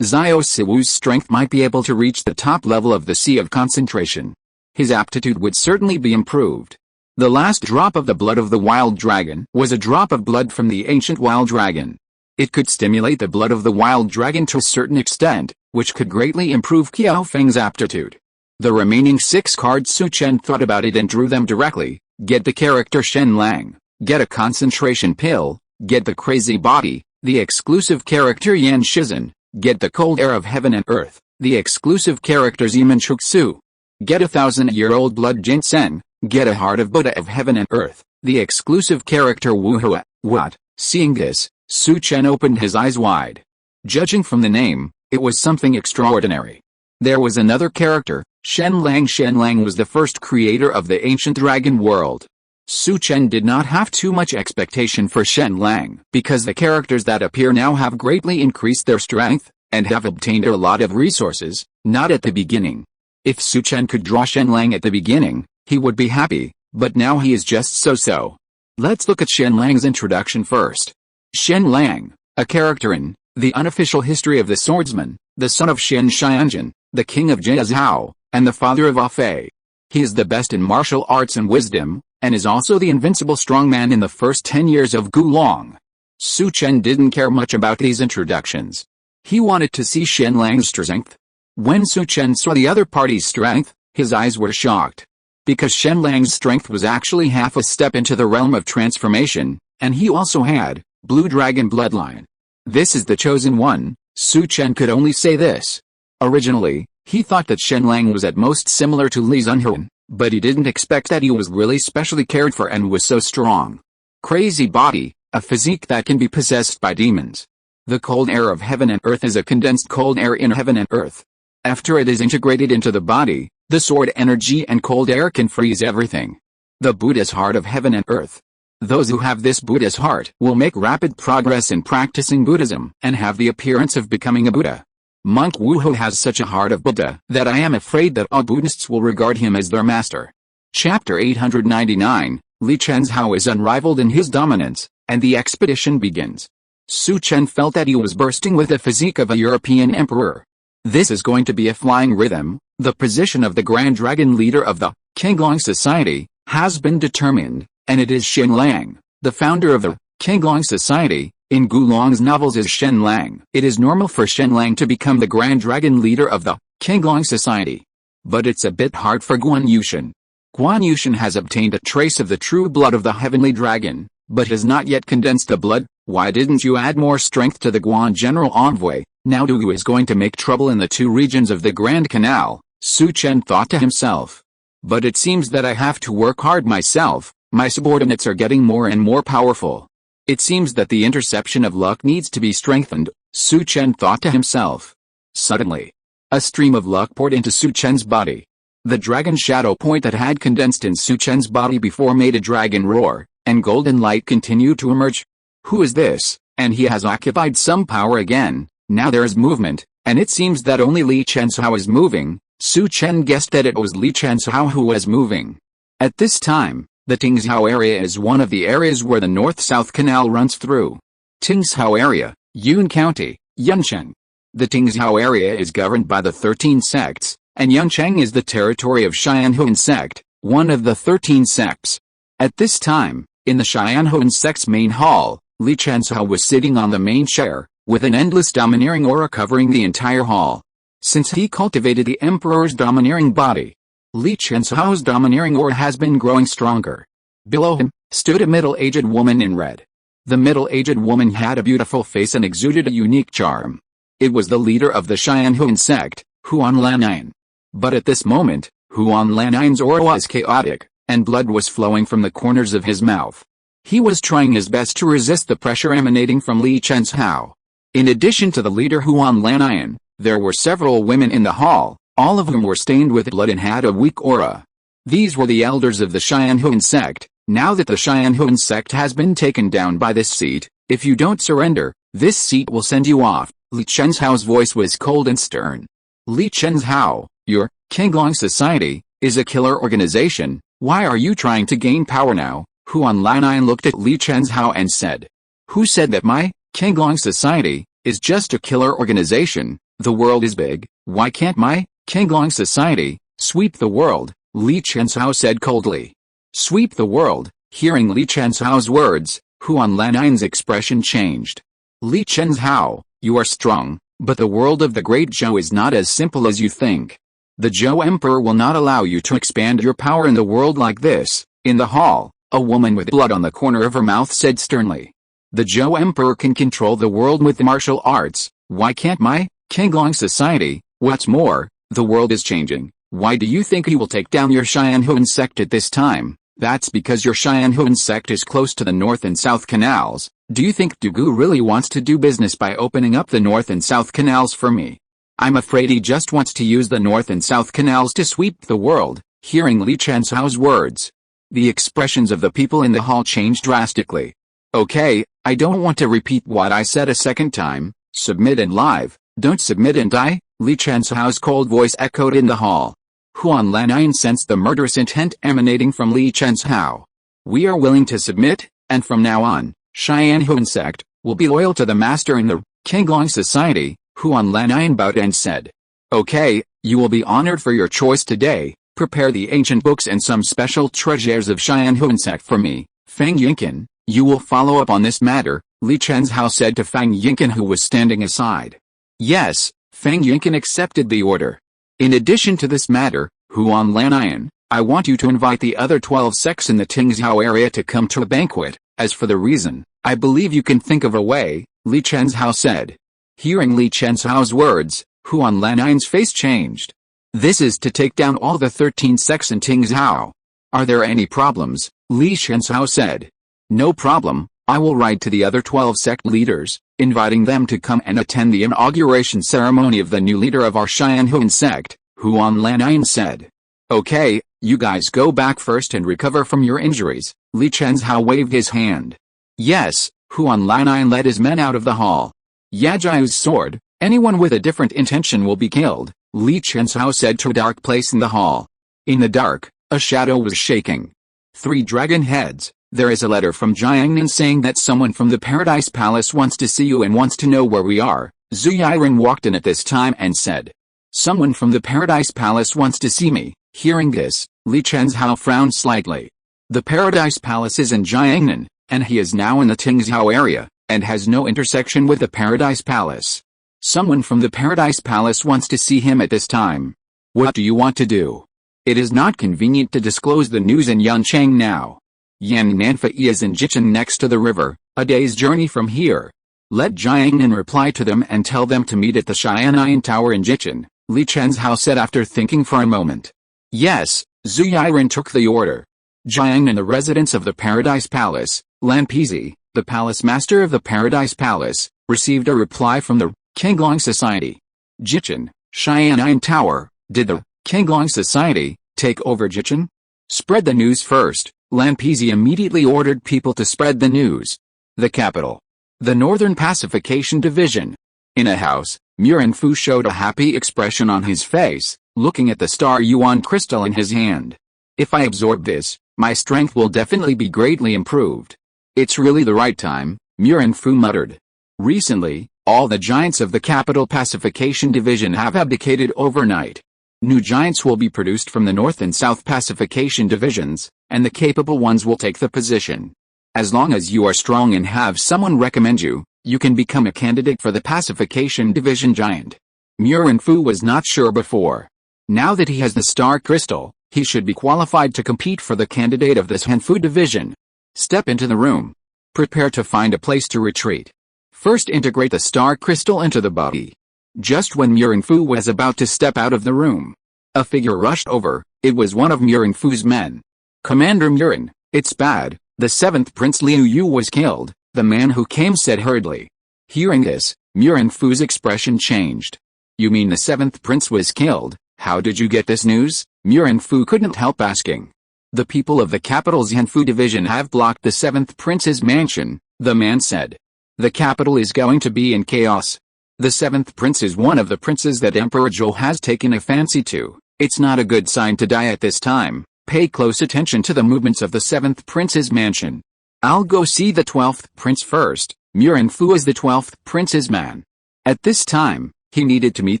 Siwu's strength might be able to reach the top level of the Sea of Concentration. His aptitude would certainly be improved. The last drop of the blood of the wild dragon was a drop of blood from the ancient wild dragon. It could stimulate the blood of the wild dragon to a certain extent, which could greatly improve Qiao Feng's aptitude. The remaining 6 cards Su Chen thought about it and drew them directly. Get the character Shen Lang, get a concentration pill, get the crazy body, the exclusive character Yan Shizhen, get the cold air of heaven and earth, the exclusive character Zeman Chuksu. Get a 1000-year-old blood ginseng, get a heart of Buddha of heaven and earth, the exclusive character Wu Hua. What? Seeing this, Su Chen opened his eyes wide. Judging from the name, it was something extraordinary. There was another character, Shen Lang. Shen Lang was the first creator of the ancient dragon world. Su Chen did not have too much expectation for Shen Lang because the characters that appear now have greatly increased their strength, and have obtained a lot of resources, not at the beginning. If Su Chen could draw Shen Lang at the beginning, he would be happy, but now he is just so-so. Let's look at Shen Lang's introduction first. Shen Lang, a character in the unofficial history of the swordsman, the son of Shen Xianjun, the king of Jiazhou, and the father of Fei. He is the best in martial arts and wisdom, and is also the invincible strongman in the first 10 years of Gulong. Su Chen didn't care much about these introductions. He wanted to see Shen Lang's strength. When Su Chen saw the other party's strength, his eyes were shocked. Because Shen Lang's strength was actually half a step into the realm of transformation, and he also had Blue Dragon bloodline. This is the chosen one. Su Chen could only say this. Originally, he thought that Shen Lang was at most similar to Li Zunhun, but he didn't expect that he was really specially cared for and was so strong. Crazy body, a physique that can be possessed by demons. The cold air of heaven and earth is a condensed cold air in heaven and earth. After it is integrated into the body, the sword energy and cold air can freeze everything. The Buddha's heart of heaven and earth. Those who have this Buddha's heart will make rapid progress in practicing Buddhism and have the appearance of becoming a Buddha. Monk Wu Ho has such a heart of Buddha that I am afraid that all Buddhists will regard him as their master. Chapter 899, Li Chen's Hao is unrivaled in his dominance, and the expedition begins. Su Chen felt that he was bursting with the physique of a European emperor. This is going to be a flying rhythm. The position of the Grand Dragon leader of the Qinglong Society has been determined, and it is Shen Lang, the founder of the Qinglong Society. In Gulong's novels is Shen Lang. It is normal for Shen Lang to become the Grand Dragon leader of the Qinglong Society. But it's a bit hard for Guan Yushin. Guan Yushin has obtained a trace of the true blood of the heavenly dragon, but has not yet condensed the blood. Why didn't you add more strength to the Guan General Envoy? Now Dugu is going to make trouble in the 2 regions of the Grand Canal, Su Chen thought to himself. But it seems that I have to work hard myself. My subordinates are getting more and more powerful. It seems that the interception of luck needs to be strengthened, Su Chen thought to himself. Suddenly, a stream of luck poured into Su Chen's body. The dragon shadow point that had condensed in Su Chen's body before made a dragon roar, and golden light continued to emerge. Who is this? And he has occupied some power again. Now there is movement, and it seems that only Li Chen's Hao is moving. Su Chen guessed that it was Li Chen's Hao who was moving. At this time, the Tingzhou area is one of the areas where the North-South Canal runs through. Tingzhou area, Yun County, Yuncheng. The Tingzhou area is governed by the 13 sects, and Yuncheng is the territory of Xianhuan sect, one of the 13 sects. At this time, in the Xianhuan sect's main hall, Li Chenshao was sitting on the main chair, with an endless domineering aura covering the entire hall. Since he cultivated the emperor's domineering body, Li Chenshao's domineering aura has been growing stronger. Below him stood a middle-aged woman in red. The middle-aged woman had a beautiful face and exuded a unique charm. It was the leader of the Xianhuan sect, Huan Lanian. But at this moment, Huan Lanian's aura was chaotic, and blood was flowing from the corners of his mouth. He was trying his best to resist the pressure emanating from Li Chenshao. In addition to the leader Huan Lanian, there were several women in the hall, all of whom were stained with blood and had a weak aura. These were the elders of the Xianhuan sect. Now that the Xianhuan sect has been taken down by this seat, if you don't surrender, this seat will send you off. Li Chenshao's voice was cold and stern. Li Chenshao, your Qinglong Society is a killer organization. Why are you trying to gain power now? Huan Lanian looked at Li Chenshao and said, "Who said that my Qinglong Society is just a killer organization? The world is big. Why can't my Qinglong Society sweep the world?" Li Chenshao said coldly. Sweep the world. Hearing Li Chenshao's words, Huan Lanian's expression changed. Li Chenshao, you are strong, but the world of the Great Zhou is not as simple as you think. The Zhou Emperor will not allow you to expand your power in the world like this. In the hall, a woman with blood on the corner of her mouth said sternly. The Zhou Emperor can control the world with martial arts. Why can't my Qinglong Society? What's more, the world is changing. Why do you think he will take down your Xianhuan sect at this time? That's because your Xianhuan sect is close to the North and South Canals. Do you think Dugu really wants to do business by opening up the North and South Canals for me? I'm afraid he just wants to use the North and South Canals to sweep the world. Hearing Li Chenshao's words, the expressions of the people in the hall changed drastically. Okay, I don't want to repeat what I said a second time. Submit and live. Don't submit and die. Li Chenshao's cold voice echoed in the hall. Huan Lanian sensed the murderous intent emanating from Li Chenshao. We are willing to submit, and from now on, Xianhuan sect will be loyal to the master in the Qinglong Society. Huan Lanian bowed and said, "Okay, you will be honored for your choice today. Prepare the ancient books and some special treasures of Xianhuan sect for me. Feng Yinkin, you will follow up on this matter," Li Chenshao said to Feng Yinkin, who was standing aside. Yes, Feng Yinkin accepted the order. In addition to this matter, Huan Lanian, I want you to invite the other 12 sects in the Tingzhou area to come to a banquet. As for the reason, I believe you can think of a way, Li Chenshao said. Hearing Li Chenshao's words, Huan Lanian's face changed. This is to take down all the 13 sects in Tingzhou. Are there any problems? Li Chenshao said. No problem. I will write to the other 12 sect leaders, inviting them to come and attend the inauguration ceremony of the new leader of our Xianhuan sect, Huan Lanian said. Okay, you guys go back first and recover from your injuries. Li Chenshao waved his hand. Yes, Huan Lanian led his men out of the hall. Yajiu's sword, anyone with a different intention will be killed, Li Chenshao said to a dark place in the hall. In the dark, a shadow was shaking. 3 dragon heads. There is a letter from Jiangnan saying that someone from the Paradise Palace wants to see you and wants to know where we are. Zhu Yiren walked in at this time and said. Someone from the Paradise Palace wants to see me. Hearing this, Li Chenshao frowned slightly. The Paradise Palace is in Jiangnan, and he is now in the Tingzhou area, and has no intersection with the Paradise Palace. Someone from the Paradise Palace wants to see him at this time. What do you want to do? It is not convenient to disclose the news in Yancheng now. Yan Nanfei is in Jichen next to the river, a day's journey from here. Let Jiangnan reply to them and tell them to meet at the Xian'an Tower in Jichen, Li Chenshao said after thinking for a moment. Yes, Zhu Yiren took the order. Jiangnan, the residence of the Paradise Palace, Lan Pizi, the palace master of the Paradise Palace, received a reply from the Qinglong Society. Jichen, Xian'an Tower, did the Qinglong Society take over Jichen? Spread the news first. Lan Pizi immediately ordered people to spread the news. The capital. The Northern Pacification Division. In a house, Murenfu showed a happy expression on his face, looking at the star Yuan crystal in his hand. If I absorb this, my strength will definitely be greatly improved. It's really the right time, Murenfu muttered. Recently, all the giants of the Capital Pacification Division have abdicated overnight. New giants will be produced from the North and South Pacification Divisions, and the capable ones will take the position. As long as you are strong and have someone recommend you, you can become a candidate for the pacification division giant. Murin Fu was not sure before. Now that he has the star crystal, he should be qualified to compete for the candidate of this Hanfu division. Step into the room. Prepare to find a place to retreat. First integrate the star crystal into the body. Just when Murin Fu was about to step out of the room, a figure rushed over. It was one of Murin Fu's men. Commander Murin, it's bad. The 7th Prince Liu Yu was killed, the man who came said hurriedly. Hearing this, Murin Fu's expression changed. You mean the 7th Prince was killed? How did you get this news? Murin Fu couldn't help asking. The people of the capital's Hanfu division have blocked the 7th Prince's mansion, the man said. The capital is going to be in chaos. The 7th Prince is one of the princes that Emperor Zhou has taken a fancy to. It's not a good sign to die at this time. Pay close attention to the movements of the 7th Prince's mansion. I'll go see the 12th Prince first. Murin Fu is the 12th Prince's man. At this time, he needed to meet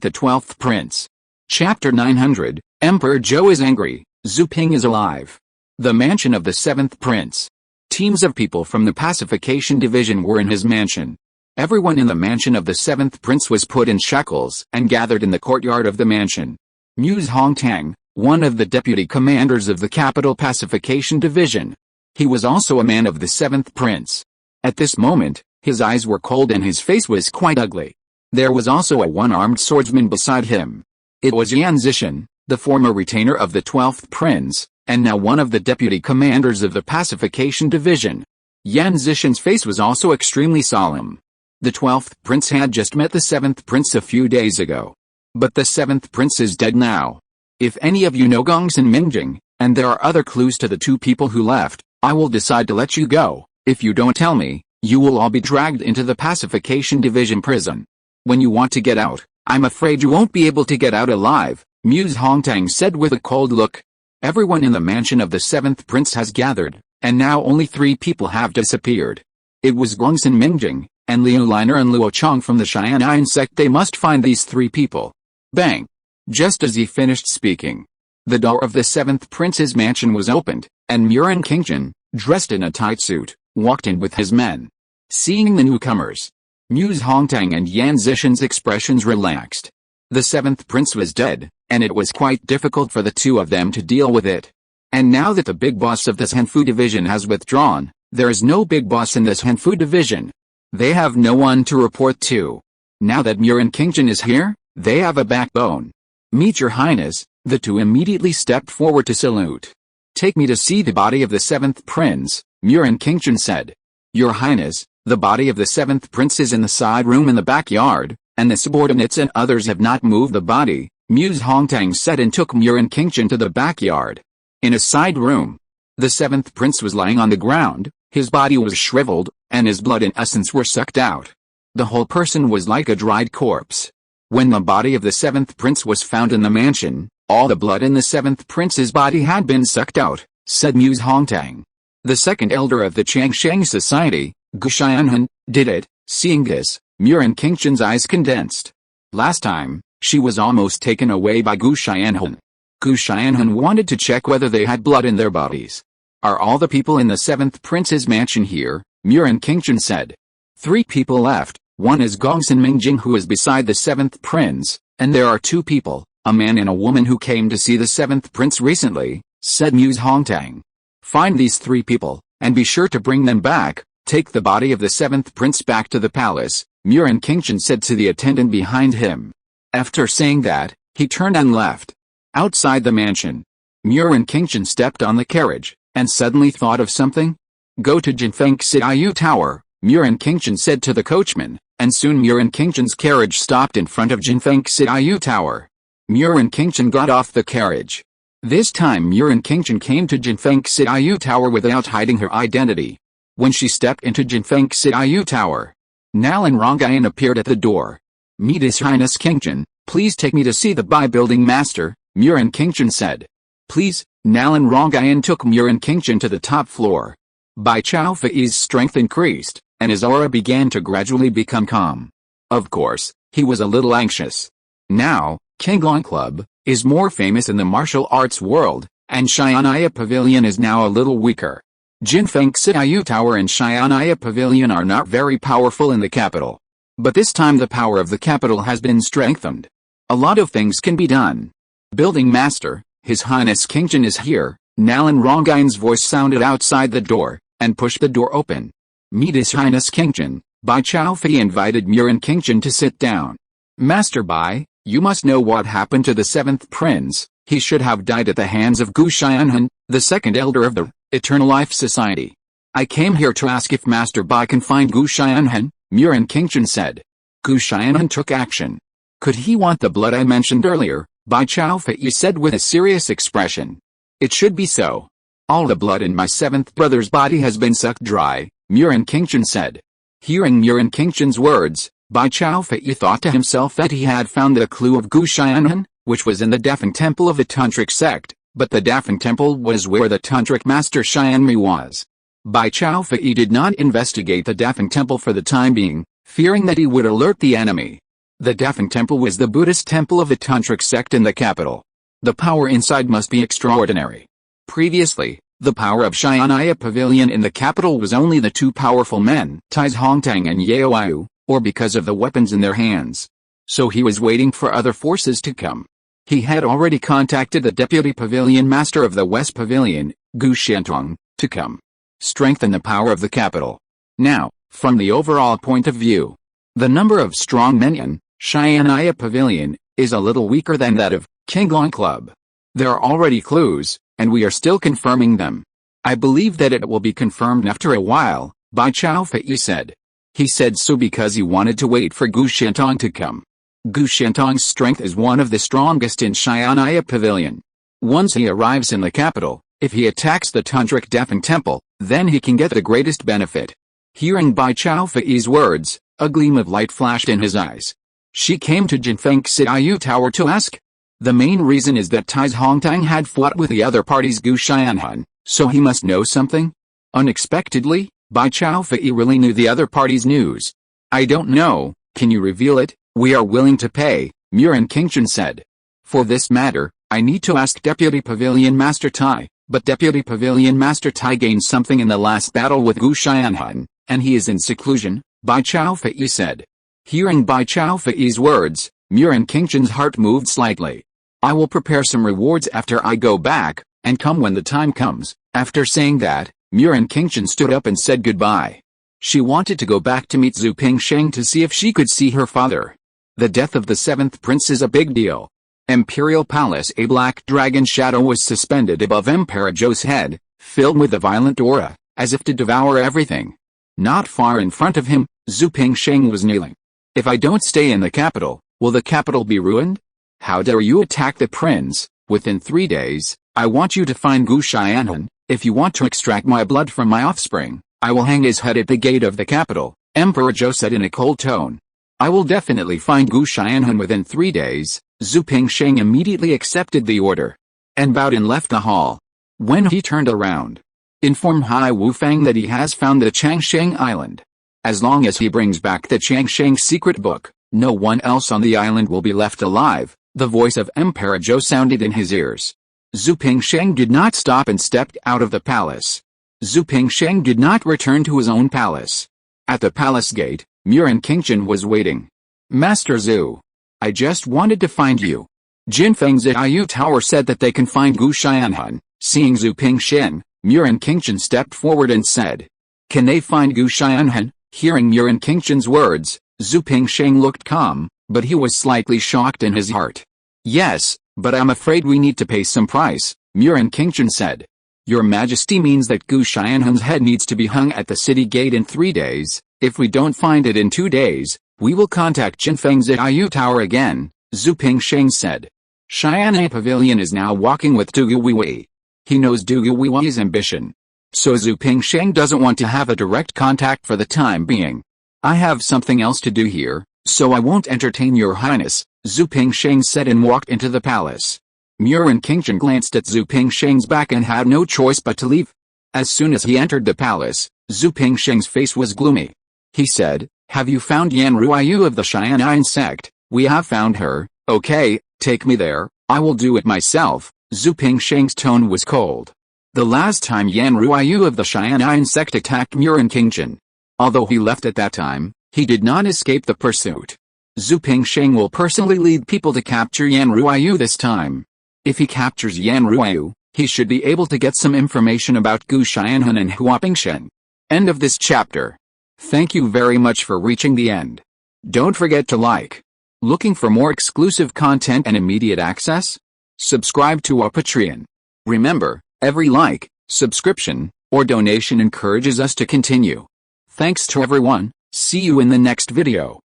the 12th Prince. Chapter 900, Emperor Zhou is angry, Zhu Ping is alive. The mansion of the 7th Prince. Teams of people from the pacification division were in his mansion. Everyone in the mansion of the 7th Prince was put in shackles and gathered in the courtyard of the mansion. Muse Hongtang, one of the deputy commanders of the capital pacification division. He was also a man of the 7th Prince. At this moment, his eyes were cold and his face was quite ugly. There was also a one-armed swordsman beside him. It was Yan Zishan, the former retainer of the 12th Prince, and now one of the deputy commanders of the pacification division. Yan Zishan's face was also extremely solemn. The 12th Prince had just met the 7th Prince a few days ago. But the 7th Prince is dead now. If any of you know Gongsun Mingjing, and there are other clues to the two people who left, I will decide to let you go. If you don't tell me, you will all be dragged into the pacification division prison. When you want to get out, I'm afraid you won't be able to get out alive, Muse Hongtang said with a cold look. Everyone in the mansion of the 7th Prince has gathered, and now only 3 people have disappeared. It was Gongsun Mingjing, and Liu Liner and Luo Chong from the Xian'an sect. They must find these 3 people. Bang! Just as he finished speaking, the door of the 7th Prince's mansion was opened, and Murin Qingjin, dressed in a tight suit, walked in with his men. Seeing the newcomers, Muse Hongtang and Yan Zishan's expressions relaxed. The 7th Prince was dead, and it was quite difficult for the two of them to deal with it. And now that the big boss of this Hanfu division has withdrawn, there is no big boss in this Hanfu division. They have no one to report to. Now that Murin Qingjin is here, they have a backbone. Meet your highness. The two immediately stepped forward to salute. Take me to see the body of the 7th Prince, Murin Qingjin said. Your highness, the body of the 7th Prince is in the side room in the backyard, and the subordinates and others have not moved the body, Muse Hongtang said, and took Murin Qingjin to the backyard. In a side room, the 7th Prince was lying on the ground, his body was shriveled, and his blood and essence were sucked out. The whole person was like a dried corpse. When the body of the 7th Prince was found in the mansion, all the blood in the 7th Prince's body had been sucked out, said Muse Hongtang. The second elder of the Changsheng society, Gu Xianhun, did it. Seeing this, Murin Qingjin's eyes condensed. Last time, she was almost taken away by Gu Xianhun. Gu Xianhun wanted to check whether they had blood in their bodies. Are all the people in the 7th Prince's mansion here? Murin Qingjin said. 3 people left. One is Gongsun Mingjing, who is beside the 7th Prince, and there are 2 people, a man and a woman, who came to see the 7th Prince recently, said Muse Hongtang. Find these 3 people, and be sure to bring them back. Take the body of the 7th Prince back to the palace, Murin Qingjin said to the attendant behind him. After saying that, he turned and left. Outside the mansion, Murin Qingjin stepped on the carriage, and suddenly thought of something. Go to Jinfeng Xiaoyu Tower, Murin Qingjin said to the coachman, and soon Murin Qingjin's carriage stopped in front of Jinfeng Xiaoyu Tower. Murin Qingjin got off the carriage. This time Murin Qingjin came to Jinfeng Xiaoyu Tower without hiding her identity. When she stepped into Jinfeng Xiaoyu Tower, Nalan Rongayan appeared at the door. Meet His Highness Qingjin, please take me to see the Bai building master, Murin Qingjin said. Please. Nalan Rongayan took Murin Qingjin to the top floor. Bai Chaofei's strength increased, and his aura began to gradually become calm. Of course, he was a little anxious. Now, Qinglong Club is more famous in the martial arts world, and Xian'an Pavilion is now a little weaker. Jinfeng Xiaoyu Tower and Xianaya Pavilion are not very powerful in the capital. But this time the power of the capital has been strengthened. A lot of things can be done. Building Master, His Highness King Chen is here. Nalan Rongyin's voice sounded outside the door, and pushed the door open. Meet His Highness King Chen. Bai Chaofei invited Murin King Chen to sit down. Master Bai, you must know what happened to the seventh prince. He should have died at the hands of Gu Xianhan, the second elder of the Eternal Life Society. I came here to ask if Master Bai can find Gu Xianhan, Murin King Chen said. Gu Xianhan took action. Could he want the blood I mentioned earlier? Bai Chaofei said with a serious expression. It should be so. All the blood in my seventh brother's body has been sucked dry, Murin King Chen said. Hearing Murin King Chen's words, Bai Chaofei thought to himself that he had found the clue of Gu Xianhan, which was in the Defiant Temple of the Tantric sect, but the Defiant Temple was where the Tantric master Xianmi was. Bai Chaofei did not investigate the Defiant Temple for the time being, fearing that he would alert the enemy. The Defiant Temple was the Buddhist temple of the Tantric sect in the capital. The power inside must be extraordinary. Previously, the power of Xianaya Pavilion in the capital was only the two powerful men, Tais Hongtang and Yao Yu, or because of the weapons in their hands. So he was waiting for other forces to come. He had already contacted the deputy pavilion master of the West Pavilion, Gu Xiantong, to come strengthen the power of the capital. Now, from the overall point of view, the number of strong men in Xianaya Pavilion is a little weaker than that of Qinglong Club. There are already clues, and we are still confirming them. I believe that it will be confirmed after a while, Bai Chaofei said. He said so because he wanted to wait for Gu Xiantong to come. Gu Xiantong's strength is one of the strongest in Xianaya Pavilion. Once he arrives in the capital, if he attacks the Tantric Defiant Temple, then he can get the greatest benefit. Hearing Bai Chaofei's words, a gleam of light flashed in his eyes. She came to Jinfeng Xiaoyu Tower to ask. The main reason is that Tais Hongtang had fought with the other party's Gu Xianhan, so he must know something? Unexpectedly, Bai Chaofei really knew the other party's news. I don't know, can you reveal it? We are willing to pay, Murin King Chen said. For this matter, I need to ask Deputy Pavilion Master Tai, but Deputy Pavilion Master Tai gained something in the last battle with Gu Xianhan, and he is in seclusion, Bai Chaofei said. Hearing Bai Chaofei's words, Murin King Chen's heart moved slightly. I will prepare some rewards after I go back, and come when the time comes. After saying that, Murin King Chen stood up and said goodbye. She wanted to go back to meet Zhu Pingsheng to see if she could see her father. The death of the seventh prince is a big deal. Imperial Palace. A black dragon shadow was suspended above Emperor Zhou's head, filled with a violent aura, as if to devour everything. Not far in front of him, Zhu Pingsheng was kneeling. If I don't stay in the capital, will the capital be ruined? How dare you attack the prince? Within 3 days, I want you to find Gu Xianhan. If you want to extract my blood from my offspring, I will hang his head at the gate of the capital, Emperor Zhou said in a cold tone. I will definitely find Gu Xianhan within 3 days. Zhu Pingsheng immediately accepted the order, and bowed and left the hall. When he turned around, inform Hai Wufang that he has found the Changsheng Island. As long as he brings back the Changsheng secret book, no one else on the island will be left alive. The voice of Emperor Zhou sounded in his ears. Zhu Pingsheng did not stop and stepped out of the palace. Zhu Pingsheng did not return to his own palace. At the palace gate, Murin King Chen was waiting. Master Zhu, I just wanted to find you. Jinfeng Xiaoyu Tower said that they can find Gu Xianhan. Seeing Zhu Pingsheng, Murin King Chen stepped forward and said, can they find Gu Xianhan? Hearing Murin King Chen's words, Zhu Pingsheng looked calm, but he was slightly shocked in his heart. Yes, but I'm afraid we need to pay some price, Murin King Chen said. Your Majesty means that Gu Xianhan's head needs to be hung at the city gate in 3 days. If we don't find it in 2 days, we will contact Jinfeng Xiaoyu Tower again, Zhu Pingsheng said. Xianai Pavilion is now walking with Du Guiwei. He knows Du Guiwei's ambition. So Zhu Pingsheng doesn't want to have a direct contact for the time being. I have something else to do here, so I won't entertain your highness, Zhu Pingsheng said and walked into the palace. Murin King Chen glanced at Zhu Pingsheng's back and had no choice but to leave. As soon as he entered the palace, Zhu Pingsheng's face was gloomy. He said, have you found Yan Ruiyu of the Xian'an sect? We have found her. Okay, take me there, I will do it myself. Zhu Pingsheng's tone was cold. The last time Yan Ruiyu of the Xian'an sect attacked Murin King Chen. Although he left at that time, he did not escape the pursuit. Zhu Pingsheng will personally lead people to capture Yan Ruiyu this time. If he captures Yan Ruiyu, he should be able to get some information about Gu Xianhan and Hua Pingshen. End of this chapter. Thank you very much for reaching the end. Don't forget to like. Looking for more exclusive content and immediate access? Subscribe to our Patreon. Remember, every like, subscription, or donation encourages us to continue. Thanks to everyone. See you in the next video.